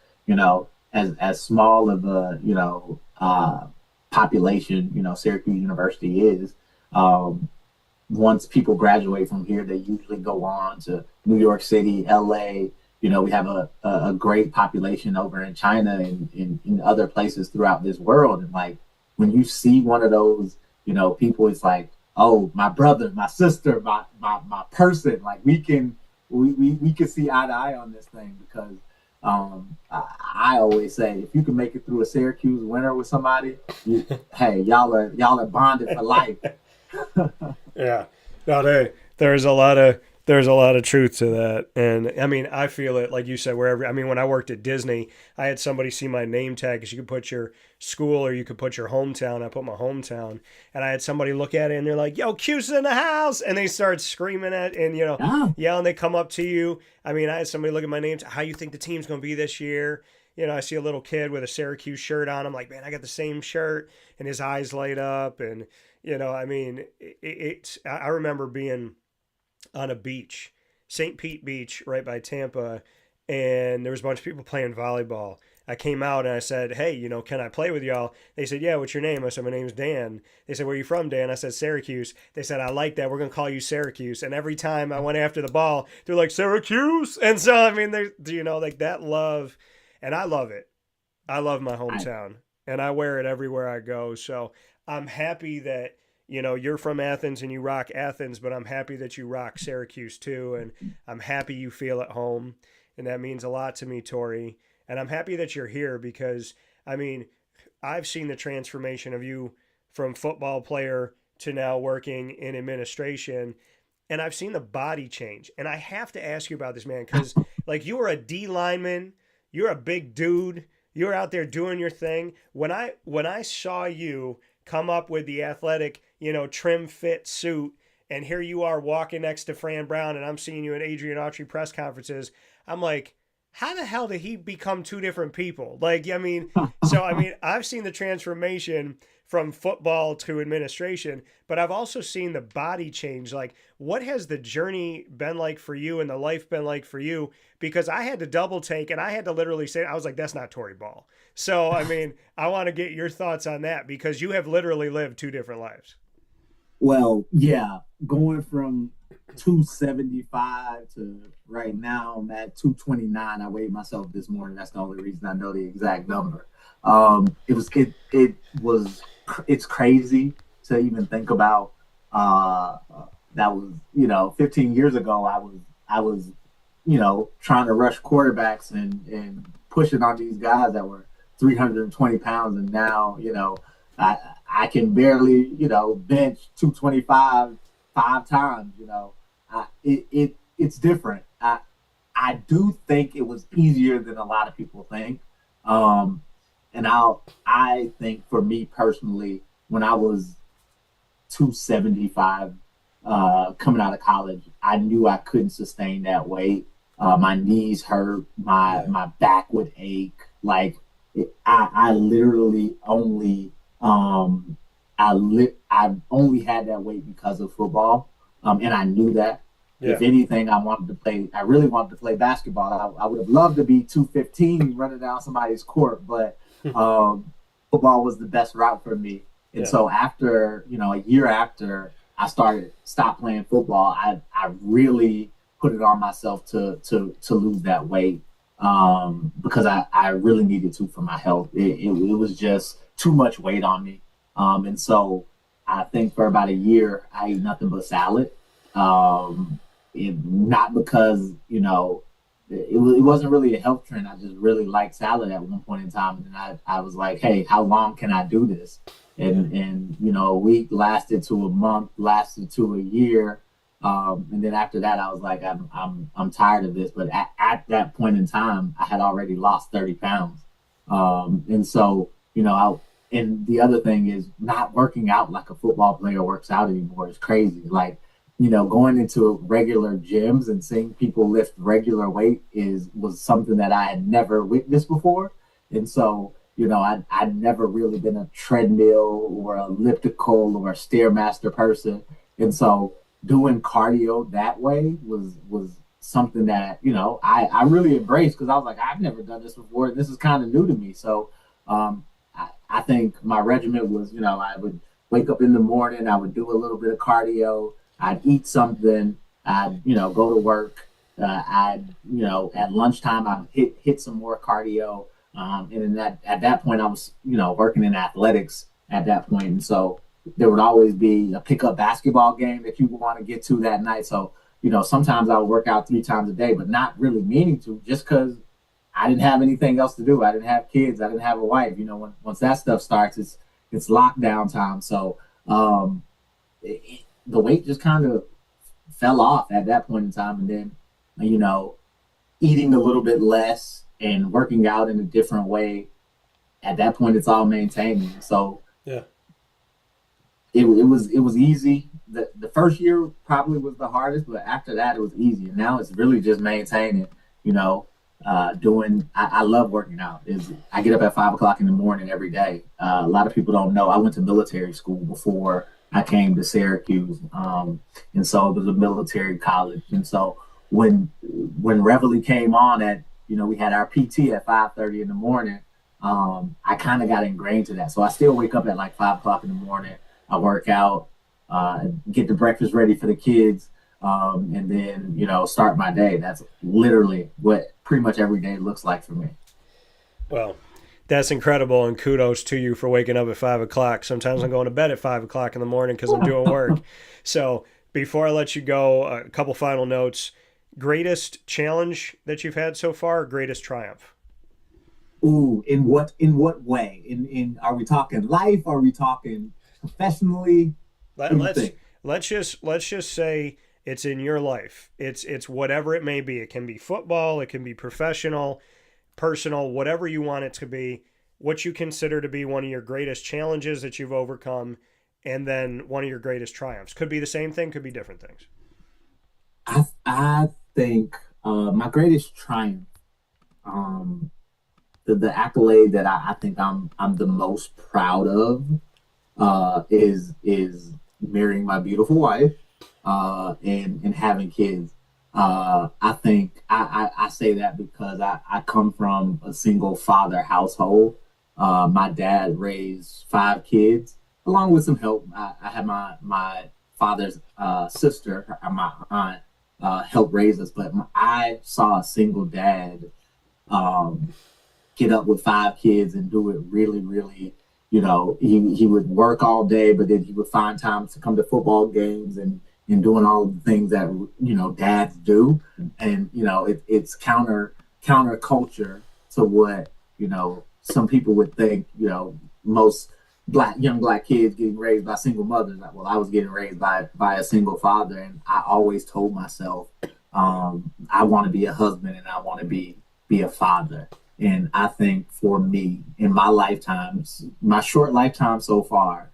as small of a, population, Syracuse University is, once people graduate from here, they usually go on to New York City, LA. We have a great population over in China and in other places throughout this world. And like, when you see one of those, people, it's like, oh, my brother, my sister, my person, like we can see eye to eye on this thing because I always say if you can make it through a Syracuse winter with somebody, hey, y'all are bonded for life. Yeah, no, there's a lot of truth to that, and I mean I feel it like you said wherever. I mean when I worked at Disney, I had somebody see my name tag because you could put your school or you could put your hometown. I put my hometown, and I had somebody look at it and they're like, "Yo, Q's in the house," and they start screaming at and yelling. They come up to you. I mean I had somebody look at my name. How you think the team's gonna be this year? I see a little kid with a Syracuse shirt on. I'm like, man, I got the same shirt, and his eyes light up, and I mean I remember being on a beach, St. Pete Beach, right by Tampa, and there was a bunch of people playing volleyball. I came out and I said, "Hey, can I play with y'all?" They said, "Yeah, what's your name?" I said, "My name's Dan." They said, "Where are you from, Dan?" I said, "Syracuse." They said, "I like that. We're going to call you Syracuse." And every time I went after the ball, they're like, "Syracuse." And so, I mean, there's, like that love, and I love it. I love my hometown, and I wear it everywhere I go. So I'm happy that you're from Athens and you rock Athens, but I'm happy that you rock Syracuse too. And I'm happy you feel at home. And that means a lot to me, Torrey. And I'm happy that you're here because, I mean, I've seen the transformation of you from football player to now working in administration. And I've seen the body change. And I have to ask you about this, man, because like you were a D lineman, you're a big dude, you're out there doing your thing. When I saw you come up with the athletic, trim fit suit, and here you are walking next to Fran Brown, and I'm seeing you at Adrian Autry press conferences. I'm like, how the hell did he become two different people? Like, I mean, I've seen the transformation from football to administration, but I've also seen the body change. Like, what has the journey been like for you and the life been like for you? Because I had to double take and I had to literally say, I was like, that's not Torrey Ball. So, I mean, I want to get your thoughts on that because you have literally lived two different lives. Well, yeah, going from 275 to right now I'm at 229. I weighed myself this morning. That's the only reason I know the exact number. It's crazy to even think about. That was 15 years ago. I was trying to rush quarterbacks and pushing on these guys that were 320 pounds, and now I can barely bench 225 5 times. It's different. I do think it was easier than a lot of people think. And I think for me personally, when I was 275 coming out of college, I knew I couldn't sustain that weight. My knees hurt, my back would ache. Like I literally only I only had that weight because of football, and I knew that. If anything, I really wanted to play basketball. I would have loved to be 215 running down somebody's court, but football was the best route for me. And so after, a year after I stopped playing football, I really put it on myself to lose that weight, because I really needed to for my health. It was just too much weight on me. And so I think for about a year, I ate nothing but salad. Not because, it wasn't really a health trend. I just really liked salad at one point in time. And I was like, hey, how long can I do this? And a week lasted to a month, lasted to a year. And then after that, I was like, I'm tired of this. But at that point in time, I had already lost 30 pounds. And so, and the other thing is not working out like a football player works out anymore is crazy. Like, going into regular gyms and seeing people lift regular weight was something that I had never witnessed before. And so, I'd never really been a treadmill or elliptical or a Stairmaster person. And so doing cardio that way was something that, I really embraced, because I was like, I've never done this before. This is kind of new to me. So I think my regimen was, I would wake up in the morning, I would do a little bit of cardio, I'd eat something, I'd, go to work, at lunchtime, I'd hit some more cardio. And then at that point, I was, working in athletics at that point. And so there would always be a pickup basketball game that you would want to get to that night. So, sometimes I would work out 3 times a day, but not really meaning to, just because I didn't have anything else to do. I didn't have kids. I didn't have a wife. Once that stuff starts, it's lockdown time. So the weight just kind of fell off at that point in time. And then, eating a little bit less and working out in a different way, at that point, it's all maintaining. So it was easy. The first year probably was the hardest, but after that, it was easy. And now it's really just maintaining, I love working out. I get up at 5 o'clock in the morning every day. A lot of people don't know I went to military school before I came to Syracuse. And so it was a military college. And so when Reveille came on at, we had our PT at 5:30 in the morning, I kind of got ingrained to that. So I still wake up at like 5 o'clock in the morning. I work out, get the breakfast ready for the kids, and then, start my day. That's literally what pretty much every day looks like for me. Well, that's incredible, and kudos to you for waking up at 5 o'clock. Sometimes I'm going to bed at 5 o'clock in the morning because I'm doing work. So before I let you go, a couple final notes. Greatest challenge that you've had so far, or greatest triumph? Ooh, in what way? Are we talking life? Are we talking professionally? Let's just say it's in your life. It's whatever it may be. It can be football, it can be professional, personal, whatever you want it to be. What you consider to be one of your greatest challenges that you've overcome, and then one of your greatest triumphs. Could be the same thing, could be different things. I think my greatest triumph, the accolade that I think I'm the most proud of, is marrying my beautiful wife, and having kids. I think I say that because I come from a single father household. My dad raised 5 kids along with some help. I had my father's sister, my aunt, help raise us, but I saw a single dad get up with 5 kids and do it really, really. He would work all day, but then he would find time to come to football games and doing all of the things that dads do. And it's counter culture to what some people would think. Most young black kids getting raised by single mothers. Well, I was getting raised by a single father, and I always told myself, I want to be a husband and I want to be a father. And I think for me, in my lifetime, my short lifetime so far,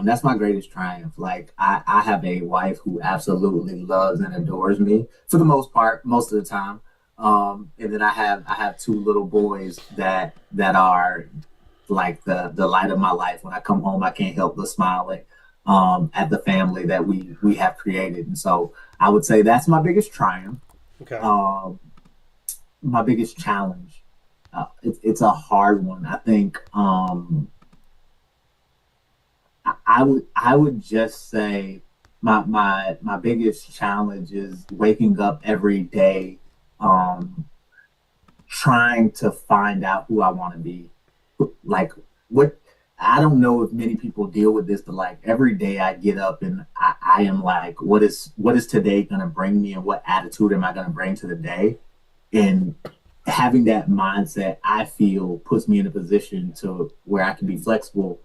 that's my greatest triumph. Like I have a wife who absolutely loves and adores me for the most part, most of the time. And then I have 2 little boys that are like the light of my life. When I come home, I can't help but smiling at the family that we have created. And so I would say that's my biggest triumph. Okay. My biggest challenge. It's a hard one. I think I would just say my biggest challenge is waking up every day, trying to find out who I want to be. Like what I don't know if many people deal with this, but like every day I get up and I am like, what is today going to bring me, and what attitude am I going to bring to the day? And having that mindset, I feel, puts me in a position to where I can be flexible,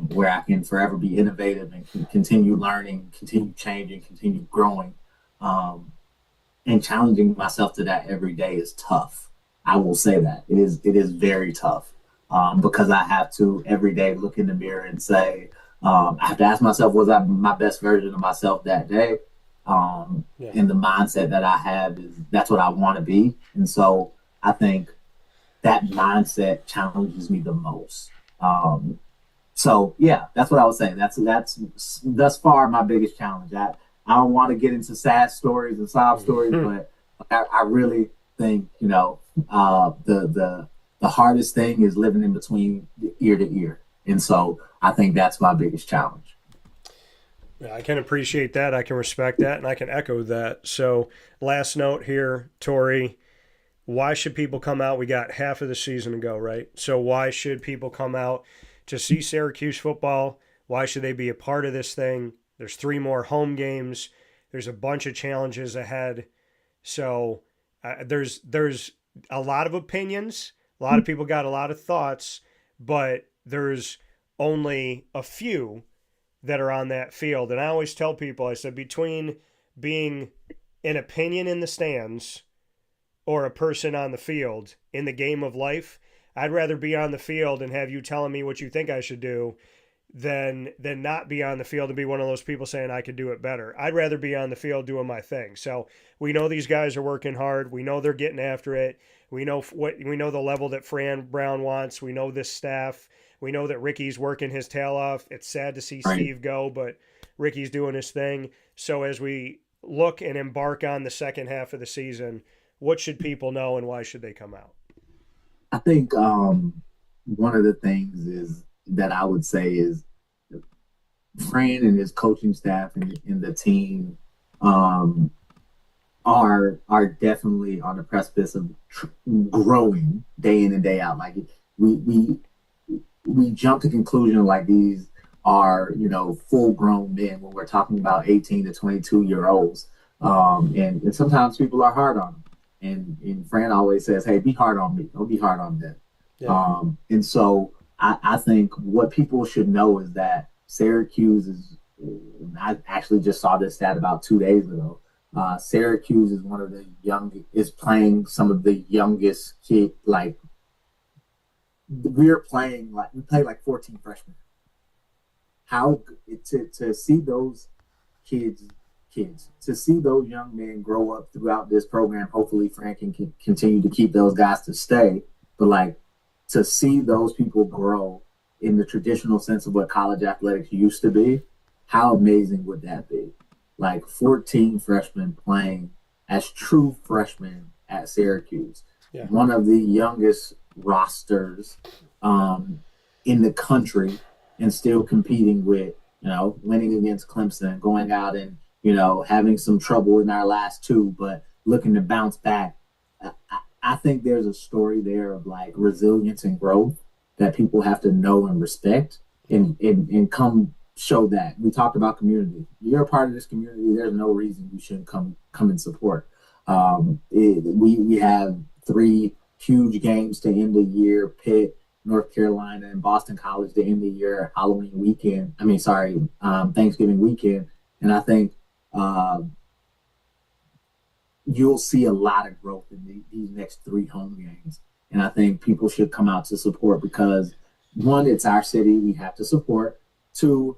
where I can forever be innovative and can continue learning, continue changing, continue growing. And challenging myself to that every day is tough. I will say that it is very tough, because I have to every day look in the mirror and say, I have to ask myself, was I my best version of myself that day? And the mindset that I have is that's what I want to be. And so I think that mindset challenges me the most. So yeah, that's what I would say. That's thus far my biggest challenge. I don't want to get into sad stories and sob stories, but I really think, the hardest thing is living in between ear to ear. And so I think that's my biggest challenge. Yeah, I can appreciate that. I can respect that, and I can echo that. So last note here, Torrey, why should people come out? We got half of the season to go, right? So why should people come out to see Syracuse football? Why should they be a part of this thing? There's 3 more home games. There's a bunch of challenges ahead. So there's a lot of opinions. A lot of people got a lot of thoughts, but there's only a few that are on that field. And I always tell people, I said, between being an opinion in the stands or a person on the field in the game of life, I'd rather be on the field and have you telling me what you think I should do than not be on the field and be one of those people saying I could do it better. I'd rather be on the field doing my thing. So we know these guys are working hard. We know they're getting after it. We know the level that Fran Brown wants. We know this staff. We know that Ricky's working his tail off. It's sad to see Steve go, but Ricky's doing his thing. So as we look and embark on the second half of the season, what should people know and why should they come out? I think one of the things is that I would say is Fran and his coaching staff and the team are definitely on the precipice of growing day in and day out. Like we jump to conclusion like these are full grown men when we're talking about 18 to 22-year-olds, and sometimes people are hard on them. And Fran always says, "Hey, be hard on me. Don't be hard on them." Yeah. And so I think what people should know is that Syracuse is. I actually just saw this stat about 2 days ago. Syracuse is one of the is playing some of the youngest kids. Like we play like 14 freshmen. How to see those kids, to see those young men grow up throughout this program. Hopefully Fran can continue to keep those guys to stay, but like to see those people grow in the traditional sense of what college athletics used to be, how amazing would that be? Like 14 freshmen playing as true freshmen at Syracuse, one of the youngest rosters in the country, and still competing with, winning against Clemson, going out and, having some trouble in our last 2, but looking to bounce back. I think there's a story there of like resilience and growth that people have to know and respect and come show that. We talked about community. You're a part of this community. There's no reason you shouldn't come and support. We have 3 huge games to end the year: Pitt, North Carolina, and Boston College to end the year, Thanksgiving weekend. And I think you'll see a lot of growth in these next 3 home games. And I think people should come out to support because, 1, it's our city. We have to support. 2,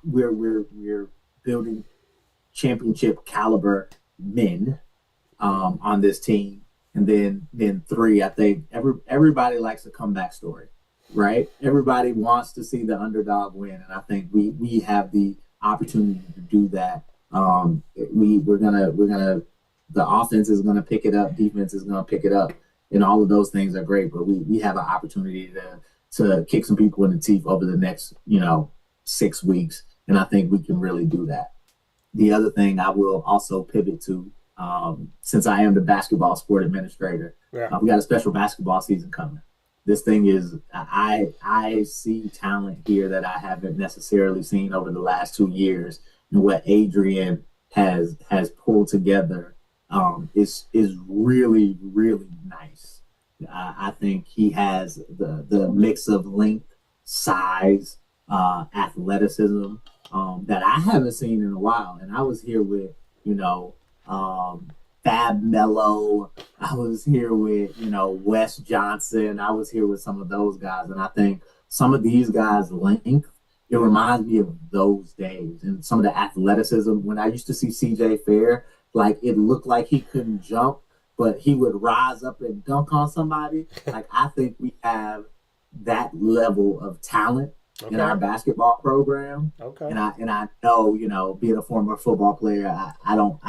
we're building championship caliber men on this team. And then 3, I think everybody likes a comeback story, right? Everybody wants to see the underdog win. And I think we have the opportunity to do that The offense is gonna pick it up, defense is gonna pick it up, and all of those things are great. But we have an opportunity to kick some people in the teeth over the next 6 weeks, and I think we can really do that. The other thing I will also pivot to, since I am the basketball sport administrator, we got a special basketball season coming. This thing is, I see talent here that I haven't necessarily seen over the last 2 years, and what Adrian has pulled together is really, really nice. I think he has the mix of length, size, athleticism that I haven't seen in a while. And I was here with, Fab Mello. I was here with, Wes Johnson. I was here with some of those guys. And I think some of these guys' length, it reminds me of those days and some of the athleticism. When I used to see CJ Fair, like it looked like he couldn't jump, but he would rise up and dunk on somebody. Like I think we have that level of talent in our basketball program. Okay. And I know, being a former football player, I don't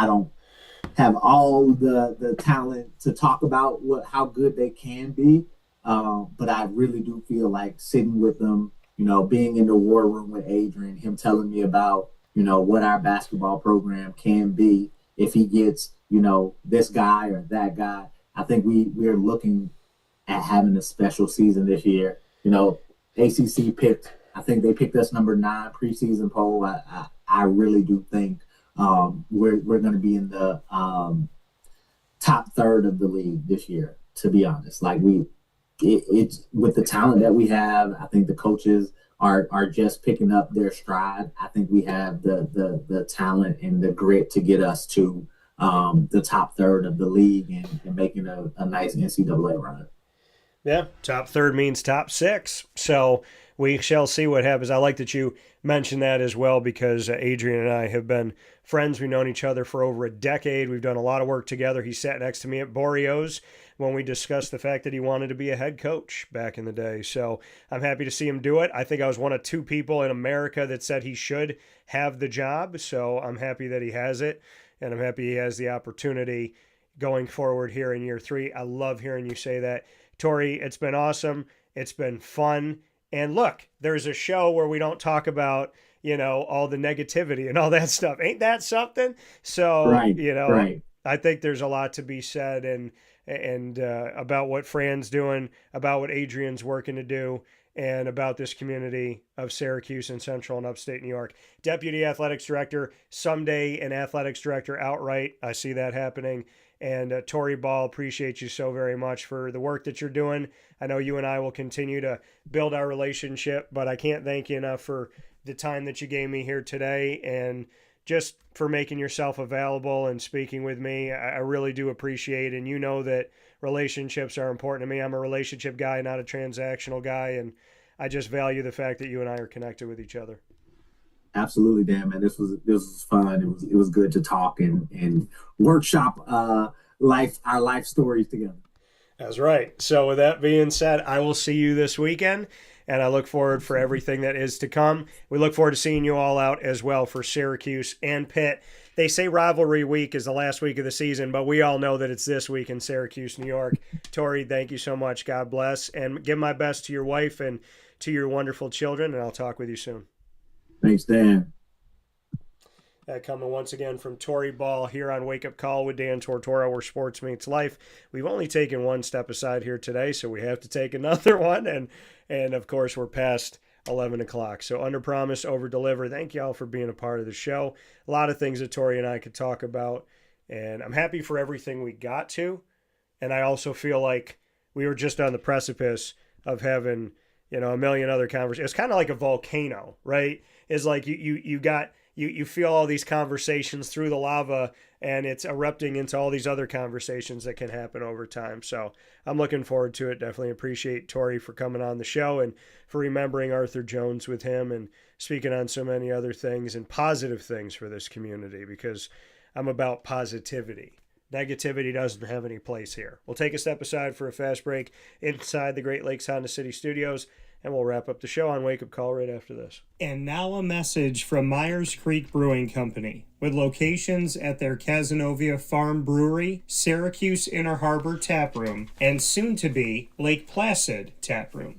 have all the talent to talk about how good they can be. But I really do feel like sitting with them, being in the war room with Adrian, him telling me about, what our basketball program can be if he gets, this guy or that guy. I think we're looking at having a special season this year. ACC I think they picked us number 9 preseason poll. I really do think we're going to be in the top third of the league this year, to be honest. Like it's with the talent that we have, I think the coaches are just picking up their stride. I think we have the talent and the grit to get us to the top third of the league and making a nice NCAA run. Yeah, top third means top 6. So we shall see what happens. I like that you mentioned that as well because Adrian and I have been friends. We've known each other for over a decade. We've done a lot of work together. He sat next to me at Boreo's when we discussed the fact that he wanted to be a head coach back in the day. So I'm happy to see him do it. I think I was one of 2 people in America that said he should have the job. So I'm happy that he has it, and I'm happy he has the opportunity going forward here in year 3. I love hearing you say that. Torrey, it's been awesome. It's been fun. And look, there's a show where we don't talk about, all the negativity and all that stuff. Ain't that something? So, right. I think there's a lot to be said and about what Fran's doing, about what Adrian's working to do, and about this community of Syracuse and Central and Upstate New York. Deputy Athletics Director, someday an Athletics Director outright. I see that happening. And Torrey Ball, appreciate you so very much for the work that you're doing. I know you and I will continue to build our relationship, but I can't thank you enough for the time that you gave me here today and just for making yourself available and speaking with me. I really do appreciate it. And you know that relationships are important to me. I'm a relationship guy, not a transactional guy. And I just value the fact that you and I are connected with each other. Absolutely, Dan, man. This was fun. It was good to talk and workshop our life stories together. That's right. So with that being said, I will see you this weekend, and I look forward for everything that is to come. We look forward to seeing you all out as well for Syracuse and Pitt. They say rivalry week is the last week of the season, but we all know that it's this week in Syracuse, New York. Torrey, thank you so much. God bless. And give my best to your wife and to your wonderful children, and I'll talk with you soon. Thanks, Dan. That coming once again from Torrey Ball here on Wake Up Call with Dan Tortora, where sports meets life. We've only taken one step aside here today, so we have to take another one. And of course, we're past 11 o'clock. So under promise, over deliver. Thank you all for being a part of the show. A lot of things that Torrey and I could talk about. And I'm happy for everything we got to. And I also feel like we were just on the precipice of having, a million other conversations. It's kind of like a volcano, right? It's like you feel all these conversations through the lava, and it's erupting into all these other conversations that can happen over time. So I'm looking forward to it. Definitely appreciate Torrey for coming on the show and for remembering Arthur Jones with him and speaking on so many other things and positive things for this community, because I'm about positivity. Negativity doesn't have any place here. We'll take a step aside for a fast break inside the Great Lakes Honda City Studios. and we'll wrap up the show on Wake Up Call right after this. And now a message from Myers Creek Brewing Company, with locations at their Cazenovia Farm Brewery, Syracuse Inner Harbor Tap Room, and soon-to-be Lake Placid Tap Room.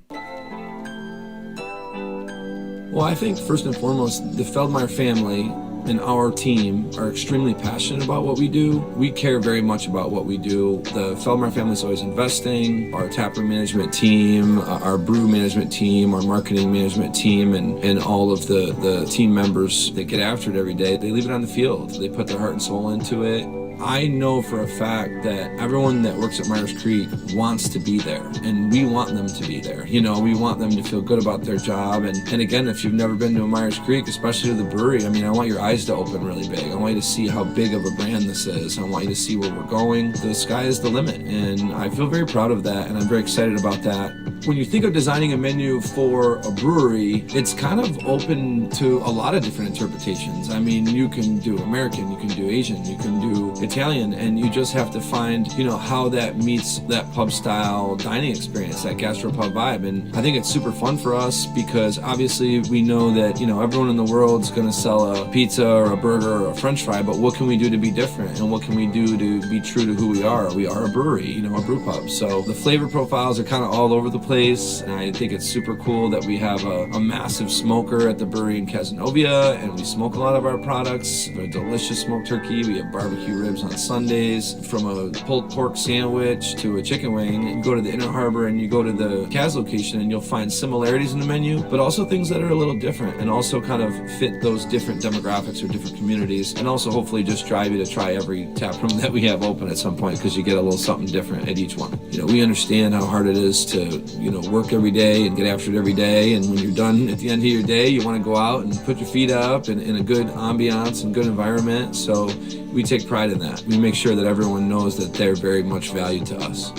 Well, I think first and foremost, the Feldmeyer family and our team are extremely passionate about what we do. We care very much about what we do. The Feldmeyer family is always investing. Our taproom management team, our brew management team, our marketing management team, and all of the team members that get after it every day, they leave it on the field. They put their heart and soul into it. I know for a fact that everyone that works at Myers Creek wants to be there, and we want them to be there. You know, we want them to feel good about their job. And again, if you've never been to a Myers Creek, especially to the brewery, I mean, I want your eyes to open really big. I want you to see how big of a brand this is. I want you to see where we're going. The sky is the limit, and I feel very proud of that, and I'm very excited about that. When you think of designing a menu for a brewery, it's kind of open to a lot of different interpretations. I mean, you can do American, you can do Asian, you can do Italian, and you just have to find, you know, how that meets that pub style dining experience, that gastropub vibe. And I think it's super fun for us because obviously we know that, you know, everyone in the world's going to sell a pizza or a burger or a french fry, but what can we do to be different? And what can we do to be true to who we are? We are a brewery, you know, a brew pub. So the flavor profiles are kind of all over the place. And I think it's super cool that we have a massive smoker at the brewery in Cazenovia, and we smoke a lot of our products. We have a delicious smoked turkey. We have barbecue ribs on Sundays. From a pulled pork sandwich to a chicken wing, you go to the Inner Harbor and you go to the Kaz location and you'll find similarities in the menu, but also things that are a little different and also kind of fit those different demographics or different communities, and also hopefully just drive you to try every tap room that we have open at some point, because you get a little something different at each one. You know, we understand how hard it is to, you know, work every day and get after it every day, and when you're done at the end of your day, you want to go out and put your feet up in a good ambiance and good environment. So we take pride in that. We make sure that everyone knows that they're very much valued to us.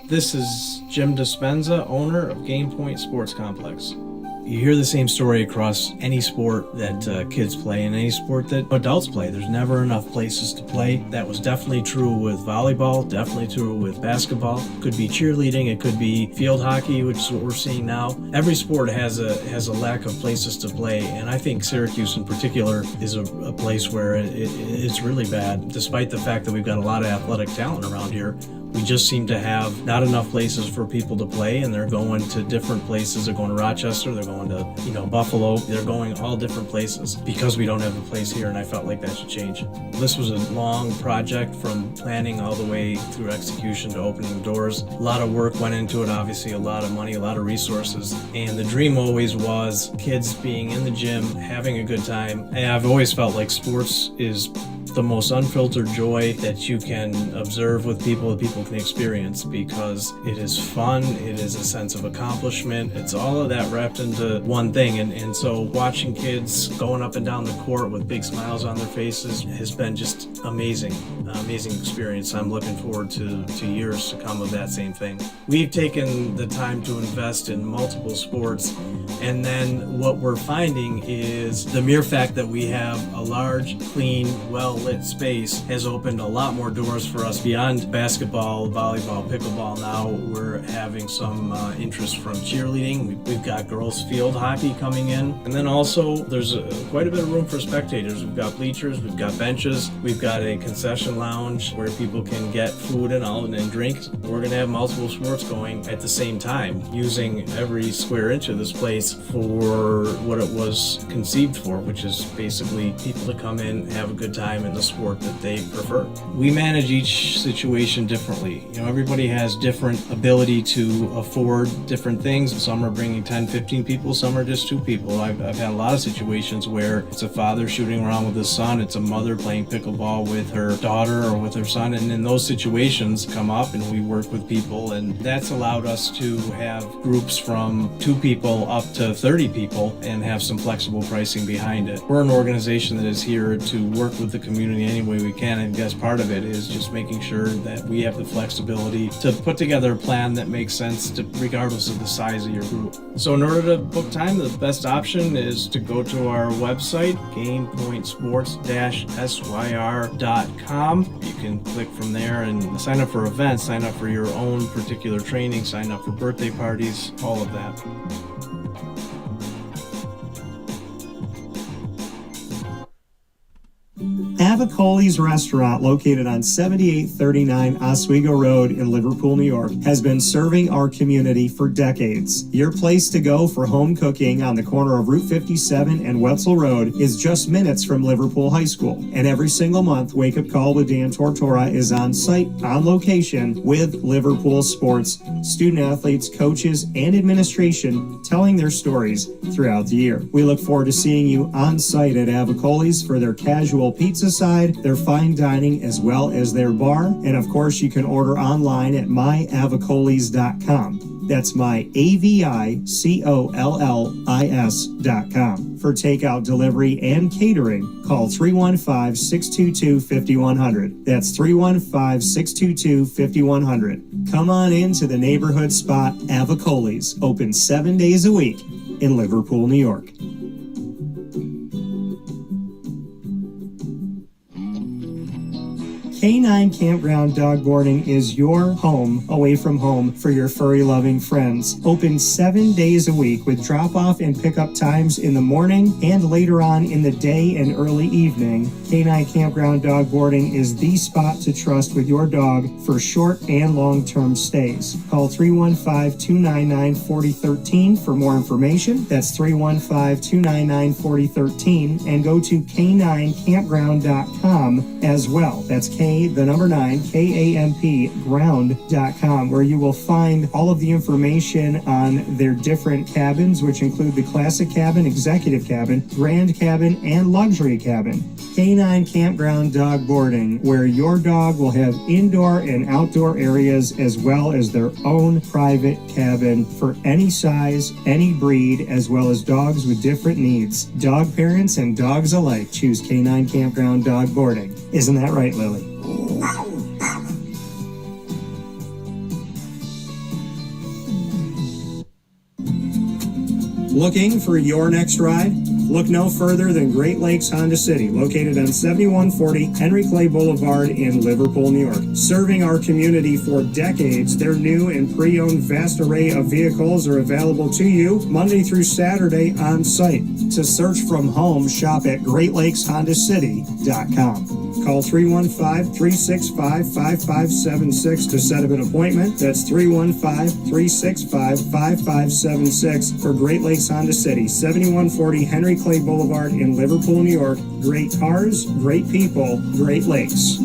This is Jim Dispenza, owner of Game Point Sports Complex. You hear the same story across any sport that kids play and any sport that adults play. There's never enough places to play. That was definitely true with volleyball, definitely true with basketball. It could be cheerleading, it could be field hockey, which is what we're seeing now. Every sport has a lack of places to play, and I think Syracuse in particular is a place where it's really bad. Despite the fact that we've got a lot of athletic talent around here, we just seem to have not enough places for people to play, and they're going to different places. They're going to Rochester, they're going to, you know, Buffalo. They're going all different places because we don't have a place here, and I felt like that should change. This was a long project from planning all the way through execution to opening the doors. A lot of work went into it, obviously, a lot of money, a lot of resources, and the dream always was kids being in the gym, having a good time. And I've always felt like sports is the most unfiltered joy that you can observe with people, that people can experience, because it is fun, it is a sense of accomplishment, it's all of that wrapped into one thing. And so watching kids going up and down the court with big smiles on their faces has been just amazing experience. I'm looking forward to years to come of that same thing. We've taken the time to invest in multiple sports, and then what we're finding is the mere fact that we have a large, clean, well-lit space has opened a lot more doors for us beyond basketball, volleyball, pickleball. Now we're having some interest from cheerleading. We've got girls field hockey coming in, and then also there's quite a bit of room for spectators. We've got bleachers, we've got benches, we've got a concession lounge where people can get food and drinks. We're going to have multiple sports going at the same time, using every square inch of this place for what it was conceived for, which is basically people to come in, have a good time in the sport that they prefer. We manage each situation differently. You know, everybody has different ability to afford different things. Some are bringing 10, 15 people, some are just 2 people. I've had a lot of situations where it's a father shooting around with his son, it's a mother playing pickleball with her daughter or with her son, and in those situations come up and we work with people, and that's allowed us to have groups from 2 people up to 30 people and have some flexible pricing behind it. We're an organization that is here to work with the community any way we can, and I guess part of it is just making sure that we have the flexibility to put together a plan that makes sense regardless of the size of your group. So in order to book time, the best option is to go to our website, gamepointsports-syr.com. You can click from there and sign up for events, sign up for your own particular training, sign up for birthday parties, all of that. Avicoli's Restaurant, located on 7839 Oswego Road in Liverpool, New York, has been serving our community for decades. Your place to go for home cooking on the corner of Route 57 and Wetzel Road is just minutes from Liverpool High School. And every single month, Wake Up Call with Dan Tortora is on site, on location, with Liverpool sports, student athletes, coaches, and administration telling their stories throughout the year. We look forward to seeing you on site at Avicoli's for their casual pizza side, their fine dining, as well as their bar. And of course, you can order online at myavicolis.com. That's myavicollis.com. For takeout, delivery, and catering, call 315-622-5100. That's 315-622-5100. Come on into the neighborhood spot Avicoli's, open 7 days a week in Liverpool, New York. K9 Campground Dog Boarding is your home away from home for your furry-loving friends. Open 7 days a week with drop-off and pickup times in the morning and later on in the day and early evening. K9 Campground Dog Boarding is the spot to trust with your dog for short and long-term stays. Call 315-299-4013 for more information. That's 315-299-4013, and go to k9campground.com as well. That's KAMP ground.com, where you will find all of the information on their different cabins, which include the classic cabin, executive cabin, grand cabin, and luxury cabin. K9 Campground Dog Boarding, where your dog will have indoor and outdoor areas as well as their own private cabin for any size, any breed, as well as dogs with different needs. Dog parents and dogs alike choose K9 Campground Dog Boarding. Isn't that right, Lily? Looking for your next ride? Look no further than Great Lakes Honda City, located on 7140 Henry Clay Boulevard in Liverpool, New York. Serving our community for decades, their new and pre-owned vast array of vehicles are available to you Monday through Saturday on site. To search from home, shop at GreatLakesHondaCity.com. Call 315-365-5576 to set up an appointment. That's 315-365-5576 for Great Lakes Honda City, 7140 Henry Clay Boulevard in Liverpool, New York. Great cars, great people, Great Lakes.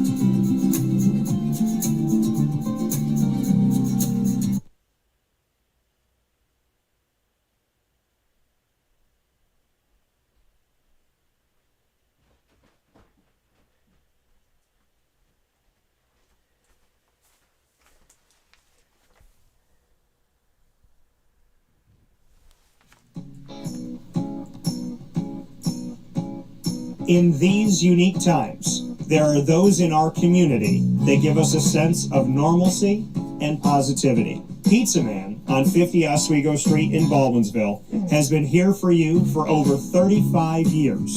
In these unique times, there are those in our community that give us a sense of normalcy and positivity. Pizza Man on 50 Oswego Street in Baldwinsville has been here for you for over 35 years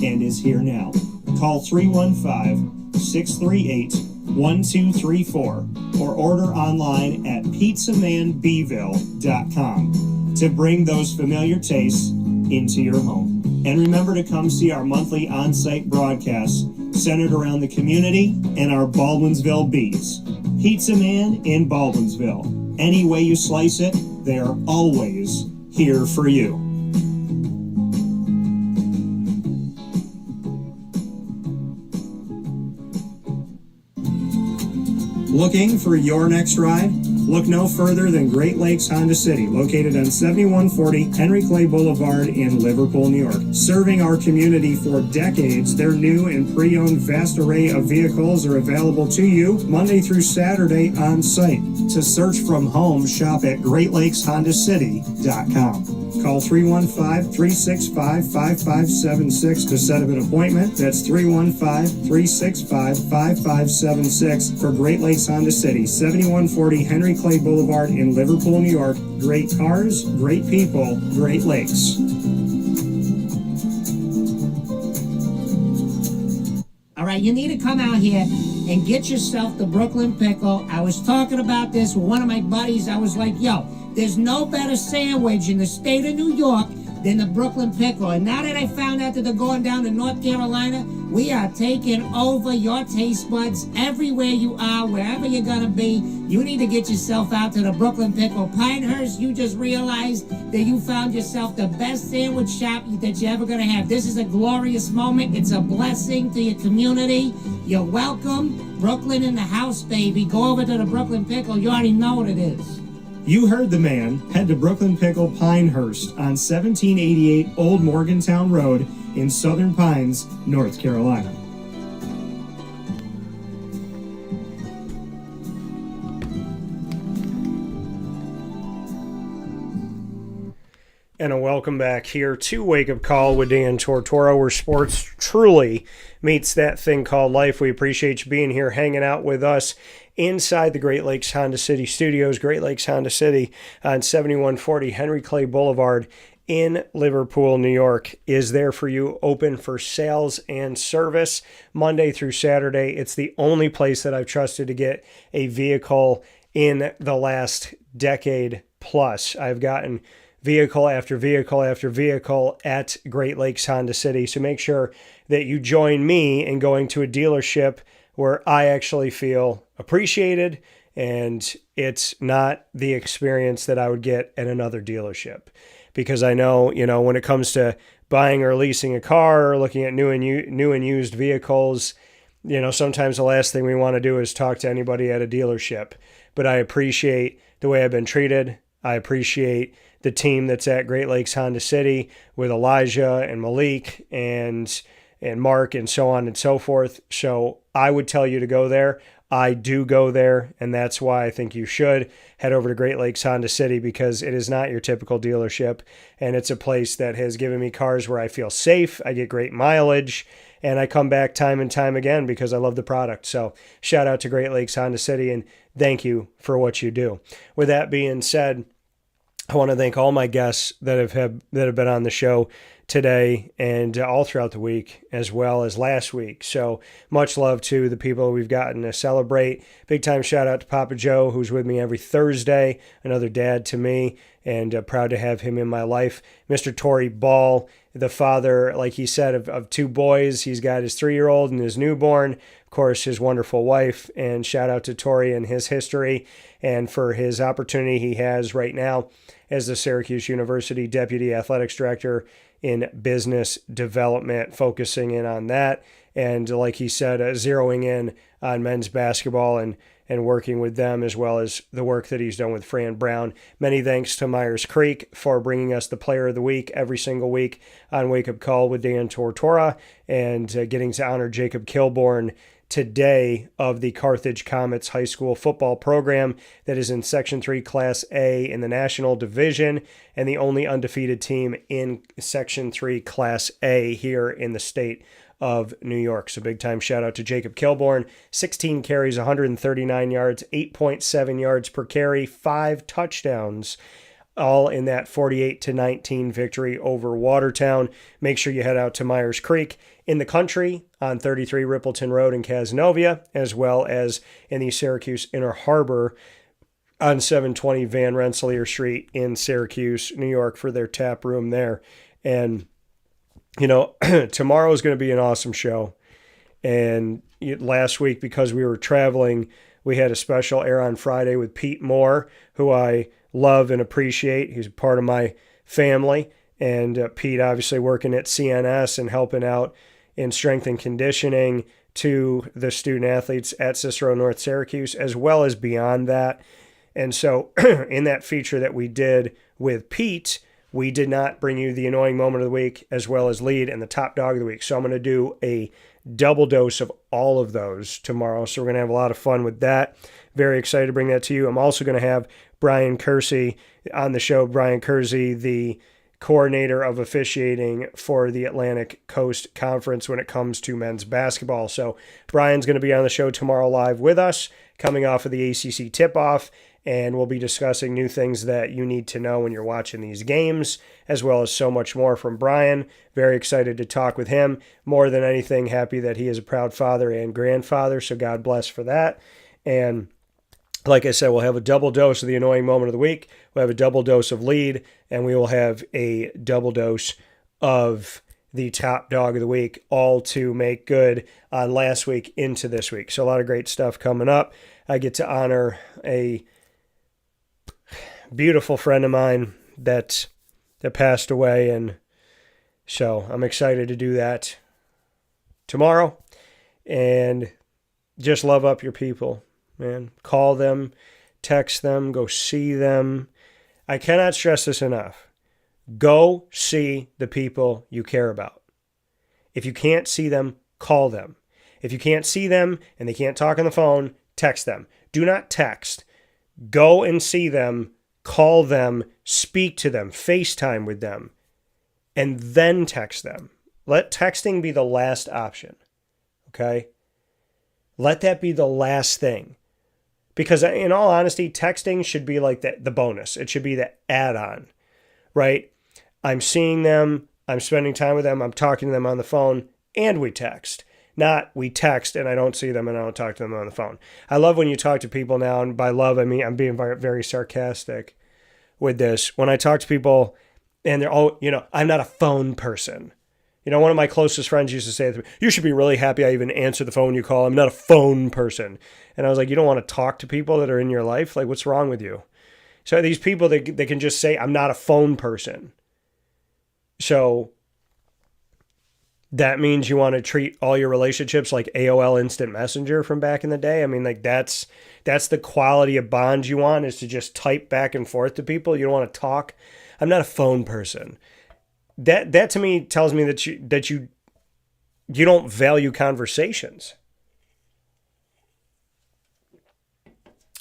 and is here now. Call 315-638-1234 or order online at pizzamanbville.com to bring those familiar tastes into your home. And remember to come see our monthly on-site broadcasts centered around the community and our Baldwinsville Bees. Pizza Man in Baldwinsville. Any way you slice it, they are always here for you. Looking for your next ride? Look no further than Great Lakes Honda City, located on 7140 Henry Clay Boulevard in Liverpool, New York. Serving our community for decades, their new and pre-owned vast array of vehicles are available to you Monday through Saturday on site. To search from home, shop at GreatLakesHondaCity.com. Call 315-365-5576 to set up an appointment. That's 315-365-5576 for Great Lakes Honda City, 7140 Henry Clay Boulevard in Liverpool, New York. Great cars, great people, Great Lakes. All right, you need to come out here and get yourself the Brooklyn Pickle. I was talking about this with one of my buddies. I was like, yo, there's no better sandwich in the state of New York than the Brooklyn Pickle. And now that I found out that they're going down to North Carolina, we are taking over your taste buds everywhere you are, wherever you're going to be. You need to get yourself out to the Brooklyn Pickle. Pinehurst, you just realized that you found yourself the best sandwich shop that you're ever going to have. This is a glorious moment. It's a blessing to your community. You're welcome. Brooklyn in the house, baby. Go over to the Brooklyn Pickle. You already know what it is. You heard the man. Head to Brooklyn Pickle Pinehurst on 1788 Old Morgantown Road in Southern Pines, North Carolina. And a welcome back here to Wake Up Call with Dan Tortora, where sports truly meets that thing called life. We appreciate you being here, hanging out with us inside the Great Lakes Honda City Studios. Great Lakes Honda City on 7140 Henry Clay Boulevard in Liverpool, New York, is there for you, open for sales and service Monday through Saturday. It's the only place that I've trusted to get a vehicle in the last decade plus. I've gotten vehicle after vehicle after vehicle at Great Lakes Honda City. So make sure that you join me in going to a dealership where I actually feel appreciated and it's not the experience that I would get at another dealership. Because I know, when it comes to buying or leasing a car or looking at new and used vehicles, sometimes the last thing we want to do is talk to anybody at a dealership. But I appreciate the way I've been treated. I appreciate the team that's at Great Lakes Honda City with Elijah and Malik and Mark and so on and so forth. So I would tell you to go there. I do go there, and that's why I think you should head over to Great Lakes Honda City, because it is not your typical dealership, and it's a place that has given me cars where I feel safe, I get great mileage, and I come back time and time again because I love the product. So shout out to Great Lakes Honda City, and thank you for what you do. With that being said, I want to thank all my guests that have been on the show today and all throughout the week, as well as last week. So much love to the people we've gotten to celebrate. Big time shout out to Papa Joe, who's with me every Thursday, another dad to me, and proud to have him in my life. Mr. Torrey Ball, the father, like he said, of two boys. He's got his 3-year-old and his newborn, of course, his wonderful wife, and shout out to Torrey and his history and for his opportunity he has right now as the Syracuse University Deputy Athletics Director in business development, focusing in on that. And like he said, zeroing in on men's basketball and working with them, as well as the work that he's done with Fran Brown. Many thanks to Myers Creek for bringing us the Player of the Week every single week on Wake Up Call with Dan Tortora, and getting to honor Jacob Kilborn today of the Carthage Comets High School football program that is in Section 3 Class A in the National Division, and the only undefeated team in Section 3 Class A here in the state of New York. So big time shout out to Jacob Kilborn. 16 carries, 139 yards, 8.7 yards per carry, 5 touchdowns, all in that 48-19 victory over Watertown. Make sure you head out to Myers Creek in the country on 33 Rippleton Road in Cazenovia, as well as in the Syracuse Inner Harbor on 720 Van Rensselaer Street in Syracuse, New York, for their tap room there. And, tomorrow is going to be an awesome show. And last week, because we were traveling, we had a special air on Friday with Pete Moore, who I love and appreciate. He's a part of my family. And Pete obviously working at CNS and helping out in strength and conditioning to the student athletes at Cicero North Syracuse, as well as beyond that. And so in that feature that we did with Pete, we did not bring you the annoying moment of the week, as well as lead and the top dog of the week. So I'm going to do a double dose of all of those tomorrow. So we're going to have a lot of fun with that. Very excited to bring that to you. I'm also going to have Brian Kersey on the show. Brian Kersey, the coordinator of officiating for the Atlantic Coast Conference when it comes to men's basketball. So Brian's going to be on the show tomorrow live with us, coming off of the ACC tip-off, and we'll be discussing new things that you need to know when you're watching these games, as well as so much more from Brian. Very excited to talk with him. More than anything, happy that he is a proud father and grandfather, so God bless for that. And like I said, we'll have a double dose of the annoying moment of the week. We'll have a double dose of lead, and we will have a double dose of the top dog of the week, all to make good on last week into this week. So a lot of great stuff coming up. I get to honor a beautiful friend of mine that passed away, and so I'm excited to do that tomorrow. And just love up your people, man. Call them, text them, go see them. I cannot stress this enough. Go see the people you care about. If you can't see them, call them. If you can't see them and they can't talk on the phone, text them. Do not text. Go and see them, call them, speak to them, FaceTime with them, and then text them. Let texting be the last option, okay? Let that be the last thing. Because in all honesty, texting should be like the bonus. It should be the add-on, right? I'm seeing them, I'm spending time with them, I'm talking to them on the phone, and we text. Not we text and I don't see them and I don't talk to them on the phone. I love when you talk to people now, and by love, I mean I'm being very, very sarcastic with this. When I talk to people and they're, oh, I'm not a phone person. One of my closest friends used to say to me, you should be really happy I even answer the phone you call. I'm not a phone person. And I was like, you don't want to talk to people that are in your life? Like, what's wrong with you? So these people, they can just say, I'm not a phone person. So that means you want to treat all your relationships like AOL Instant Messenger from back in the day. I mean, like that's the quality of bond you want, is to just type back and forth to people. You don't want to talk. I'm not a phone person. That to me tells me that you don't value conversations.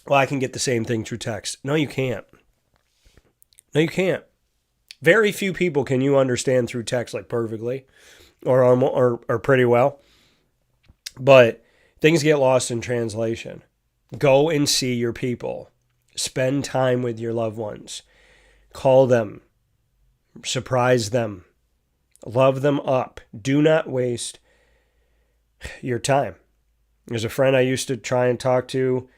Well, I can get the same thing through text. No, you can't. No, you can't. Very few people can you understand through text like perfectly or pretty well. But things get lost in translation. Go and see your people. Spend time with your loved ones. Call them. Surprise them. Love them up. Do not waste your time. There's a friend I used to try and talk to,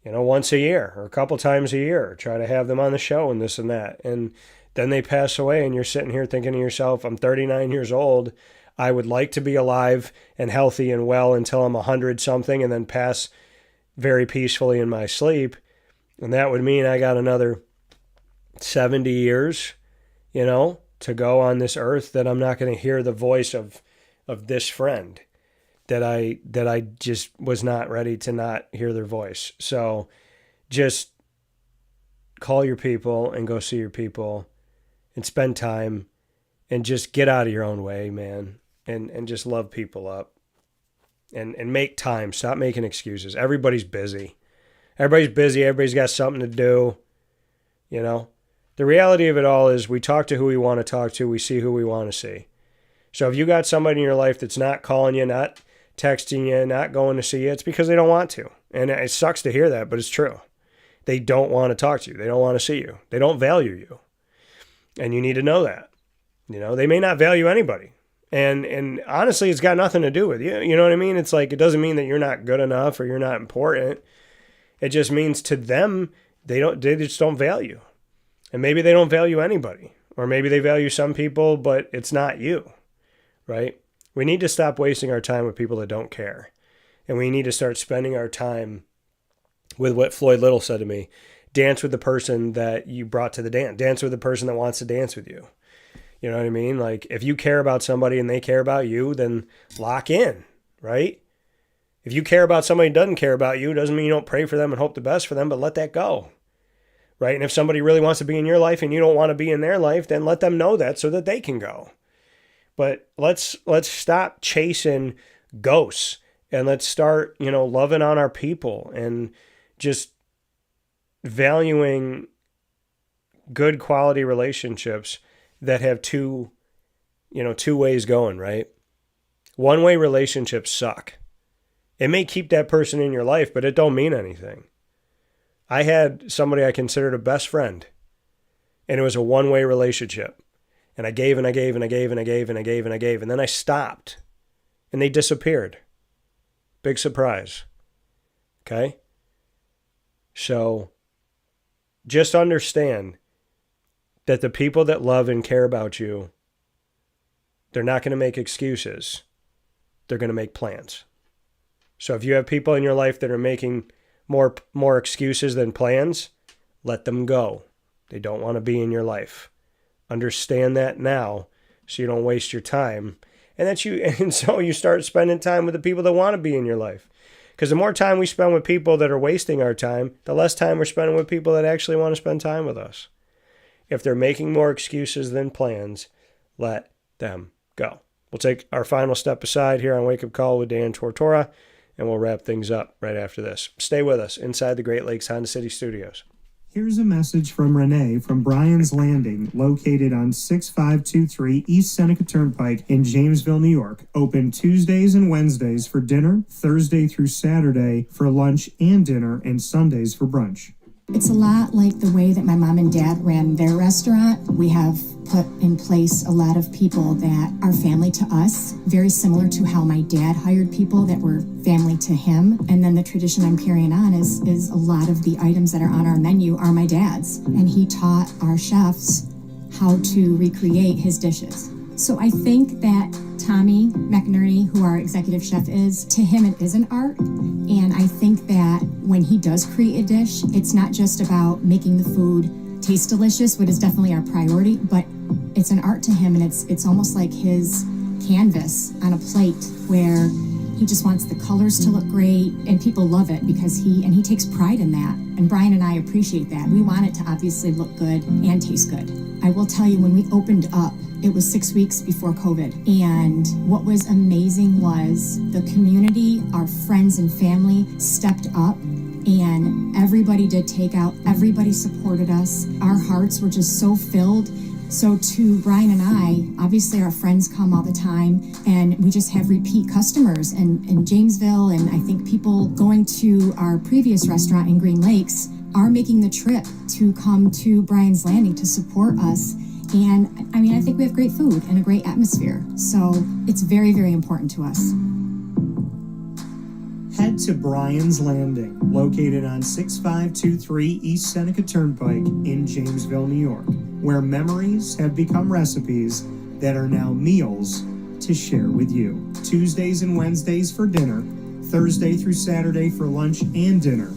once a year or a couple times a year. Try to have them on the show and this and that. And then they pass away and you're sitting here thinking to yourself, I'm 39 years old. I would like to be alive and healthy and well until I'm 100 something and then pass very peacefully in my sleep. And that would mean I got another 70 years, to go on this earth, that I'm not going to hear the voice of this friend that I just was not ready to not hear their voice. So just call your people and go see your people and spend time and just get out of your own way, man. And just love people up and make time. Stop making excuses. Everybody's busy. Everybody's got something to do, The reality of it all is we talk to who we want to talk to. We see who we want to see. So if you got somebody in your life that's not calling you, not texting you, not going to see you, it's because they don't want to. And it sucks to hear that, but it's true. They don't want to talk to you. They don't want to see you. They don't value you. And you need to know that. They may not value anybody. And honestly, it's got nothing to do with you. You know what I mean? It's like, it doesn't mean that you're not good enough or you're not important. It just means to them, they just don't value. And maybe they don't value anybody. Or maybe they value some people, but it's not you, right? We need to stop wasting our time with people that don't care. And we need to start spending our time with what Floyd Little said to me. Dance with the person that you brought to the dance. Dance with the person that wants to dance with you. You know what I mean? Like, if you care about somebody and they care about you, then lock in, right? If you care about somebody who doesn't care about you, doesn't mean you don't pray for them and hope the best for them, but let that go, right? And if somebody really wants to be in your life and you don't want to be in their life, then let them know that so that they can go. But let's stop chasing ghosts and let's start, loving on our people and just valuing good quality relationships that have two ways going, right? One-way relationships suck. It may keep that person in your life, but it don't mean anything. I had somebody I considered a best friend, and it was a one-way relationship. And I gave and I gave and I gave and I gave and I gave and I gave, and then I stopped, and they disappeared. Big surprise. Okay? So just understand that the people that love and care about you, they're not going to make excuses. They're going to make plans. So if you have people in your life that are making more excuses than plans, let them go. They don't want to be in your life. Understand that now so you don't waste your time. And so you start spending time with the people that want to be in your life. Because the more time we spend with people that are wasting our time, the less time we're spending with people that actually want to spend time with us. If they're making more excuses than plans, let them go. We'll take our final step aside here on Wake Up Call with Dan Tortora, and we'll wrap things up right after this. Stay with us inside the Great Lakes Honda City Studios. Here's a message from Renee from Bryan's Landing, located on 6523 East Seneca Turnpike in Jamesville, New York. Open Tuesdays and Wednesdays for dinner, Thursday through Saturday for lunch and dinner, and Sundays for brunch. It's a lot like the way that my mom and dad ran their restaurant. We have put in place a lot of people that are family to us, very similar to how my dad hired people that were family to him. And then the tradition I'm carrying on is a lot of the items that are on our menu are my dad's. And he taught our chefs how to recreate his dishes. So I think that Tommy McNerney, who our executive chef is, to him it is an art. And I think that when he does create a dish, it's not just about making the food taste delicious, which is definitely our priority, but it's an art to him, and it's almost like his canvas on a plate where he just wants the colors to look great, and people love it because he takes pride in that. And Bryan and I appreciate that. We want it to obviously look good and taste good. I will tell you, when we opened up, it was 6 weeks before COVID. And what was amazing was the community, our friends and family stepped up, and everybody did takeout. Everybody supported us. Our hearts were just so filled. So to Bryan and I, obviously our friends come all the time, and we just have repeat customers in Jamesville, and I think people going to our previous restaurant in Green Lakes are making the trip to come to Bryan's Landing to support us. And I mean, I think we have great food and a great atmosphere. So it's very, very important to us. Head to Bryan's Landing, located on 6523 East Seneca Turnpike in Jamesville, New York, where memories have become recipes that are now meals to share with you. Tuesdays and Wednesdays for dinner, Thursday through Saturday for lunch and dinner,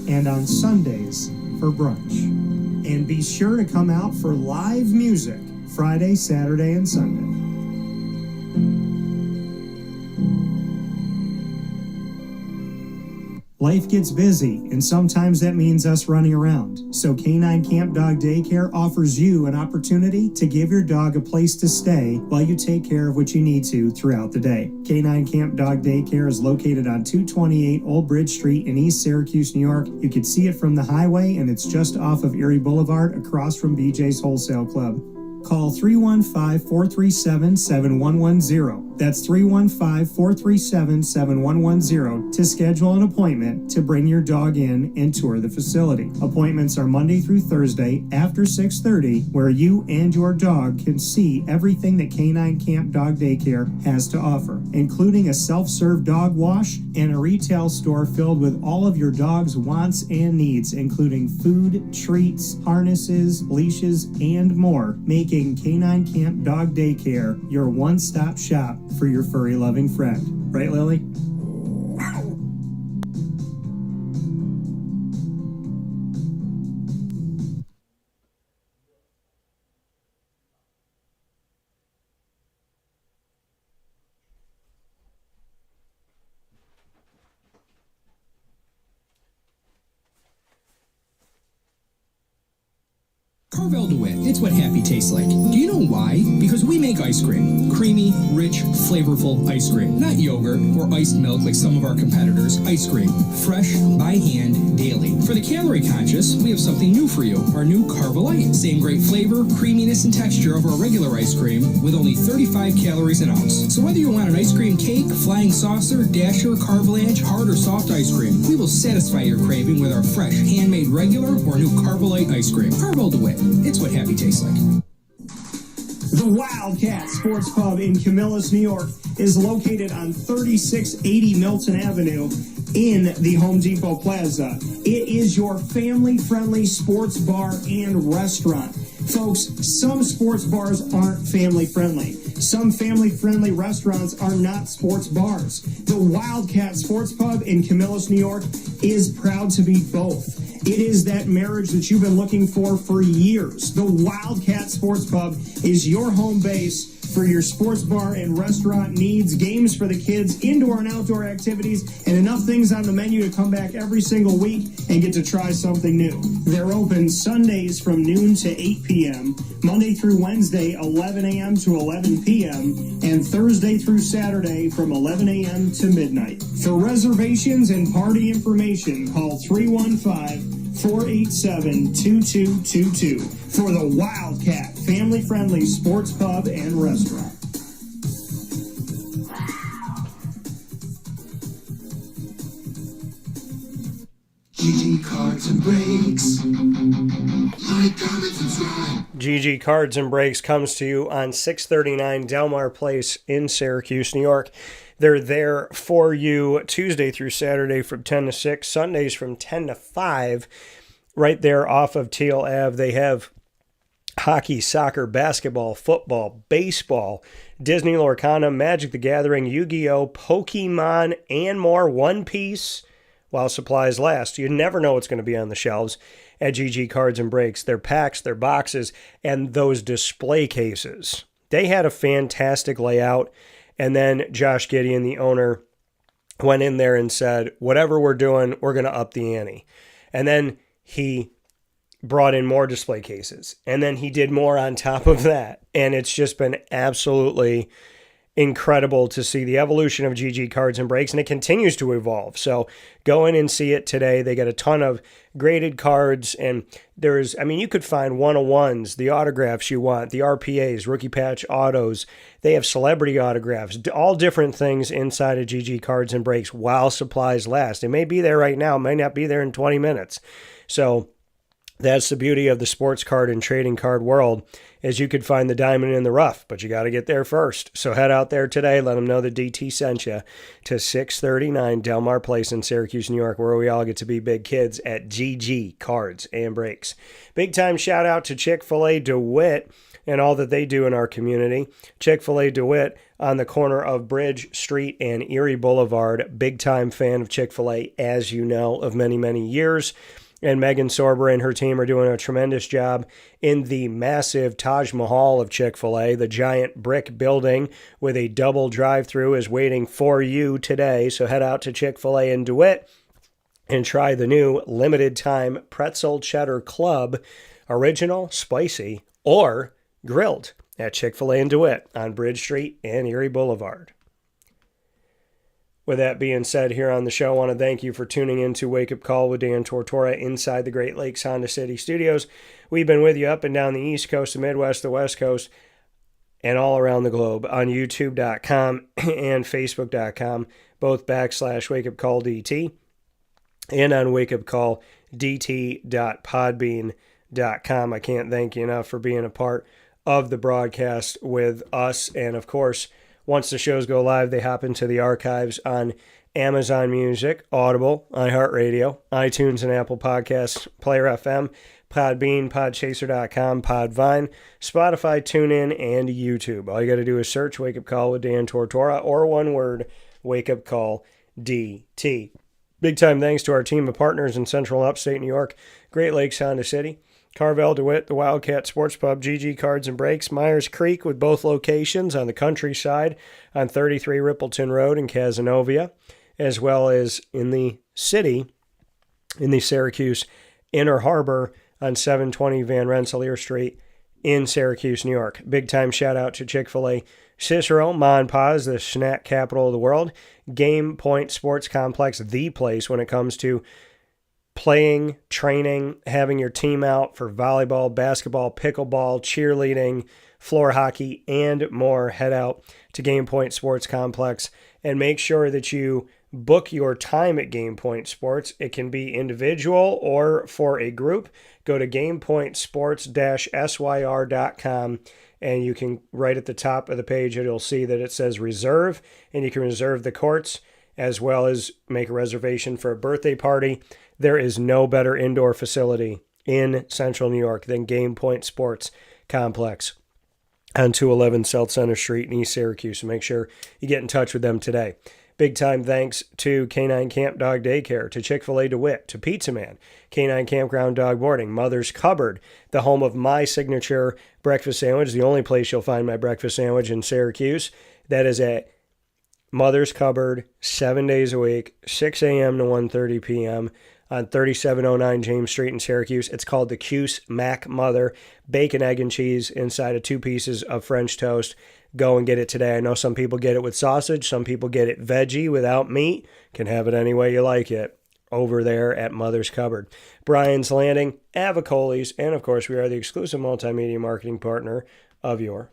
and on Sundays for brunch. And be sure to come out for live music Friday, Saturday, and Sunday. Life gets busy, and sometimes that means us running around. So Canine Camp Dog Daycare offers you an opportunity to give your dog a place to stay while you take care of what you need to throughout the day. Canine Camp Dog Daycare is located on 228 Old Bridge Street in East Syracuse, New York. You can see it from the highway, and it's just off of Erie Boulevard across from BJ's Wholesale Club. Call 315-437-7110. That's 315-437-7110 to schedule an appointment to bring your dog in and tour the facility. Appointments are Monday through Thursday after 6:30, where you and your dog can see everything that Canine Camp Dog Daycare has to offer, including a self-serve dog wash and a retail store filled with all of your dog's wants and needs, including food, treats, harnesses, leashes, and more, making Canine Camp Dog Daycare your one-stop shop for your furry-loving friend. Right, Lily? Carvel DeWitt, it's what happy tastes like. Do you know why? Because we make ice cream. Creamy, rich, flavorful ice cream. Not yogurt or iced milk like some of our competitors. Ice cream. Fresh, by hand, daily. For the calorie conscious, we have something new for you. Our new Carvelite. Same great flavor, creaminess, and texture of our regular ice cream with only 35 calories an ounce. So whether you want an ice cream cake, flying saucer, dasher, carvalanche, hard or soft ice cream, we will satisfy your craving with our fresh, handmade regular or new Carvelite ice cream. Carvel DeWitt. It's what happy tastes like. The Wildcat Sports Pub in Camillus, New York is located on 3680 Milton Avenue in the Home Depot Plaza. It is your family-friendly sports bar and restaurant. Folks, some sports bars aren't family-friendly. Some family-friendly restaurants are not sports bars. The Wildcat Sports Pub in Camillus, New York is proud to be both. It is that marriage that you've been looking for years. The Wildcat Sports Pub is your home base for your sports bar and restaurant needs, games for the kids, indoor and outdoor activities, and enough things on the menu to come back every single week and get to try something new. They're open Sundays from noon to 8 p.m., Monday through Wednesday, 11 a.m. to 11 p.m., and Thursday through Saturday from 11 a.m. to midnight. For reservations and party information, call 315-487-2222 for the Wildcat family-friendly sports pub and restaurant. GG Cards and Breaks. Like, comment, subscribe. GG Cards and Breaks comes to you on 639 Delmar Place in Syracuse, New York. They're there for you Tuesday through Saturday from 10 to 6, Sundays from 10 to 5, right there off of Teal Ave. They have hockey, soccer, basketball, football, baseball, Disney Lorcana, Magic the Gathering, Yu-Gi-Oh!, Pokemon, and more. One Piece while supplies last. You never know what's going to be on the shelves at GG Cards and Breaks. Their packs, their boxes, and those display cases. They had a fantastic layout. And then Josh Gideon, the owner, went in there and said, whatever we're doing, we're going to up the ante. And then he brought in more display cases. And then he did more on top of that. And it's just been absolutely incredible to see the evolution of GG Cards and Breaks, and it continues to evolve. So go in and see it today. They got a ton of graded cards, and you could find 101s, the autographs you want, the RPAs, rookie patch autos. They have celebrity autographs, all different things inside of GG Cards and Breaks while supplies last. It may be there right now, it may not be there in 20 minutes. So that's the beauty of the sports card and trading card world, is you could find the diamond in the rough, but you got to get there first. So head out there today. Let them know that DT sent you to 639 Delmar Place in Syracuse, New York, where we all get to be big kids at GG Cards and Breaks. Big time shout out to Chick-fil-A DeWitt and all that they do in our community. Chick-fil-A DeWitt on the corner of Bridge Street and Erie Boulevard. Big time fan of Chick-fil-A, as you know, of many, many years. And Megan Sorber and her team are doing a tremendous job in the massive Taj Mahal of Chick-fil-A. The giant brick building with a double drive-thru is waiting for you today. So head out to Chick-fil-A in DeWitt and try the new limited time Pretzel Cheddar Club, original, spicy, or grilled at Chick-fil-A in DeWitt on Bridge Street and Erie Boulevard. With that being said, here on the show, I want to thank you for tuning in to Wake Up Call with Dan Tortora inside the Great Lakes Honda City Studios. We've been with you up and down the East Coast, the Midwest, the West Coast, and all around the globe on YouTube.com and Facebook.com, both /WakeUpCallDT, and on WakeUpCallDT.podbean.com. I can't thank you enough for being a part of the broadcast with us, and of course, once the shows go live, they hop into the archives on Amazon Music, Audible, iHeartRadio, iTunes and Apple Podcasts, Player FM, Podbean, Podchaser.com, Podvine, Spotify, TuneIn, and YouTube. All you got to do is search Wake Up Call with Dan Tortora, or one word, Wake Up Call DT. Big time thanks to our team of partners in Central and Upstate New York, Great Lakes Honda City, Carvel DeWitt, the Wildcat Sports Pub, GG Cards and Breaks, Myers Creek with both locations on the countryside on 33 Rippleton Road in Cazenovia, as well as in the city, in the Syracuse Inner Harbor on 720 Van Rensselaer Street in Syracuse, New York. Big time shout out to Chick-fil-A Cicero, Ma and Pa's, the snack capital of the world. Game Point Sports Complex, the place when it comes to playing, training, having your team out for volleyball, basketball, pickleball, cheerleading, floor hockey, and more. Head out to Game Point Sports Complex and make sure that you book your time at Game Point Sports. It can be individual or for a group. Go to gamepointsports-syr.com and you can, right at the top of the page, you'll see that it says reserve, and you can reserve the courts as well as make a reservation for a birthday party. There is no better indoor facility in Central New York than Game Point Sports Complex on 211 South Center Street in East Syracuse. So make sure you get in touch with them today. Big time thanks to Canine Camp Dog Daycare, to Chick-fil-A DeWitt, to Pizza Man, Canine Campground Dog Boarding, Mother's Cupboard, the home of my signature breakfast sandwich, the only place you'll find my breakfast sandwich in Syracuse. That is at Mother's Cupboard, 7 days a week, 6 a.m. to 1:30 p.m. on 3709 James Street in Syracuse. It's called the Cuse Mac Mother. Bacon, egg, and cheese inside of 2 pieces of French toast. Go and get it today. I know some people get it with sausage. Some people get it veggie without meat. Can have it any way you like it over there at Mother's Cupboard. Brian's Landing, Avicoli's, and of course we are the exclusive multimedia marketing partner of your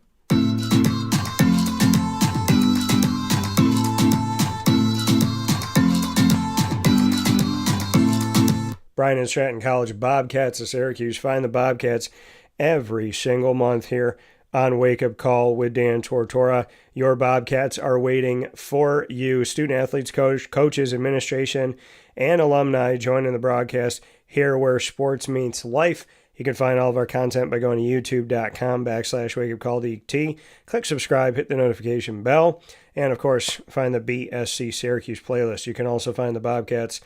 Bryan and Stratton College Bobcats of Syracuse. Find the Bobcats every single month here on Wake Up Call with Dan Tortora. Your Bobcats are waiting for you. Student athletes, coaches, administration, and alumni joining the broadcast here where sports meets life. You can find all of our content by going to youtube.com/wakeupcalldt. Click subscribe, hit the notification bell, and of course, find the BSC Syracuse playlist. You can also find the Bobcats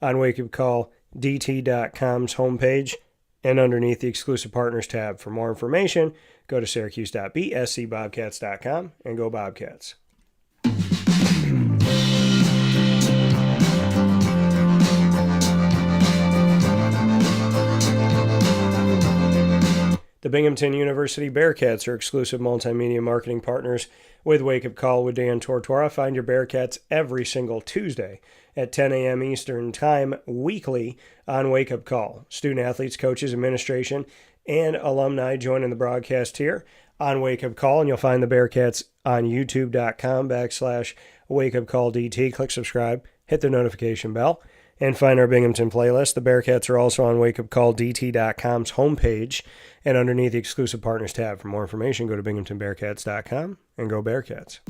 on wakeupcalldt.com's homepage and underneath the exclusive partners tab. For more information, go to syracuse.bscbobcats.com and go Bobcats. The Binghamton University Bearcats are exclusive multimedia marketing partners with Wake Up Call with Dan Tortora. Find your Bearcats every single Tuesday at 10 a.m. Eastern Time weekly on Wake Up Call. Student athletes, coaches, administration, and alumni joining the broadcast here on Wake Up Call, and you'll find the Bearcats on youtube.com/wakeupcalldt. Click subscribe, hit the notification bell, and find our Binghamton playlist. The Bearcats are also on wakeupcalldt.com's homepage and underneath the exclusive partners tab. For more information, go to binghamtonbearcats.com and go Bearcats.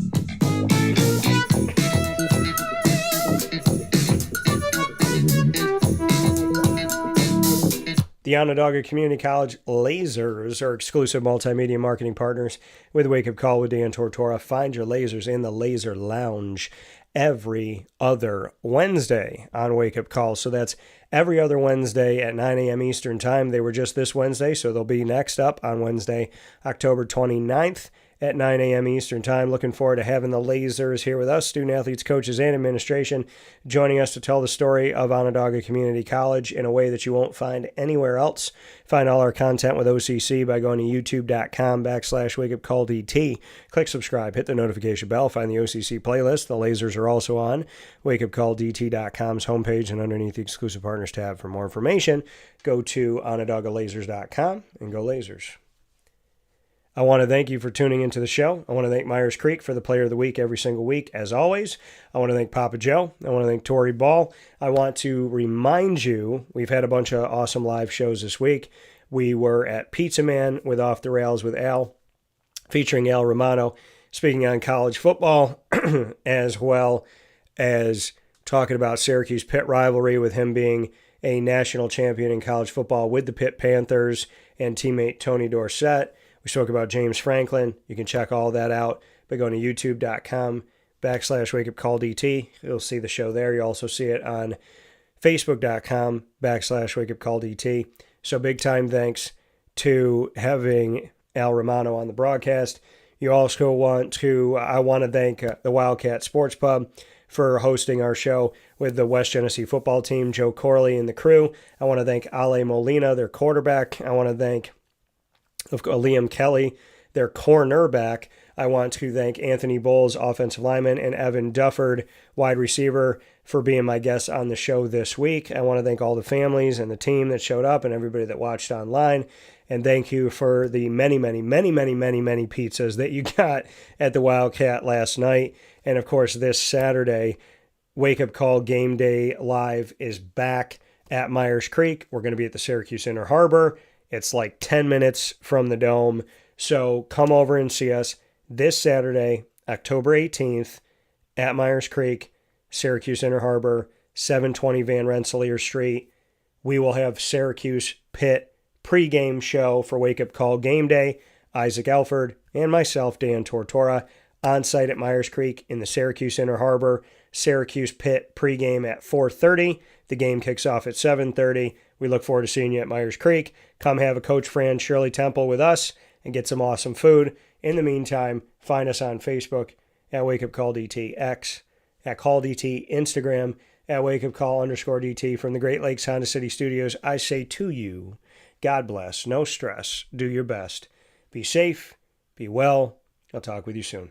The Onondaga Community College Lasers are exclusive multimedia marketing partners with Wake Up Call with Dan Tortora. Find your lasers in the Laser Lounge every other Wednesday on Wake Up Call. So that's every other Wednesday at 9 a.m. Eastern Time. They were just this Wednesday, so they'll be next up on Wednesday, October 29th at 9 a.m. Eastern Time. Looking forward to having the Lasers here with us, student athletes, coaches, and administration, joining us to tell the story of Onondaga Community College in a way that you won't find anywhere else. Find all our content with OCC by going to youtube.com/wakeupcalldt. Click subscribe, hit the notification bell, find the OCC playlist. The Lasers are also on wakeupcalldt.com's homepage and underneath the exclusive partners tab. For more information, go to onondagalazers.com and go Lasers. I want to thank you for tuning into the show. I want to thank Myers Creek for the Player of the Week every single week, as always. I want to thank Papa Joe. I want to thank Torrey Ball. I want to remind you, we've had a bunch of awesome live shows this week. We were at Pizza Man with Off the Rails with Al, featuring Al Romano, speaking on college football, as well as talking about Syracuse Pitt rivalry with him being a national champion in college football with the Pitt Panthers and teammate Tony Dorsett. We spoke about James Franklin. You can check all that out by going to youtube.com/wakeupcalldt. You'll see the show there. You also see it on facebook.com/wakeupcalldt. So big time thanks to having Al Romano on the broadcast. You also I want to thank the Wildcat Sports Pub for hosting our show with the West Genesee football team, Joe Corley and the crew. I want to thank Ale Molina, their quarterback. I want to thank Liam Kelly, their cornerback. I want to thank Anthony Bowles, offensive lineman, and Evan Dufford, wide receiver, for being my guests on the show this week. I want to thank all the families and the team that showed up and everybody that watched online. And thank you for the many pizzas that you got at the Wildcat last night. And of course, this Saturday, Wake Up Call Game Day Live is back at Myers Creek. We're going to be at the Syracuse Inner Harbor. It's like 10 minutes from the Dome. So come over and see us this Saturday, October 18th, at Myers Creek, Syracuse Inner Harbor, 720 Van Rensselaer Street. We will have Syracuse Pitt pregame show for Wake Up Call Game Day. Isaac Alford and myself, Dan Tortora, on site at Myers Creek in the Syracuse Inner Harbor. Syracuse Pitt pregame at 4:30. The game kicks off at 7:30. We look forward to seeing you at Myers Creek. Come have a Coach Fran Shirley Temple with us and get some awesome food. In the meantime, find us on Facebook at Wake Up Call DT, X at Call DT, Instagram at Wake Up Call _DT. From the Great Lakes Honda City Studios, I say to you, God bless, no stress, do your best. Be safe, be well. I'll talk with you soon.